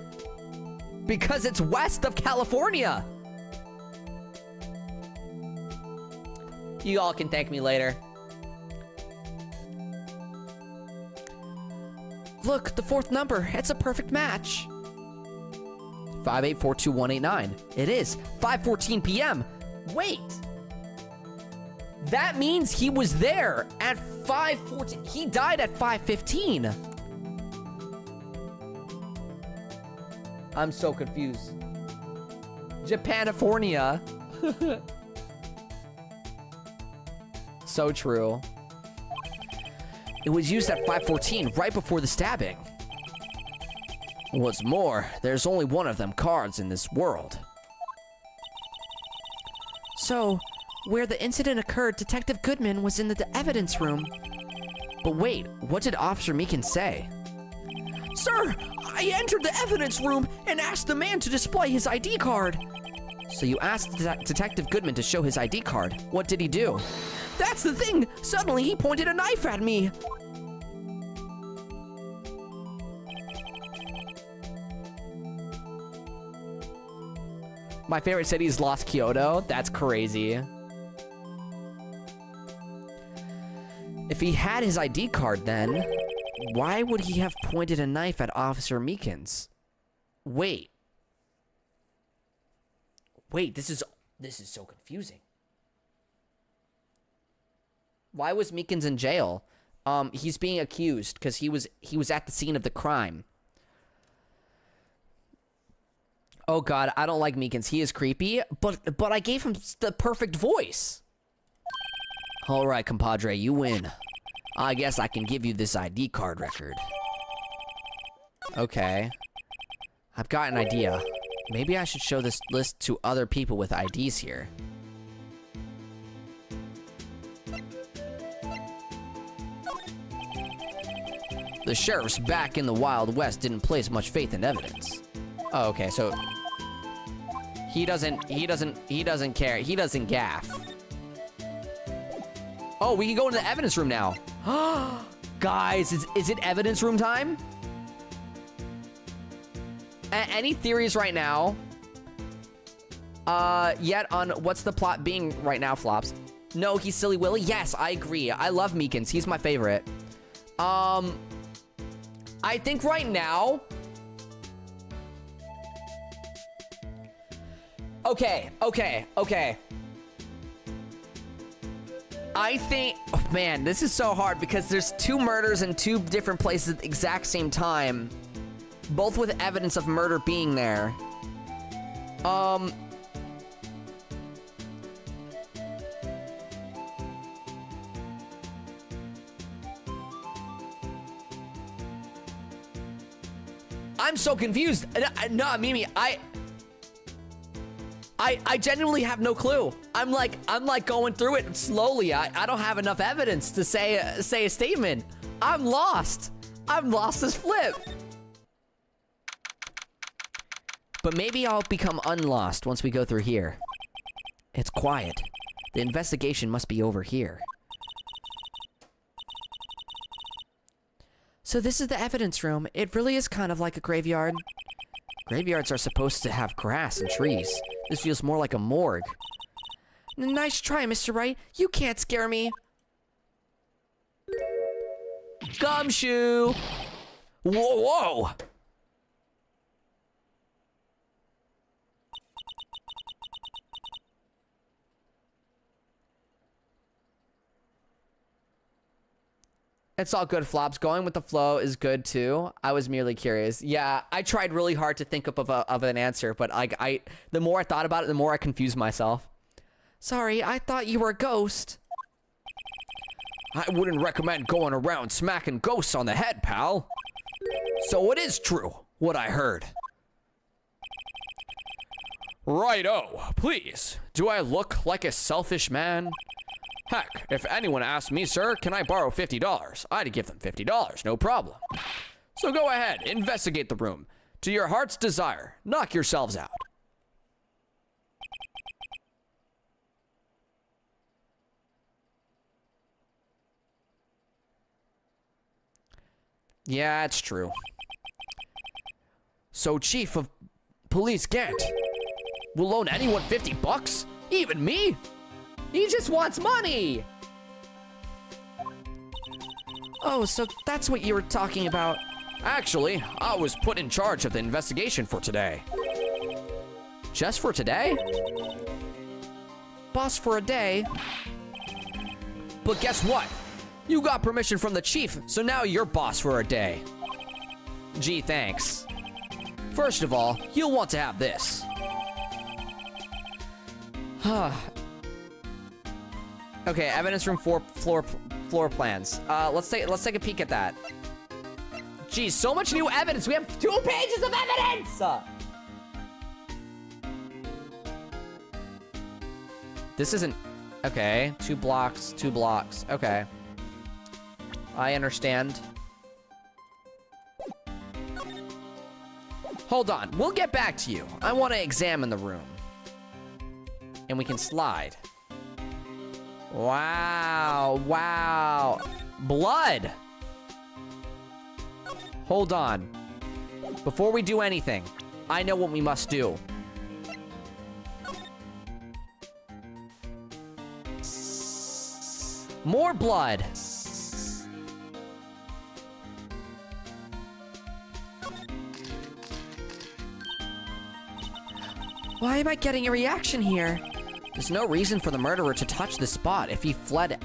because it's west of California. You all can thank me later. Look, the 4th number. It's a perfect match. 5842189. It is 5:14 p.m. Wait. That means he was there at 5:14. He died at 5:15. I'm so confused. Japanifornia. So true. It was used at 5:14, right before the stabbing. What's more, there's only one of them cards in this world. So, where the incident occurred, Detective Goodman was in the evidence room. But wait, what did Officer Meekin say? Sir, I entered the evidence room and asked the man to display his ID card. So you asked Detective Goodman to show his ID card. What did he do? That's the thing! Suddenly he pointed a knife at me. My favorite city is Lost Kyoto. That's crazy. If he had his ID card, then why would he have pointed a knife at Officer Meekins? Wait. Wait, this is so confusing. Why was Meekins in jail? He's being accused because he was at the scene of the crime. Oh god, I don't like Meekins. He is creepy, but I gave him the perfect voice. All right, compadre, you win. I guess I can give you this ID card record. Okay. I've got an idea. Maybe I should show this list to other people with IDs here. The sheriff's back in the Wild West didn't place much faith in evidence. Oh, okay, so he doesn't care. He doesn't gaff. Oh, we can go into the evidence room now. Guys, is it evidence room time? Any theories right now? Yet on what's the plot being right now, Flops? No, he's Silly Willy? Yes, I agree. I love Meekins. He's my favorite. I think right now... Okay. I think... Oh, man, this is so hard because there's 2 murders in 2 different places at the exact same time. Both with evidence of murder being there. I'm so confused. No, Mimi, I genuinely have no clue. I'm like going through it slowly. I don't have enough evidence to say a statement. I'm lost. I'm lost as flip. But maybe I'll become unlost once we go through here. It's quiet. The investigation must be over here. So this is the evidence room. It really is kind of like a graveyard. Graveyards are supposed to have grass and trees. This feels more like a morgue. Nice try, Mr. Wright. You can't scare me. Gumshoe! Whoa! It's all good, Flops. Going with the flow is good, too. I was merely curious. Yeah, I tried really hard to think of an answer, but the more I thought about it, the more I confused myself. Sorry, I thought you were a ghost. I wouldn't recommend going around smacking ghosts on the head, pal. So it is true, what I heard. Righto, please. Do I look like a selfish man? Heck, if anyone asked me, sir, can I borrow $50? I'd give them $50, no problem. So go ahead, investigate the room. To your heart's desire, knock yourselves out. Yeah, it's true. So, Chief of Police Gant will loan anyone $50? Even me? He just wants money! Oh, so that's what you were talking about. Actually, I was put in charge of the investigation for today. Just for today? Boss for a day? But guess what? You got permission from the chief, so now you're boss for a day. Gee, thanks. First of all, you'll want to have this. Okay, evidence room floor plans. Let's take a peek at that. Geez, so much new evidence. We have 2 pages of evidence. This isn't okay. 2 blocks. Okay, I understand. Hold on, we'll get back to you. I want to examine the room, and we can slide. Wow. Blood! Hold on. Before we do anything, I know what we must do. More blood! Why am I getting a reaction here? There's no reason for the murderer to touch the spot if he fled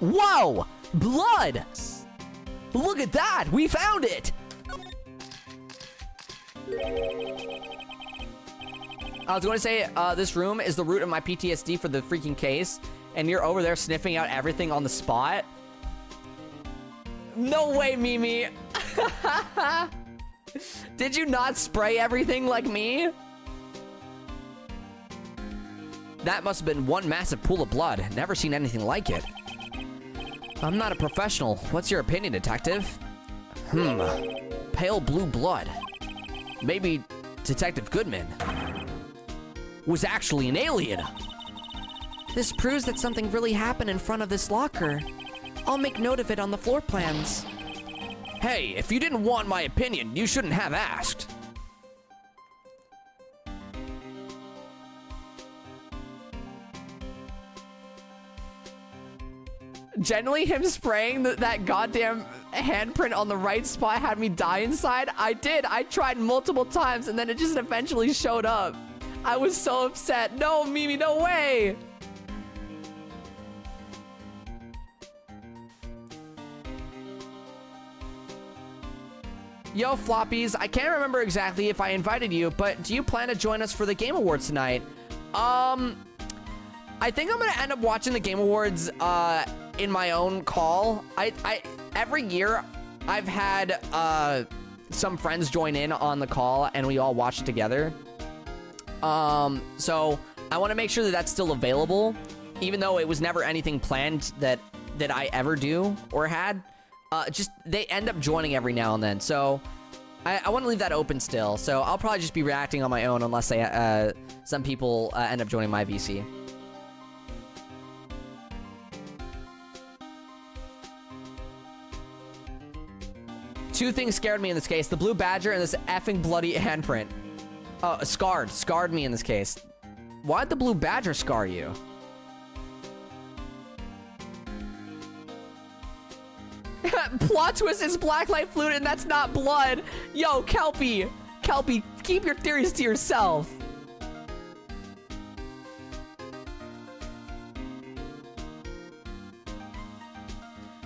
Whoa! Blood! Look at that! We found it! I was going to say, this room is the root of my PTSD for the freaking case, and you're over there sniffing out everything on the spot. No way, Mimi! Did you not spray everything like me? That must have been one massive pool of blood. Never seen anything like it. I'm not a professional. What's your opinion, detective? Pale blue blood. Maybe Detective Goodman was actually an alien. This proves that something really happened in front of this locker. I'll make note of it on the floor plans. Hey, if you didn't want my opinion, you shouldn't have asked. Generally, him spraying that goddamn handprint on the right spot had me die inside. I did. I tried multiple times, and then it just eventually showed up. I was so upset. No, Mimi, no way. Yo, Floppies, I can't remember exactly if I invited you, but do you plan to join us for the Game Awards tonight? I think I'm gonna end up watching the Game Awards, in my own call. Every year, I've had, some friends join in on the call, and we all watch it together. So I want to make sure that that's still available, even though it was never anything planned that I ever do or had. Just they end up joining every now and then, so I want to leave that open still. So I'll probably just be reacting on my own unless some people end up joining my VC. Two things scared me in this case: the blue badger and this effing bloody handprint. Scarred me in this case. Why'd the blue badger scar you? Plot twist is blacklight fluid and that's not blood. Yo, Kelpie, keep your theories to yourself.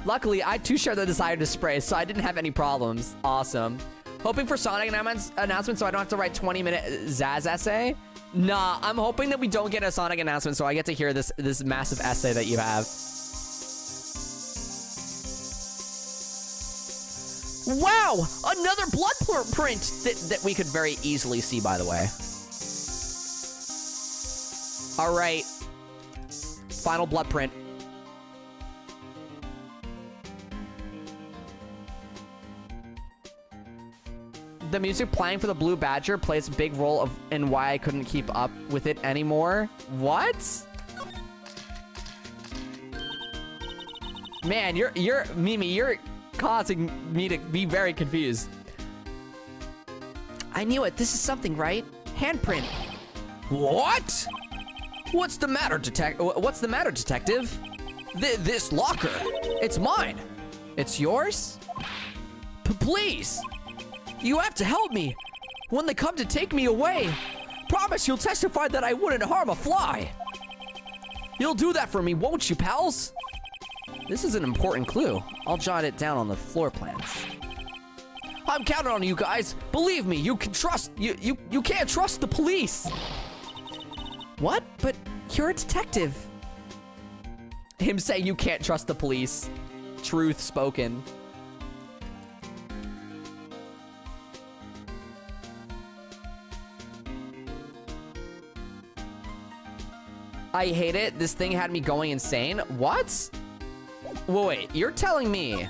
Luckily, I too share the desire to spray, so I didn't have any problems. Awesome. Hoping for Sonic announcement so I don't have to write 20-minute Zaz essay. Nah, I'm hoping that we don't get a Sonic announcement so I get to hear this massive essay that you have. Wow! Another blood print that we could very easily see, by the way. All right. Final blood print. The music playing for the Blue Badger plays a big role in why I couldn't keep up with it anymore. What? Man, Mimi, you're causing me to be very confused. I knew it. This is something, right? Handprint. What? What's the matter, detective? This locker, it's mine. It's yours? Please. You have to help me. When they come to take me away, promise you'll testify that I wouldn't harm a fly. You'll do that for me, won't you, pals? This is an important clue. I'll jot it down on the floor plans. I'm counting on you guys. Believe me, you can trust, you can't trust the police. What? But you're a detective. Him saying you can't trust the police. Truth spoken. I hate it. This thing had me going insane. What? Wait, you're telling me.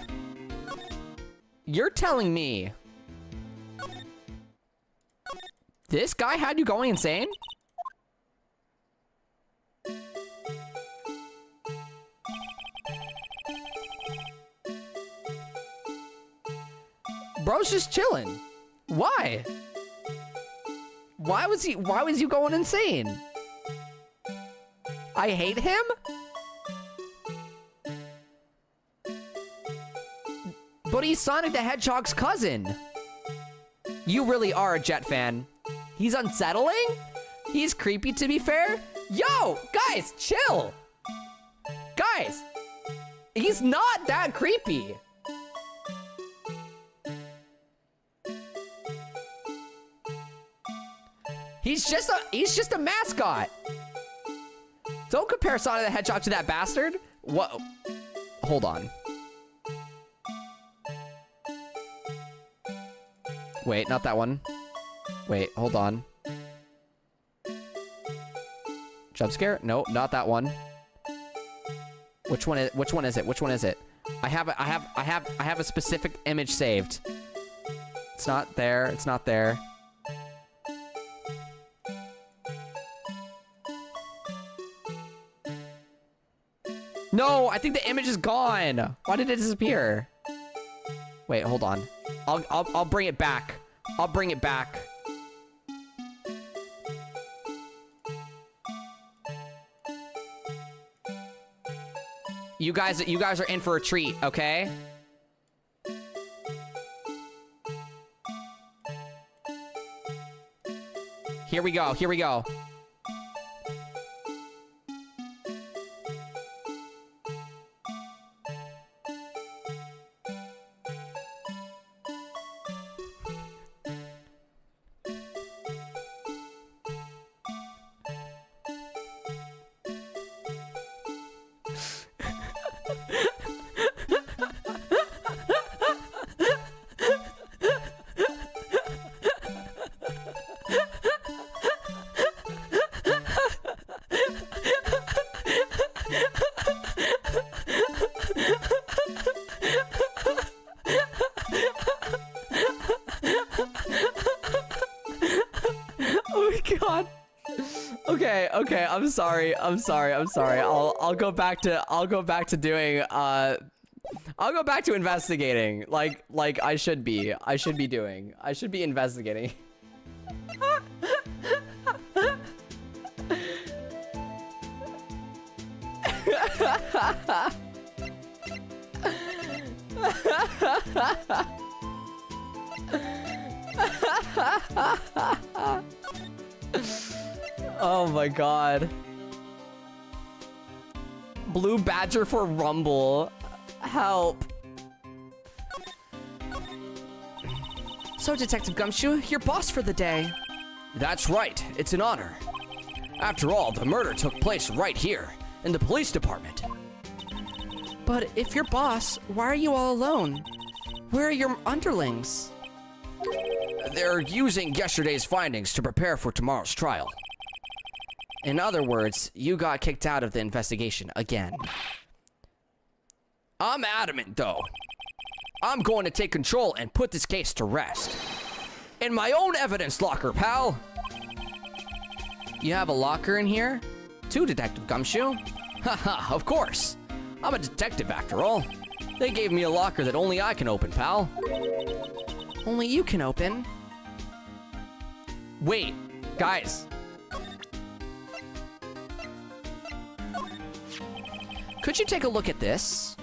You're telling me. This guy had you going insane? Bro's just chilling. Why? Why was you going insane? I hate him? But he's Sonic the Hedgehog's cousin. You really are a Jet fan. He's unsettling? He's creepy, to be fair. Yo, guys, chill. Guys, he's not that creepy. He's just a mascot. Don't compare Sonic the Hedgehog to that bastard. What? Hold on. Wait, not that one. Wait, hold on. Jump scare? No, not that one. Which one is it? Which one is it? I have a specific image saved. It's not there. It's not there. No, I think the image is gone. Why did it disappear? Wait, hold on. I'll bring it back. I'll bring it back. You guys are in for a treat, okay? Here we go. Here we go. Oh my god. Okay, I'm sorry. I'll go back to doing I'll go back to investigating like I should be. I should be investigating. Oh my god. Blue badger for Rumble. Help. So, Detective Gumshoe, your boss for the day. That's right. It's an honor. After all, the murder took place right here in the police department. But if you're boss, why are you all alone? Where are your underlings? They're using yesterday's findings to prepare for tomorrow's trial. In other words, you got kicked out of the investigation again. I'm adamant, though. I'm going to take control and put this case to rest. In my own evidence locker, pal. You have a locker in here? Too, Detective Gumshoe. Haha, of course. I'm a detective after all. They gave me a locker that only I can open, pal. Only you can open. Wait, guys. Could you take a look at this?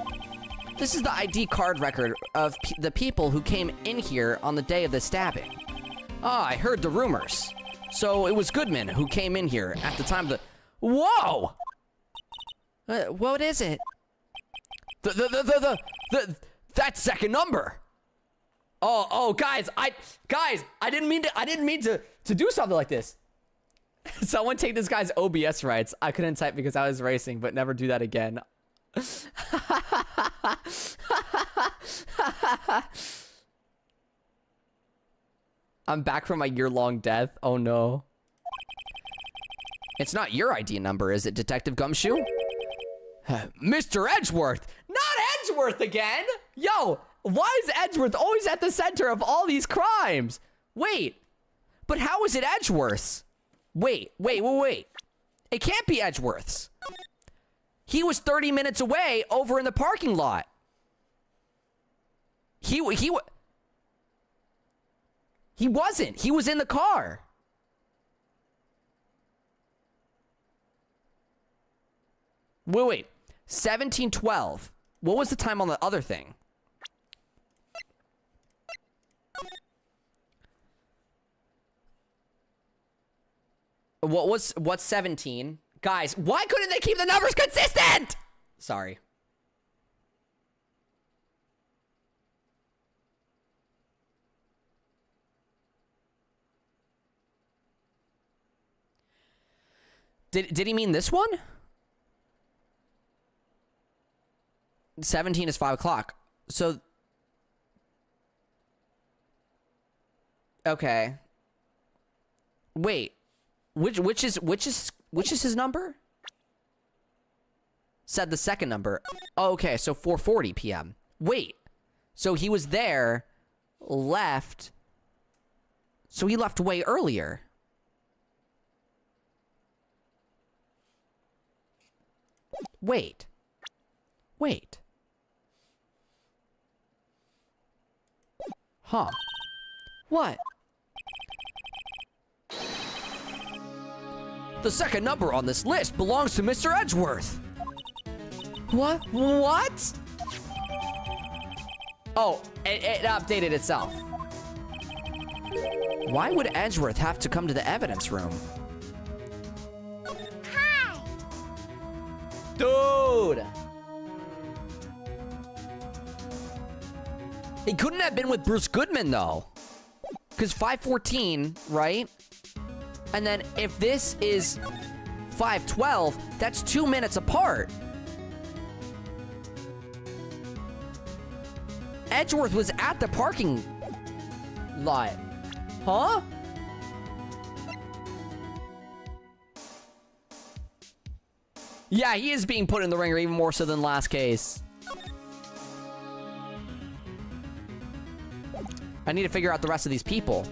This is the ID card record of the people who came in here on the day of the stabbing. Ah, I heard the rumors. So it was Goodman who came in here at the time of the... Whoa! What is it? That second number! Oh, guys, I didn't mean to do something like this. Someone take this guy's OBS rights. I couldn't type because I was racing, but never do that again. I'm back from my year-long death. Oh no. It's not your ID number, is it, Detective Gumshoe? Mr. Edgeworth! Not Edgeworth again! Yo, why is Edgeworth always at the center of all these crimes? Wait, but how is it Edgeworth's? Wait. It can't be Edgeworth's. He was 30 minutes away over in the parking lot. He wasn't. He was in the car. Wait. 17:12. What was the time on the other thing? What's 17? Guys, why couldn't they keep the numbers consistent? Sorry. Did he mean this one? 17 is 5 o'clock. So, okay. Wait, which is his number? Said the second number. Oh, okay, so 4:40 p.m. Wait, so he was there, left. So he left way earlier. Wait. Huh. What? The second number on this list belongs to Mr. Edgeworth. What? Oh, it updated itself. Why would Edgeworth have to come to the evidence room? Dude! He couldn't have been with Bruce Goodman, though. Because 5:14, right? And then if this is 5:12, that's 2 minutes apart. Edgeworth was at the parking lot. Huh? Yeah, he is being put in the ringer even more so than last case. I need to figure out the rest of these people.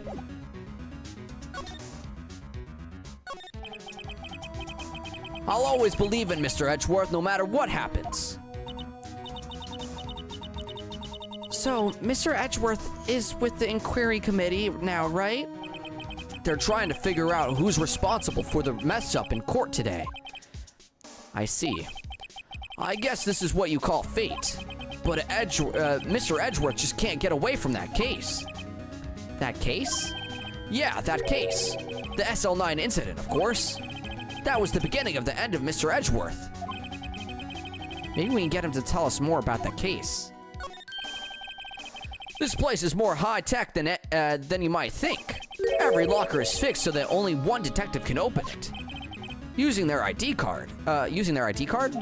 I'll always believe in Mr. Edgeworth no matter what happens. So, Mr. Edgeworth is with the inquiry committee now, right? They're trying to figure out who's responsible for the mess up in court today. I see. I guess this is what you call fate. But Mr. Edgeworth just can't get away from that case. That case? Yeah, that case. The SL9 incident, of course. That was the beginning of the end of Mr. Edgeworth. Maybe we can get him to tell us more about the case. This place is more high-tech than you might think. Every locker is fixed so that only one detective can open it. Using their ID card. Using their ID card?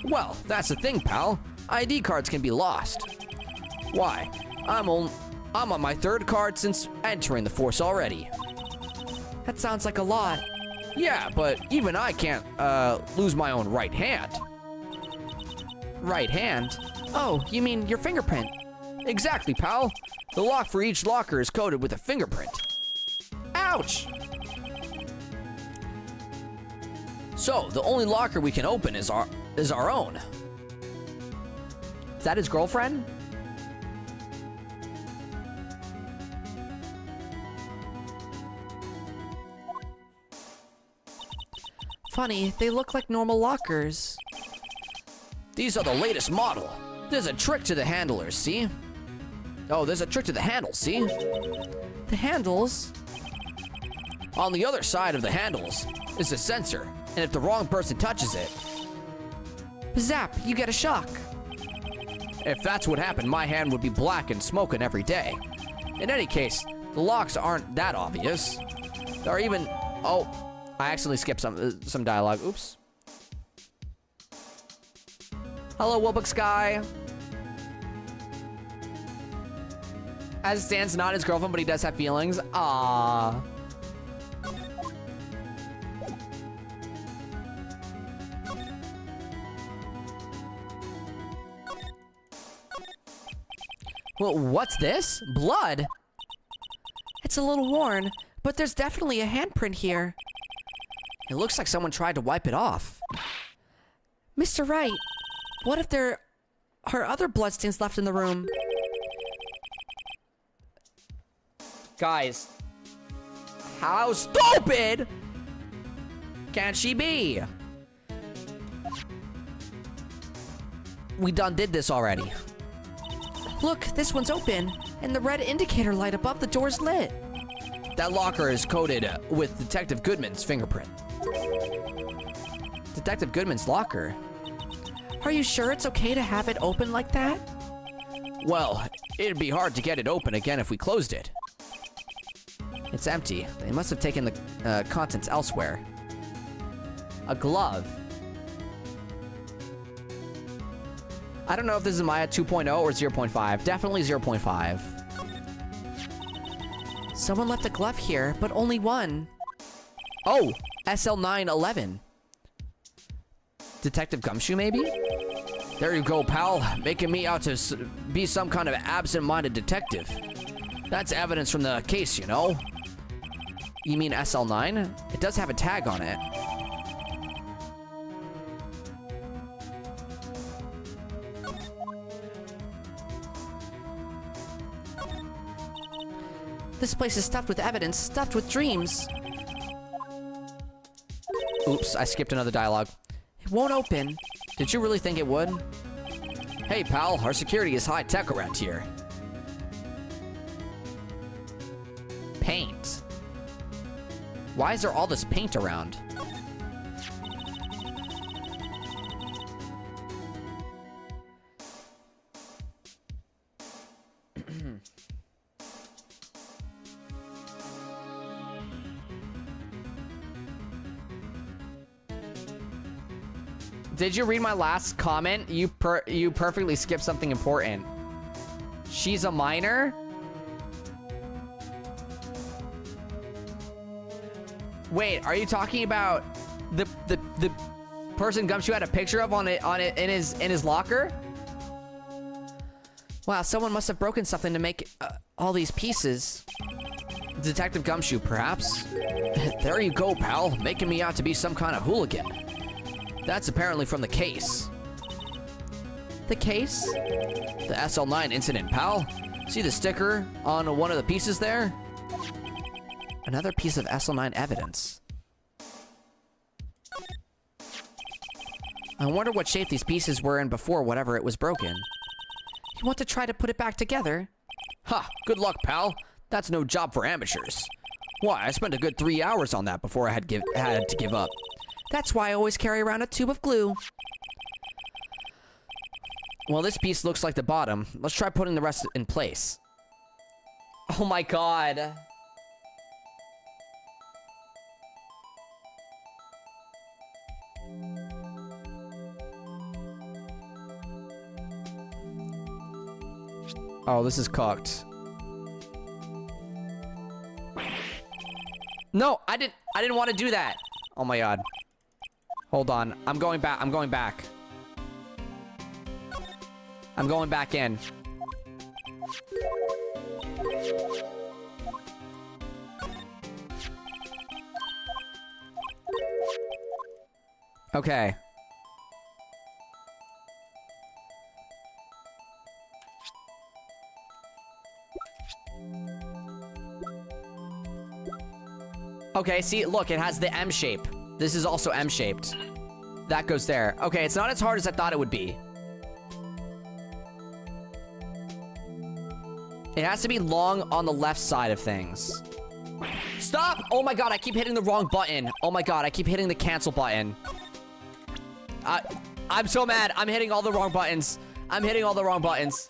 Well, that's the thing, pal. ID cards can be lost. Why? I'm on my third card since entering the force already. That sounds like a lot. Yeah, but even I can't, lose my own right hand. Right hand? Oh, you mean your fingerprint? Exactly, pal. The lock for each locker is coded with a fingerprint. Ouch! So, the only locker we can open is our own. Is that his girlfriend? Funny, they look like normal lockers. These are the latest model. There's a trick to the handlers, see? Oh, there's a trick to the handles, see? The handles? On the other side of the handles is a sensor, and if the wrong person touches it, zap, you get a shock. If that's what happened, my hand would be black and smoking every day. In any case, the locks aren't that obvious. There are even... Oh, I accidentally skipped some dialogue. Oops. Hello, Wilbuck Sky. As it stands, not his girlfriend, but he does have feelings. Ah. Well, what's this? Blood? It's a little worn, but there's definitely a handprint here. It looks like someone tried to wipe it off. Mr. Wright, what if there are other bloodstains left in the room? Guys, how stupid can she be? We done did this already. Look, this one's open, and the red indicator light above the door's lit. That locker is coated with Detective Goodman's fingerprint. Detective Goodman's locker. Are you sure it's okay to have it open like that? Well, it'd be hard to get it open again if we closed it. It's empty. They must have taken the contents elsewhere. A glove. I don't know if this is Maya 2.0 or 0.5. Definitely 0.5. Someone left a glove here, but only one. Oh, SL911. Detective Gumshoe, maybe? There you go, pal. Making me out to be some kind of absent-minded detective. That's evidence from the case, you know. You mean SL9? It does have a tag on it. This place is stuffed with evidence, stuffed with dreams. Oops, I skipped another dialogue. It won't open. Did you really think it would? Hey, pal, our security is high-tech around here. Paint. Why is there all this paint around? Did you read my last comment? You perfectly skipped something important. She's a minor? Wait, are you talking about the person Gumshoe had a picture of on it in his locker? Wow, someone must have broken something to make all these pieces. Detective Gumshoe, perhaps? There you go, pal. Making me out to be some kind of hooligan. That's apparently from the case. The case? The SL9 incident, pal. See the sticker on one of the pieces there? Another piece of SL9 evidence. I wonder what shape these pieces were in before whatever it was broken. You want to try to put it back together? Ha! Good luck, pal. That's no job for amateurs. Why, I spent a good 3 hours on that before I had to give up. That's why I always carry around a tube of glue. Well, this piece looks like the bottom. Let's try putting the rest in place. Oh my god. Oh, this is cooked. No, I didn't want to do that. Oh my god. Hold on. I'm going back. I'm going back. I'm going back in. Okay. Okay, see, look, it has the M shape. This is also M-shaped. That goes there. Okay, it's not as hard as I thought it would be. It has to be long on the left side of things. Stop! Oh my god, I keep hitting the wrong button. Oh my god, I keep hitting the cancel button. I'm so mad. I'm hitting all the wrong buttons. I'm hitting all the wrong buttons.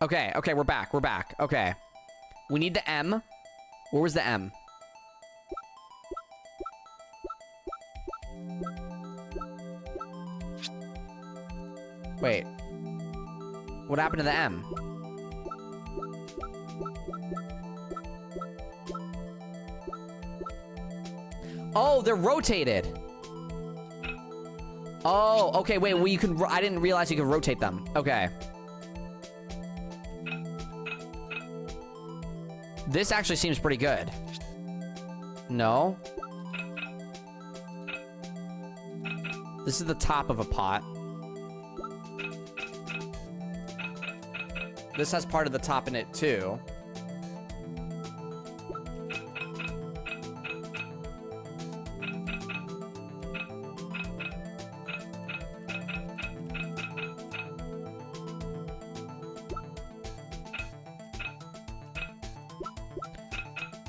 Okay, okay, we're back. We're back. Okay. We need the M. Where was the M? Wait. What happened to the M? Oh, they're rotated. Oh, okay, wait, well, you can, I didn't realize you could rotate them. Okay. This actually seems pretty good. No? This is the top of a pot. This has part of the top in it, too.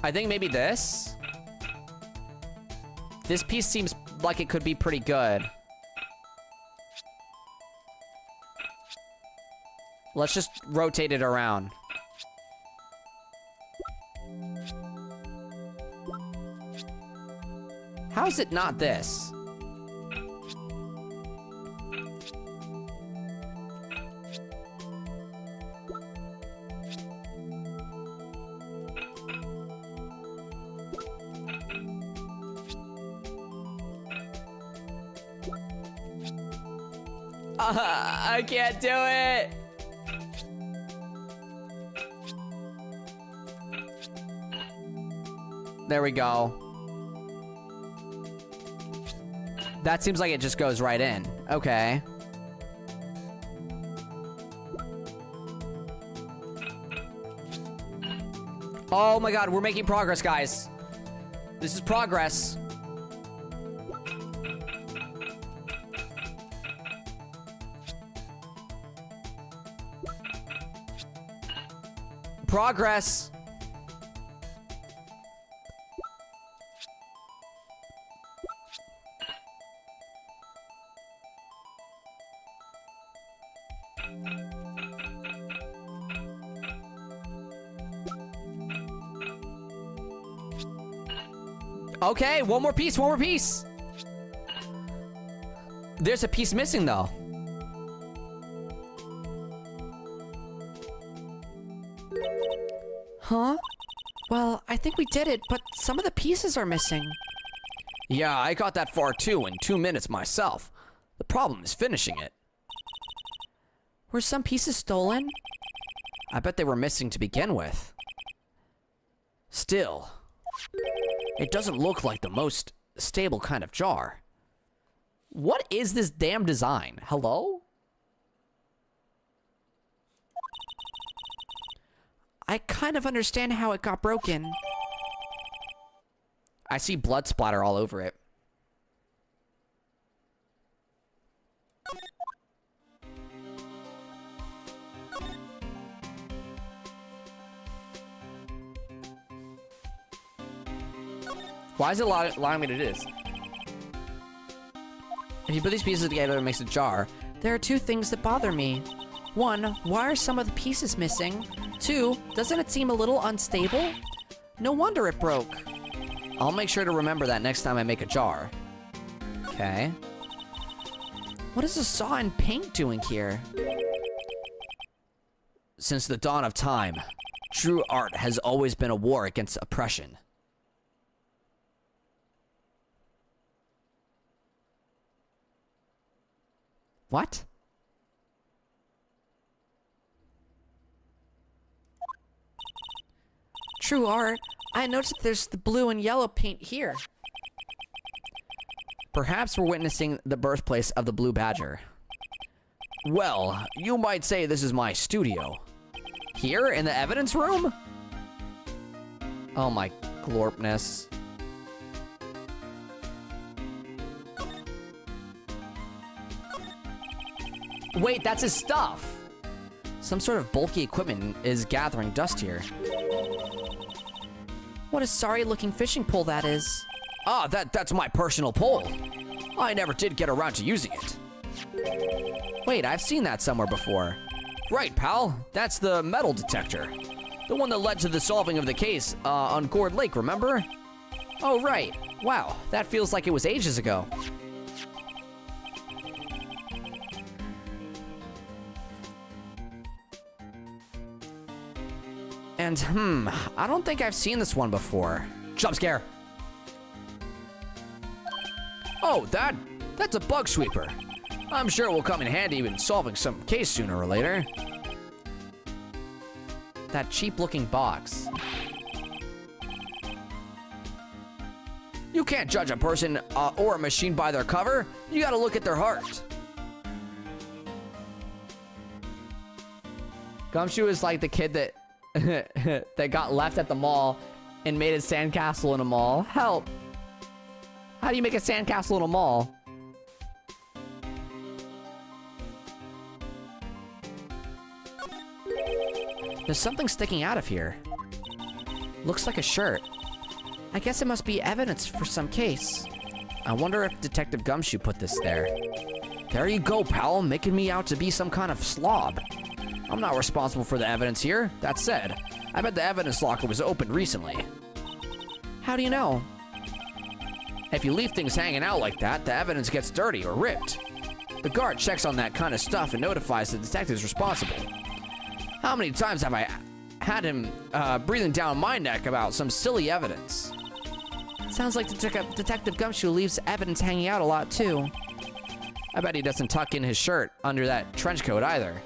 I think maybe this. This piece seems like it could be pretty good. Let's just rotate it around. How is it not this? I can't do it. There we go. That seems like it just goes right in. Okay. Oh my god, we're making progress, guys. This is progress. Progress. Okay, one more piece, one more piece. There's a piece missing, though. Huh? Well, I think we did it, but some of the pieces are missing. Yeah, I got that far too in 2 minutes myself. The problem is finishing it. Were some pieces stolen? I bet they were missing to begin with. Still, it doesn't look like the most stable kind of jar. What is this damn design? Hello? I kind of understand how it got broken. I see blood splatter all over it. Why is it allowing me to do this? If you put these pieces together, it makes a jar. There are two things that bother me. One, why are some of the pieces missing? Two, doesn't it seem a little unstable? No wonder it broke. I'll make sure to remember that next time I make a jar. Okay. What is a saw and paint doing here? Since the dawn of time, true art has always been a war against oppression. What? True art. I noticed there's the blue and yellow paint here. Perhaps we're witnessing the birthplace of the Blue Badger. Well, you might say this is my studio. Here in the evidence room? Oh my glorpness. Wait, that's his stuff. Some sort of bulky equipment is gathering dust here. What a sorry-looking fishing pole that is. Ah, that's my personal pole. I never did get around to using it. Wait, I've seen that somewhere before. Right, pal. That's the metal detector. The one that led to the solving of the case on Gourd Lake, remember? Oh, right. Wow, that feels like it was ages ago. And, I don't think I've seen this one before. Jump scare. Oh, that's a bug sweeper. I'm sure it will come in handy in solving some case sooner or later. That cheap-looking box. You can't judge a person or a machine by their cover. You gotta look at their heart. Gumshoe is like the kid that that got left at the mall and made a sandcastle in a mall. Help! How do you make a sandcastle in a mall? There's something sticking out of here. Looks like a shirt. I guess it must be evidence for some case. I wonder if Detective Gumshoe put this there. There you go, pal, making me out to be some kind of slob. I'm not responsible for the evidence here. That said, I bet the evidence locker was opened recently. How do you know? If you leave things hanging out like that, the evidence gets dirty or ripped. The guard checks on that kind of stuff and notifies the detectives responsible. How many times have I had him breathing down my neck about some silly evidence? Sounds like Detective Gumshoe leaves evidence hanging out a lot, too. I bet he doesn't tuck in his shirt under that trench coat either.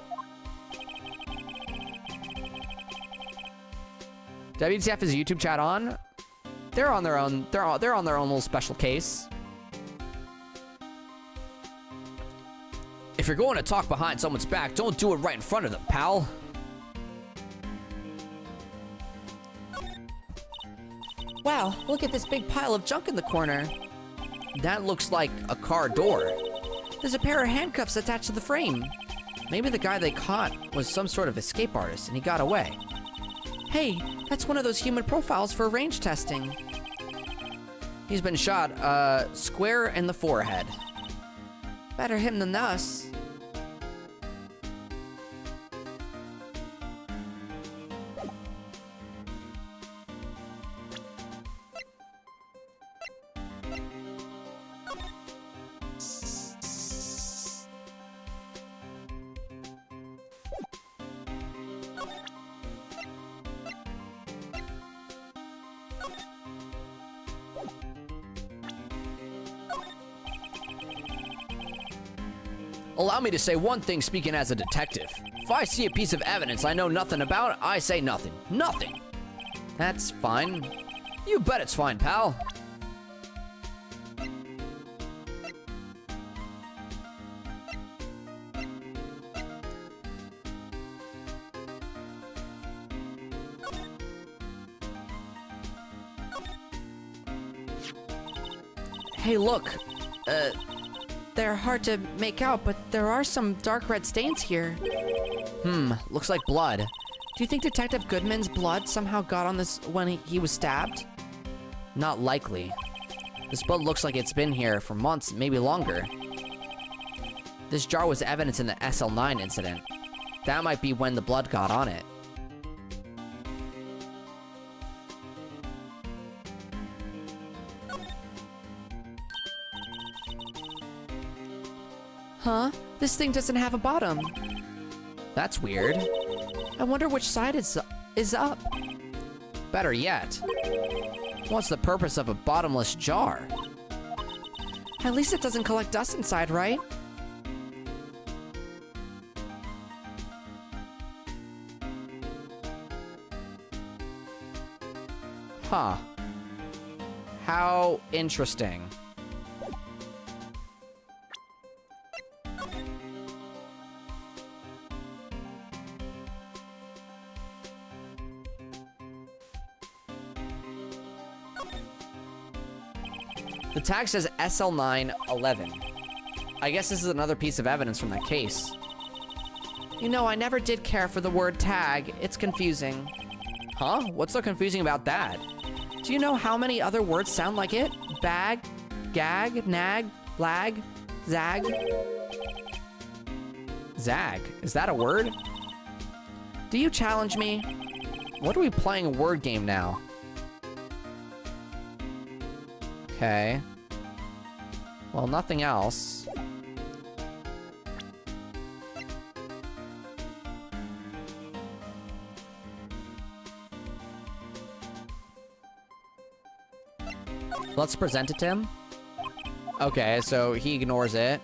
WTF is YouTube chat on? They're on their own. They're on their own little special case. If you're going to talk behind someone's back, don't do it right in front of them, pal. Wow, look at this big pile of junk in the corner. That looks like a car door. There's a pair of handcuffs attached to the frame. Maybe the guy they caught was some sort of escape artist and he got away. Hey, that's one of those human profiles for range testing. He's been shot, square in the forehead. Better him than us. Allow me to say one thing speaking as a detective. If I see a piece of evidence I know nothing about, I say nothing. Nothing. That's fine. You bet it's fine, pal. Hey, look. They're hard to make out, but there are some dark red stains here. Looks like blood. Do you think Detective Goodman's blood somehow got on this when he was stabbed? Not likely. This blood looks like it's been here for months, maybe longer. This jar was evidence in the SL9 incident. That might be when the blood got on it. Huh? This thing doesn't have a bottom. That's weird. I wonder which side is up. Better yet, what's the purpose of a bottomless jar? At least it doesn't collect dust inside, right? Huh. How interesting. The tag says SL911. I guess this is another piece of evidence from that case. You know, I never did care for the word tag. It's confusing. Huh? What's so confusing about that? Do you know how many other words sound like it? Bag, gag, nag, lag, zag. Zag, is that a word? Do you challenge me? What are we playing a word game now? Okay. Well, nothing else. Let's present it to him. Okay, so he ignores it.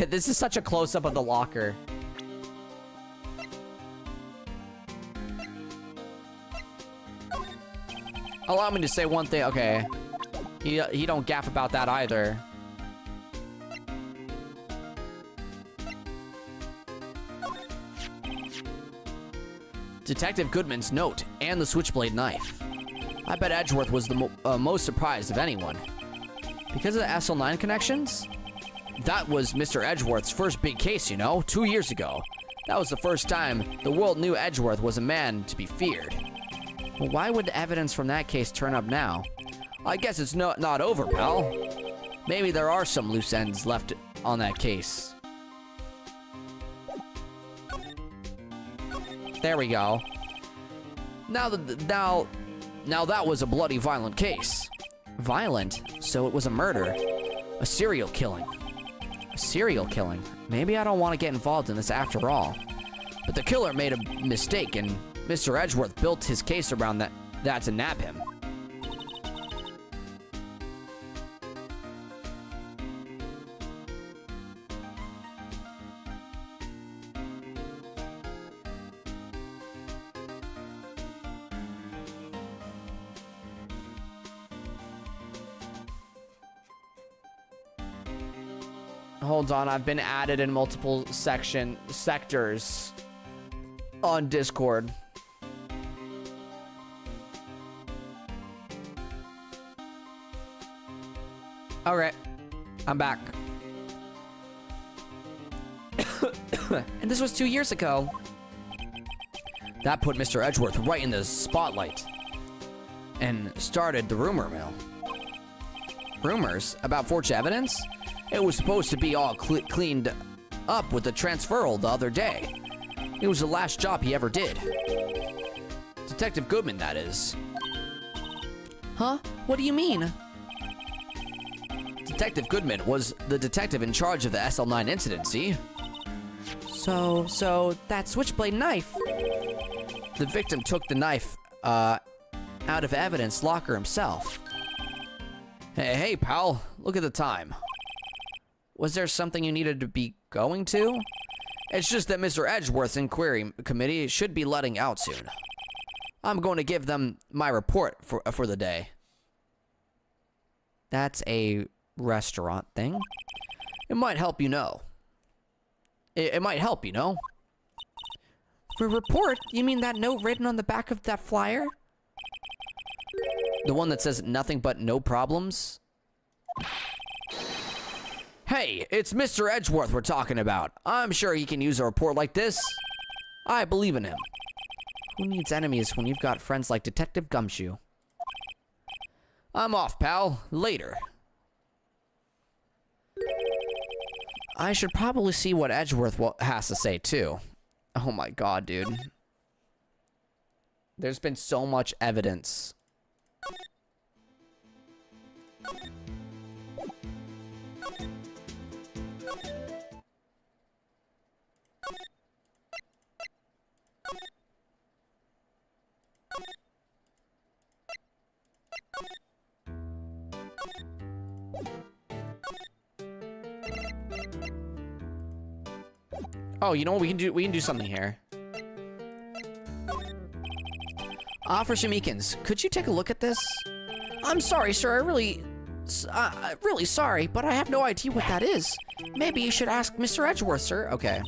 This is such a close-up of the locker. Allow me to say one thing. Okay. He don't gaff about that either. Detective Goodman's note and the switchblade knife. I bet Edgeworth was the most surprised of anyone. Because of the SL9 connections? That was Mr. Edgeworth's first big case, you know, 2 years ago. That was the first time the world knew Edgeworth was a man to be feared. Well, why would the evidence from that case turn up now? I guess it's not over, pal. Maybe there are some loose ends left on that case. There we go. Now that was a bloody violent case. Violent? So it was a murder. A serial killing. A serial killing? Maybe I don't want to get involved in this after all. But the killer made a mistake and Mr. Edgeworth built his case around that to nab him. Hold on, I've been added in multiple sectors on Discord. Alright, I'm back. And this was 2 years ago. That put Mr. Edgeworth right in the spotlight and started the rumor mill. Rumors about forged evidence? It was supposed to be all cleaned up with the transferal the other day. It was the last job he ever did. Detective Goodman, that is. Huh? What do you mean? Detective Goodman was the detective in charge of the SL9 incident, see? So that switchblade knife. The victim took the knife out of evidence locker himself. Hey, pal, look at the time. Was there something you needed to be going to? It's just that Mr. Edgeworth's inquiry committee should be letting out soon. I'm going to give them my report for the day. That's a restaurant thing. It might help, you know. It might help, you know. For report? You mean that note written on the back of that flyer? The one that says nothing but no problems? Hey, it's Mr. Edgeworth we're talking about. I'm sure he can use a report like this. I believe in him. Who needs enemies when you've got friends like Detective Gumshoe? I'm off, pal. Later. I should probably see what Edgeworth has to say, too. Oh my god, dude. There's been so much evidence. Oh, you know what we can do? We can do something here. Officer Meekins, could you take a look at this? I'm sorry, sir. Really sorry, but I have no idea what that is. Maybe you should ask Mr. Edgeworth, sir. Okay.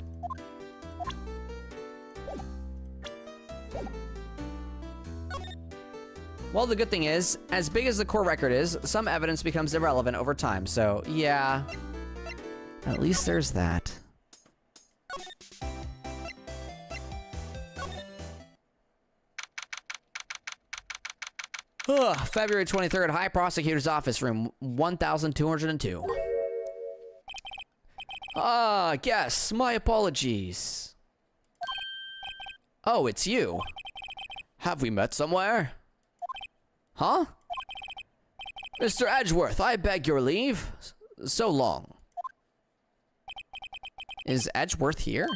Well, the good thing is, as big as the core record is, some evidence becomes irrelevant over time, so yeah. At least there's that. February 23rd, High Prosecutor's Office, room 1202. Yes, my apologies. Oh, it's you. Have we met somewhere? Huh? Mr. Edgeworth, I beg your leave. So long. Is Edgeworth here?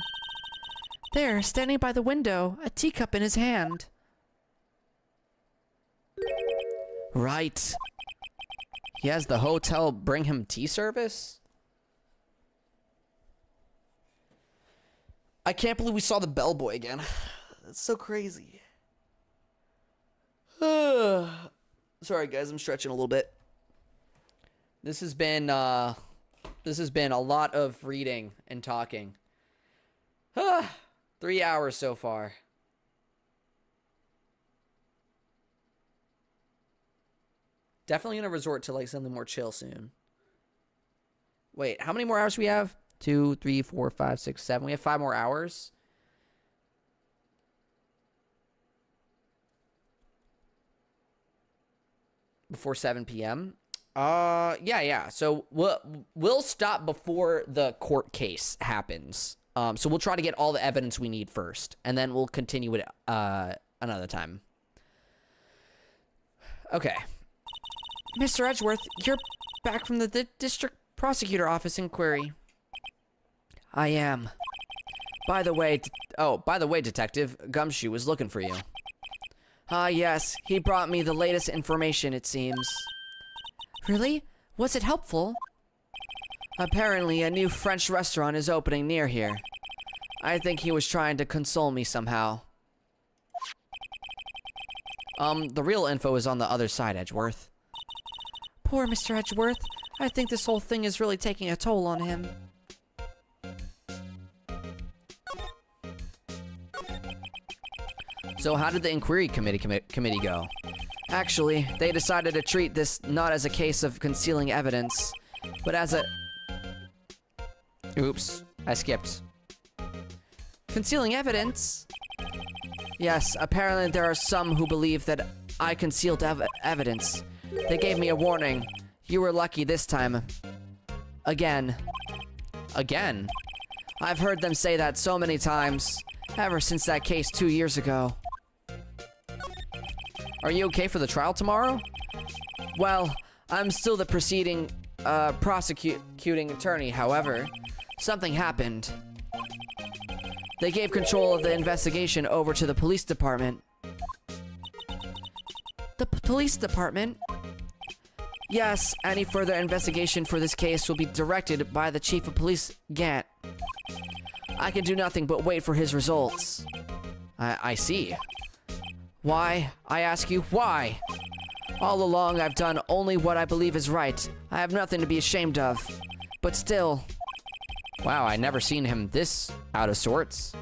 There, standing by the window, a teacup in his hand. Right. He has the hotel bring him tea service? I can't believe we saw the bellboy again. That's so crazy. Sorry guys, I'm stretching a little bit. This has been a lot of reading and talking. 3 hours so far. Definitely gonna resort to like something more chill soon. Wait, how many more hours do we have? 2, 3, 4, 5, 6, 7. We have 5 more hours. Before 7 p.m. Yeah. So we'll stop before the court case happens. So we'll try to get all the evidence we need first, and then we'll continue it another time. Okay. Mr. Edgeworth, you're back from the district prosecutor office inquiry. I am. By the way, Detective, Gumshoe was looking for you. Ah, yes. He brought me the latest information, it seems. Really? Was it helpful? Apparently, a new French restaurant is opening near here. I think he was trying to console me somehow. The real info is on the other side, Edgeworth. Poor Mr. Edgeworth. I think this whole thing is really taking a toll on him. So how did the inquiry committee go? Actually, they decided to treat this not as a case of concealing evidence, but as a... Oops, I skipped. Concealing evidence? Yes, apparently there are some who believe that I concealed evidence. They gave me a warning. You were lucky this time. Again. Again? I've heard them say that so many times, ever since that case 2 years ago. Are you okay for the trial tomorrow? Well, I'm still the prosecuting attorney, however. Something happened. They gave control of the investigation over to the police department. The police department? Yes, any further investigation for this case will be directed by the chief of police, Gant. I can do nothing but wait for his results. I see. Why? I ask you, why? All along, I've done only what I believe is right. I have nothing to be ashamed of. But still... Wow, I never seen him this out of sorts.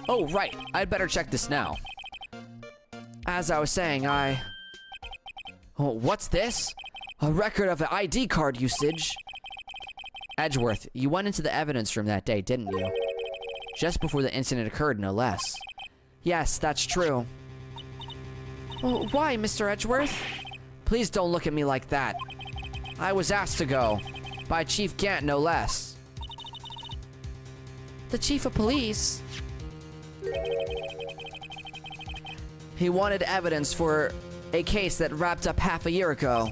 Oh, right. I'd better check this now. As I was saying, Oh, what's this? A record of an ID card usage. Edgeworth, you went into the evidence room that day, didn't you? Just before the incident occurred, no less. Yes, that's true. Well, why, Mr. Edgeworth? Please don't look at me like that. I was asked to go. By Chief Gant, no less. The chief of police? He wanted evidence for a case that wrapped up half a year ago.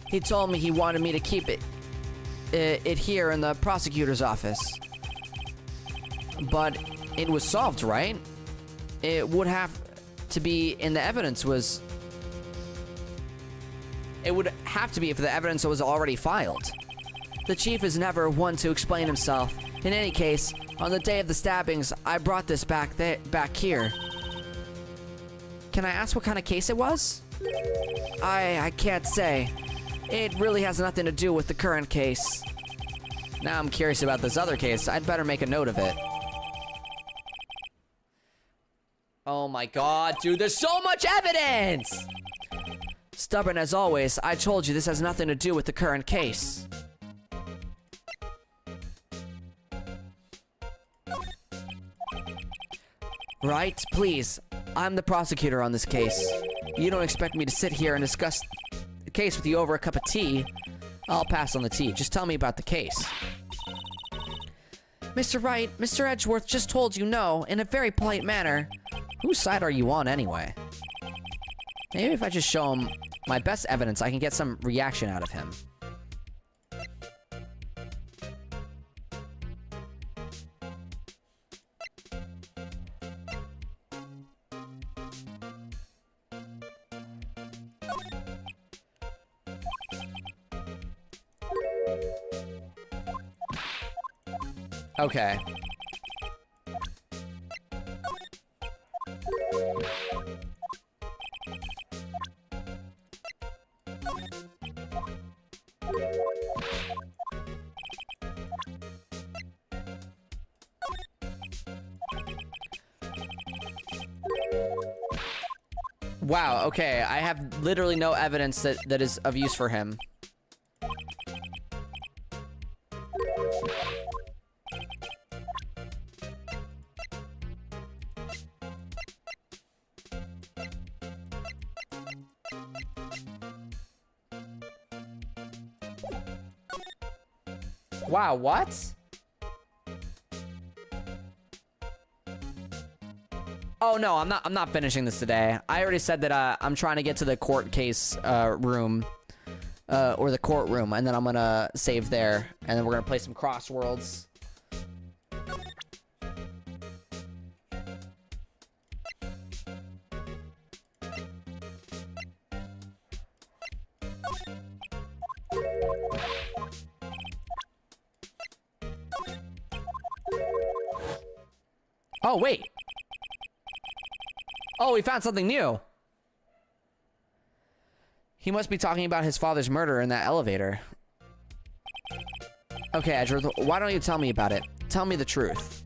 He told me he wanted me to keep it here in the prosecutor's office. But it was solved, right? It would have to be in the evidence was... It would have to be if the evidence was already filed. The chief is never one to explain himself. In any case, on the day of the stabbings, I brought this back here. Can I ask what kind of case it was? I can't say. It really has nothing to do with the current case. Now I'm curious about this other case. I'd better make a note of it. Oh my god, dude, there's so much evidence! Stubborn as always, I told you this has nothing to do with the current case. Right? Please. I'm the prosecutor on this case. You don't expect me to sit here and discuss the case with you over a cup of tea. I'll pass on the tea. Just tell me about the case. Mr. Wright, Mr. Edgeworth just told you no in a very polite manner. Whose side are you on anyway? Maybe if I just show him my best evidence, I can get some reaction out of him. Okay. Wow, okay, I have literally no evidence that is of use for him. Wow, what? Oh no, I'm not finishing this today. I already said that I'm trying to get to the court case room, or the courtroom, and then I'm gonna save there, and then we're gonna play some crosswords. Oh, wait. Oh, we found something new. He must be talking about his father's murder in that elevator. Okay, Edgeworth, why don't you tell me about it? Tell me the truth.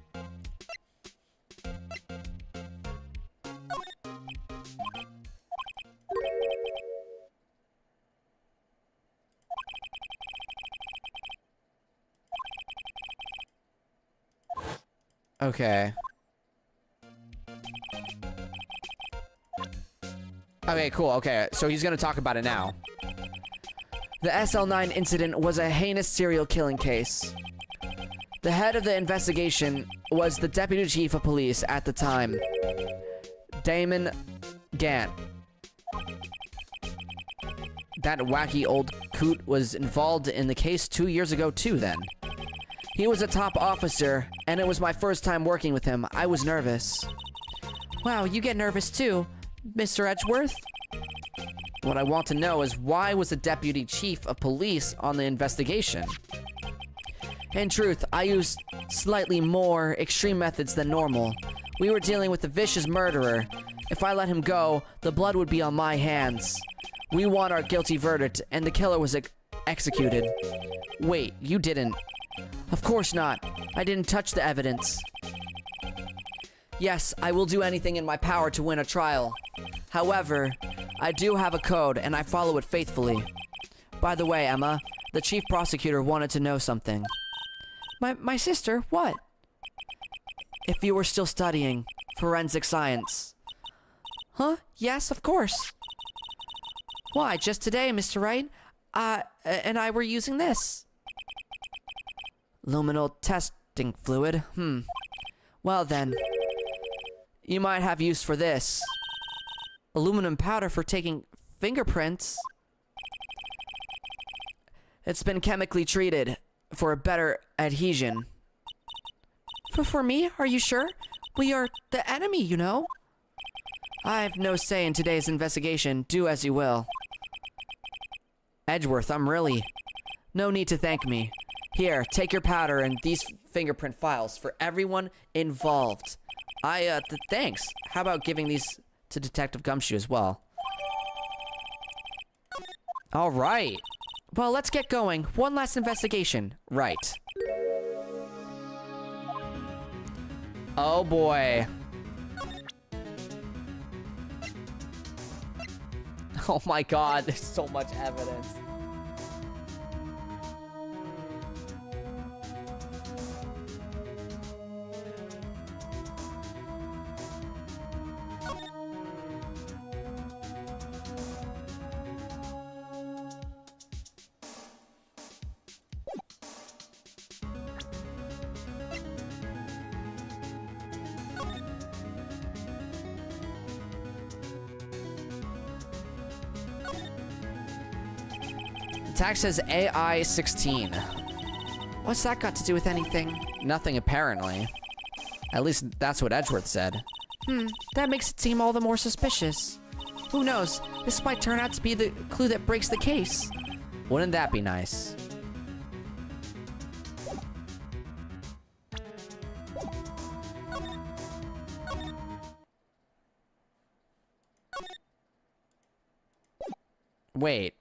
Okay. Okay, cool. Okay, so he's gonna talk about it now. The SL9 incident was a heinous serial killing case. The head of the investigation was the deputy chief of police at the time, Damon Gant. That wacky old coot was involved in the case 2 years ago too then. He was a top officer, and it was my first time working with him. I was nervous. Wow, you get nervous too, Mr. Edgeworth? What I want to know is why was the deputy chief of police on the investigation? In truth, I used slightly more extreme methods than normal. We were dealing with a vicious murderer. If I let him go, the blood would be on my hands. We want our guilty verdict, and the killer was executed. Wait, you didn't. Of course not. I didn't touch the evidence. Yes, I will do anything in my power to win a trial. However, I do have a code, and I follow it faithfully. By the way, Emma, the chief prosecutor wanted to know something. My sister? What? If you were still studying forensic science. Huh? Yes, of course. Why, just today, Mr. Wright, and I were using this. Luminal testing fluid? Well then, you might have use for this. Aluminum powder for taking fingerprints. It's been chemically treated for a better adhesion. For me? Are you sure? We are the enemy, you know. I have no say in today's investigation. Do as you will. Edgeworth, I'm really... No need to thank me. Here, take your powder and these fingerprint files for everyone involved. Thanks. How about giving these to Detective Gumshoe as well? All right. Well, let's get going. One last investigation. Right. Oh boy. Oh my god, there's so much evidence. Tag says AI 16. What's that got to do with anything? Nothing apparently. At least that's what Edgeworth said. That makes it seem all the more suspicious. Who knows? This might turn out to be the clue that breaks the case. Wouldn't that be nice? Wait.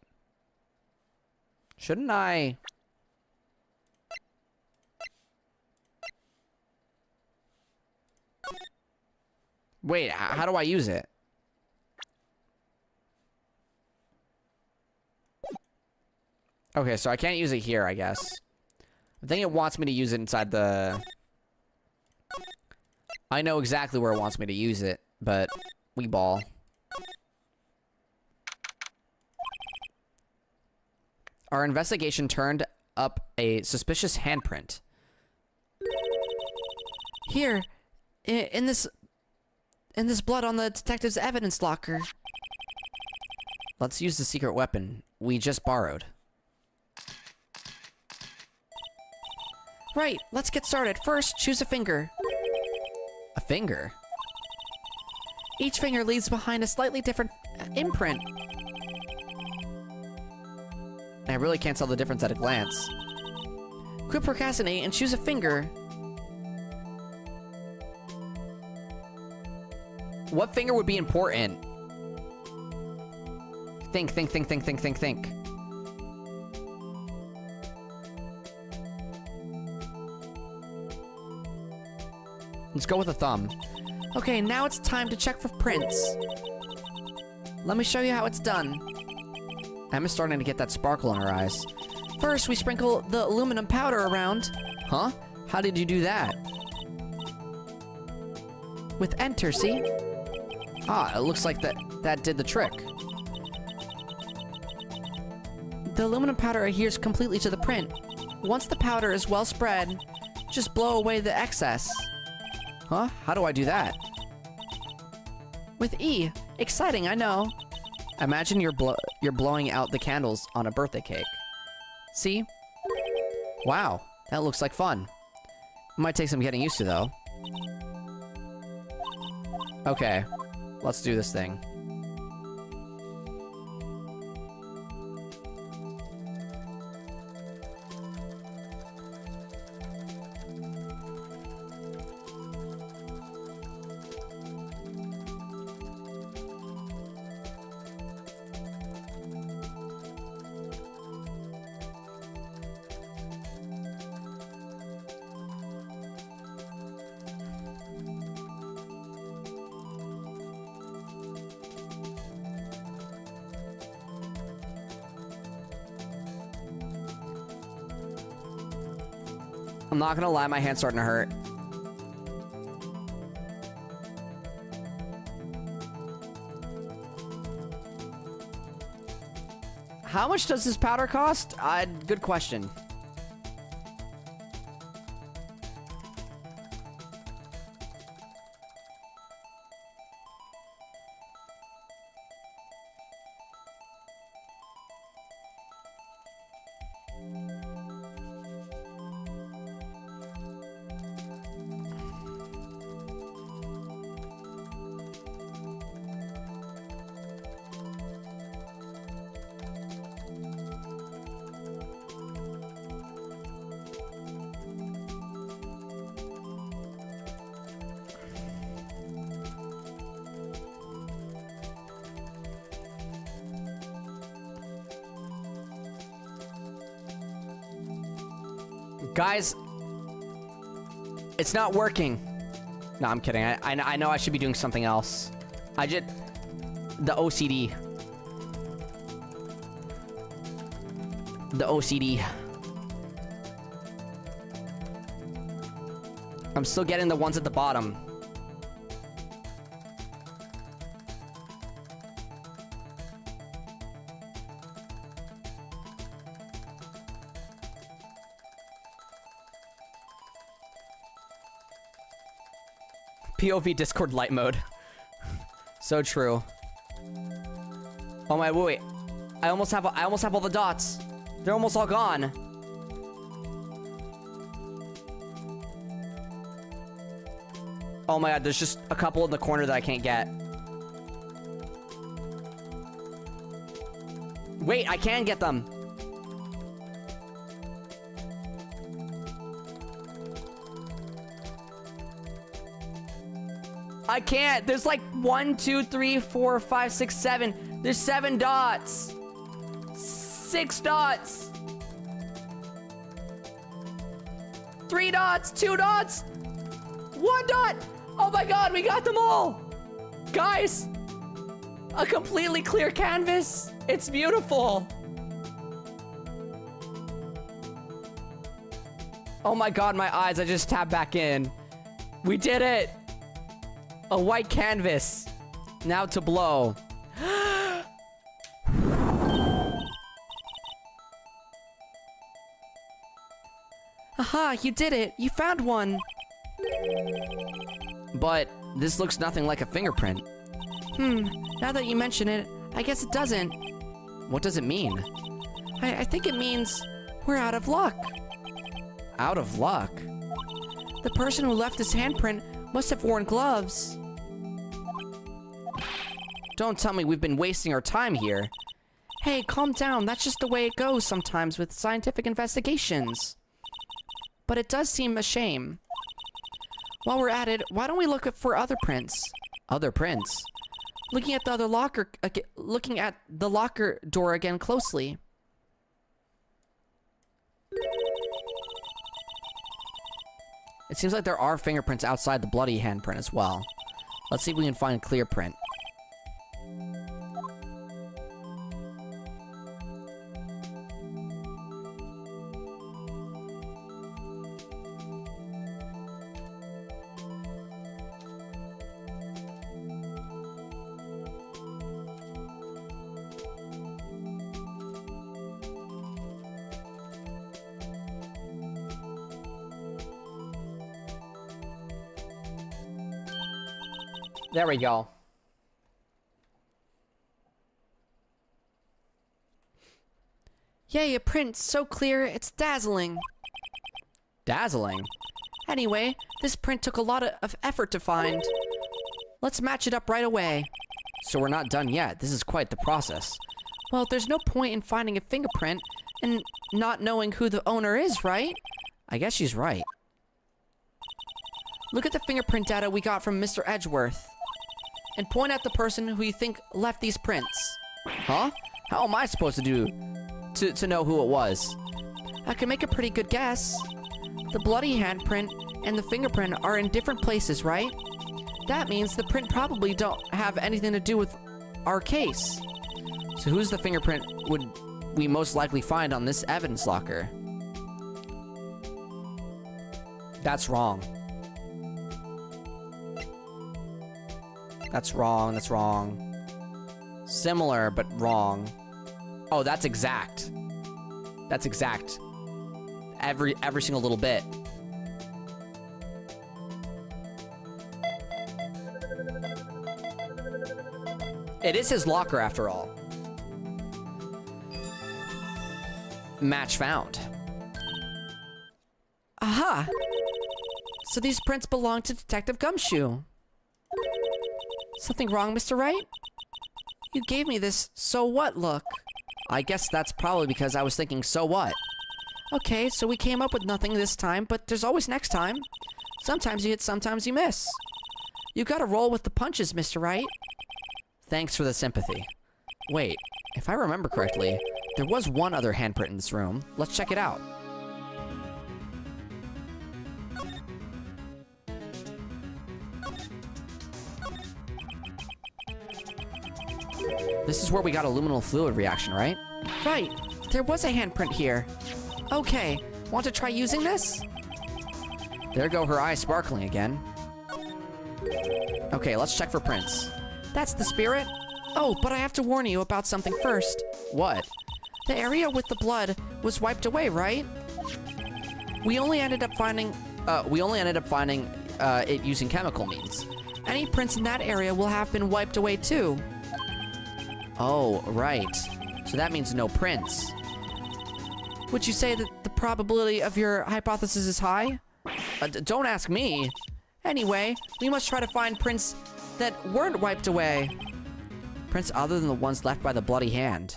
Shouldn't I... Wait, how do I use it? Okay, so I can't use it here, I guess. I think it wants me to use it inside the... I know exactly where it wants me to use it, but... we ball. Our investigation turned up a suspicious handprint. Here, in this blood on the detective's evidence locker. Let's use the secret weapon we just borrowed. Right, let's get started. First, choose a finger. A finger? Each finger leaves behind a slightly different imprint. I really can't tell the difference at a glance. Quit procrastinating and choose a finger. What finger would be important? Think, think, think, think, think, think, think. Let's go with a thumb. Okay, now it's time to check for prints. Let me show you how it's done. Emma's starting to get that sparkle in her eyes. First, we sprinkle the aluminum powder around. Huh? How did you do that? With enter, see? Ah, it looks like that did the trick. The aluminum powder adheres completely to the print. Once the powder is well spread, just blow away the excess. Huh? How do I do that? With E. Exciting, I know. Imagine you're blowing out the candles on a birthday cake. See? Wow, that looks like fun. Might take some getting used to, though. Okay, let's do this thing. I'm not gonna lie, my hand's starting to hurt. How much does this powder cost? Good question. Guys, it's not working. No, I'm kidding. I know I should be doing something else. The OCD. The OCD. I'm still getting the ones at the bottom. POV Discord light mode. So true. Oh my, wait. I almost have all the dots. They're almost all gone. Oh my god, there's just a couple in the corner that I can't get. Wait, I can get them. I can't. There's like 1, 2, 3, 4, 5, 6, 7. There's 7 dots. 6 dots. 3 dots. 2 dots. 1 dot. Oh my god, we got them all. Guys, a completely clear canvas. It's beautiful. Oh my god, my eyes, I just tapped back in. We did it. A white canvas. Now to blow. Aha, you did it. You found one. But this looks nothing like a fingerprint. Now that you mention it, I guess it doesn't. What does it mean? I think it means we're out of luck. Out of luck? The person who left this handprint must have worn gloves. Don't tell me we've been wasting our time here. Hey, calm down. That's just the way it goes sometimes with scientific investigations. But it does seem a shame. While we're at it, why don't we look for other prints? Other prints? Looking at the locker door again closely. It seems like there are fingerprints outside the bloody handprint as well. Let's see if we can find a clear print. There we go. Yay, a print so clear, it's dazzling. Dazzling? Anyway, this print took a lot of effort to find. Let's match it up right away. So we're not done yet. This is quite the process. Well, there's no point in finding a fingerprint and not knowing who the owner is, right? I guess she's right. Look at the fingerprint data we got from Mr. Edgeworth. And point at the person who you think left these prints. Huh? How am I supposed to know who it was? I can make a pretty good guess. The bloody handprint and the fingerprint are in different places, right? That means the print probably don't have anything to do with our case. So whose the fingerprint would we most likely find on this evidence locker? That's wrong. That's wrong, that's wrong. Similar, but wrong. Oh, that's exact. That's exact. Every single little bit. It is his locker after all. Match found. Aha! So these prints belong to Detective Gumshoe. Something wrong, Mr. Wright? You gave me this so what look. I guess that's probably because I was thinking, so what? Okay, so we came up with nothing this time, but there's always next time. Sometimes you hit, sometimes you miss. You gotta roll with the punches, Mr. Wright. Thanks for the sympathy. Wait, if I remember correctly, there was one other handprint in this room. Let's check it out. This is where we got a luminal fluid reaction, right? Right, there was a handprint here. Okay, want to try using this? There go her eyes sparkling again. Okay, let's check for prints. That's the spirit. Oh, but I have to warn you about something first. What? The area with the blood was wiped away, right? We only ended up finding it using chemical means. any prints in that area will have been wiped away too. Oh, right. So that means no prints. Would you say that the probability of your hypothesis is high? Don't ask me. Anyway, we must try to find prints that weren't wiped away. Prints other than the ones left by the bloody hand.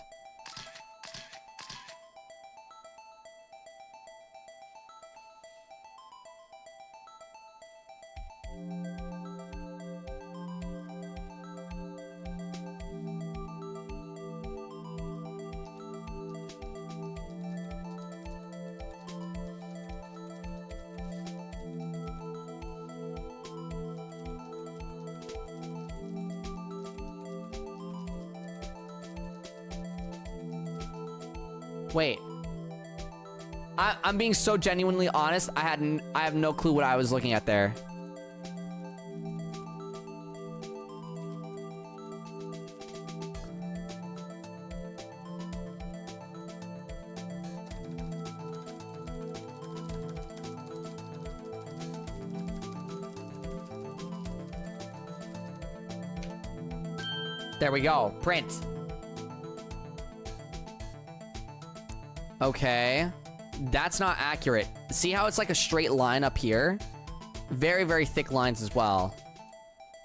Wait. I'm being so genuinely honest. I have no clue what I was looking at there. There we go. Print. Okay. That's not accurate. See how it's like a straight line up here? Very, very thick lines as well.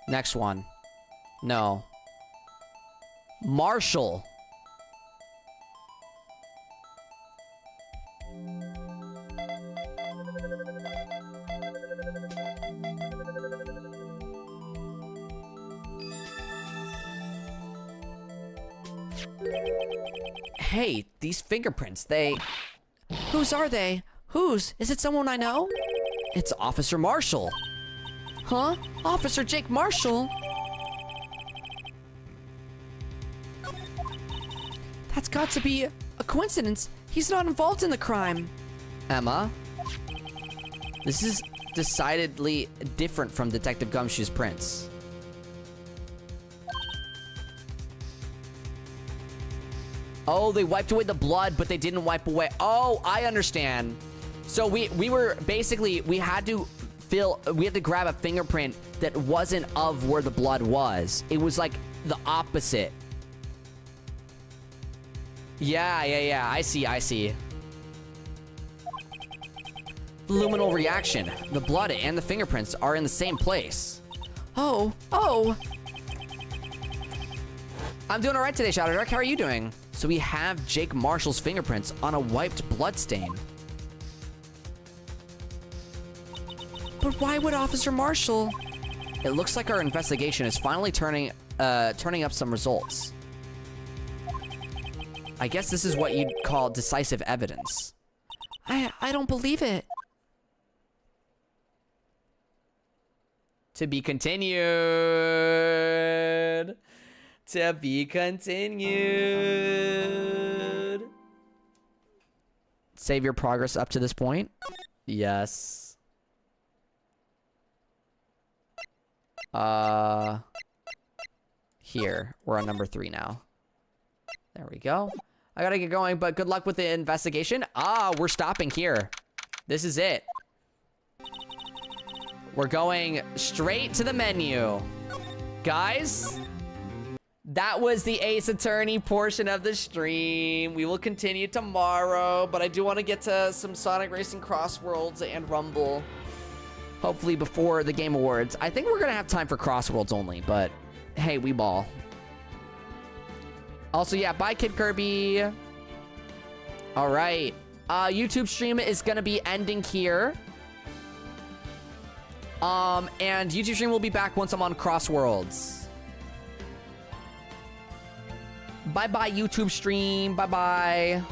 Next one. No. Marshall. Hey, these fingerprints, they... Whose are they? Whose? Is it someone I know? It's Officer Marshall. Huh? Officer Jake Marshall? That's got to be a coincidence. He's not involved in the crime. Emma, this is decidedly different from Detective Gumshoe's prints. Oh, they wiped away the blood, but they didn't wipe away. Oh, I understand. So we were basically, we had to grab a fingerprint that wasn't of where the blood was. It was like the opposite. Yeah. I see. Luminal reaction. The blood and the fingerprints are in the same place. Oh. I'm doing all right today, Shadow Dark. How are you doing? So we have Jake Marshall's fingerprints on a wiped blood stain. But why would Officer Marshall? It looks like our investigation is finally turning up some results. I guess this is what you'd call decisive evidence. I don't believe it. To be continued. To be continued. Save your progress up to this point. Yes. Here. We're on number 3 now. There we go. I gotta get going, but good luck with the investigation. We're stopping here. This is it. We're going straight to the menu. Guys, that was the Ace Attorney portion of the stream. We will continue tomorrow, but I do want to get to some Sonic Racing Crossworlds and Rumble. Hopefully before the Game Awards. I think we're gonna have time for Crossworlds only, but hey, we ball. Also, yeah, bye, Kid Kirby. All right. YouTube stream is gonna be ending here. And YouTube stream will be back once I'm on Crossworlds. Bye-bye, YouTube stream. Bye-bye.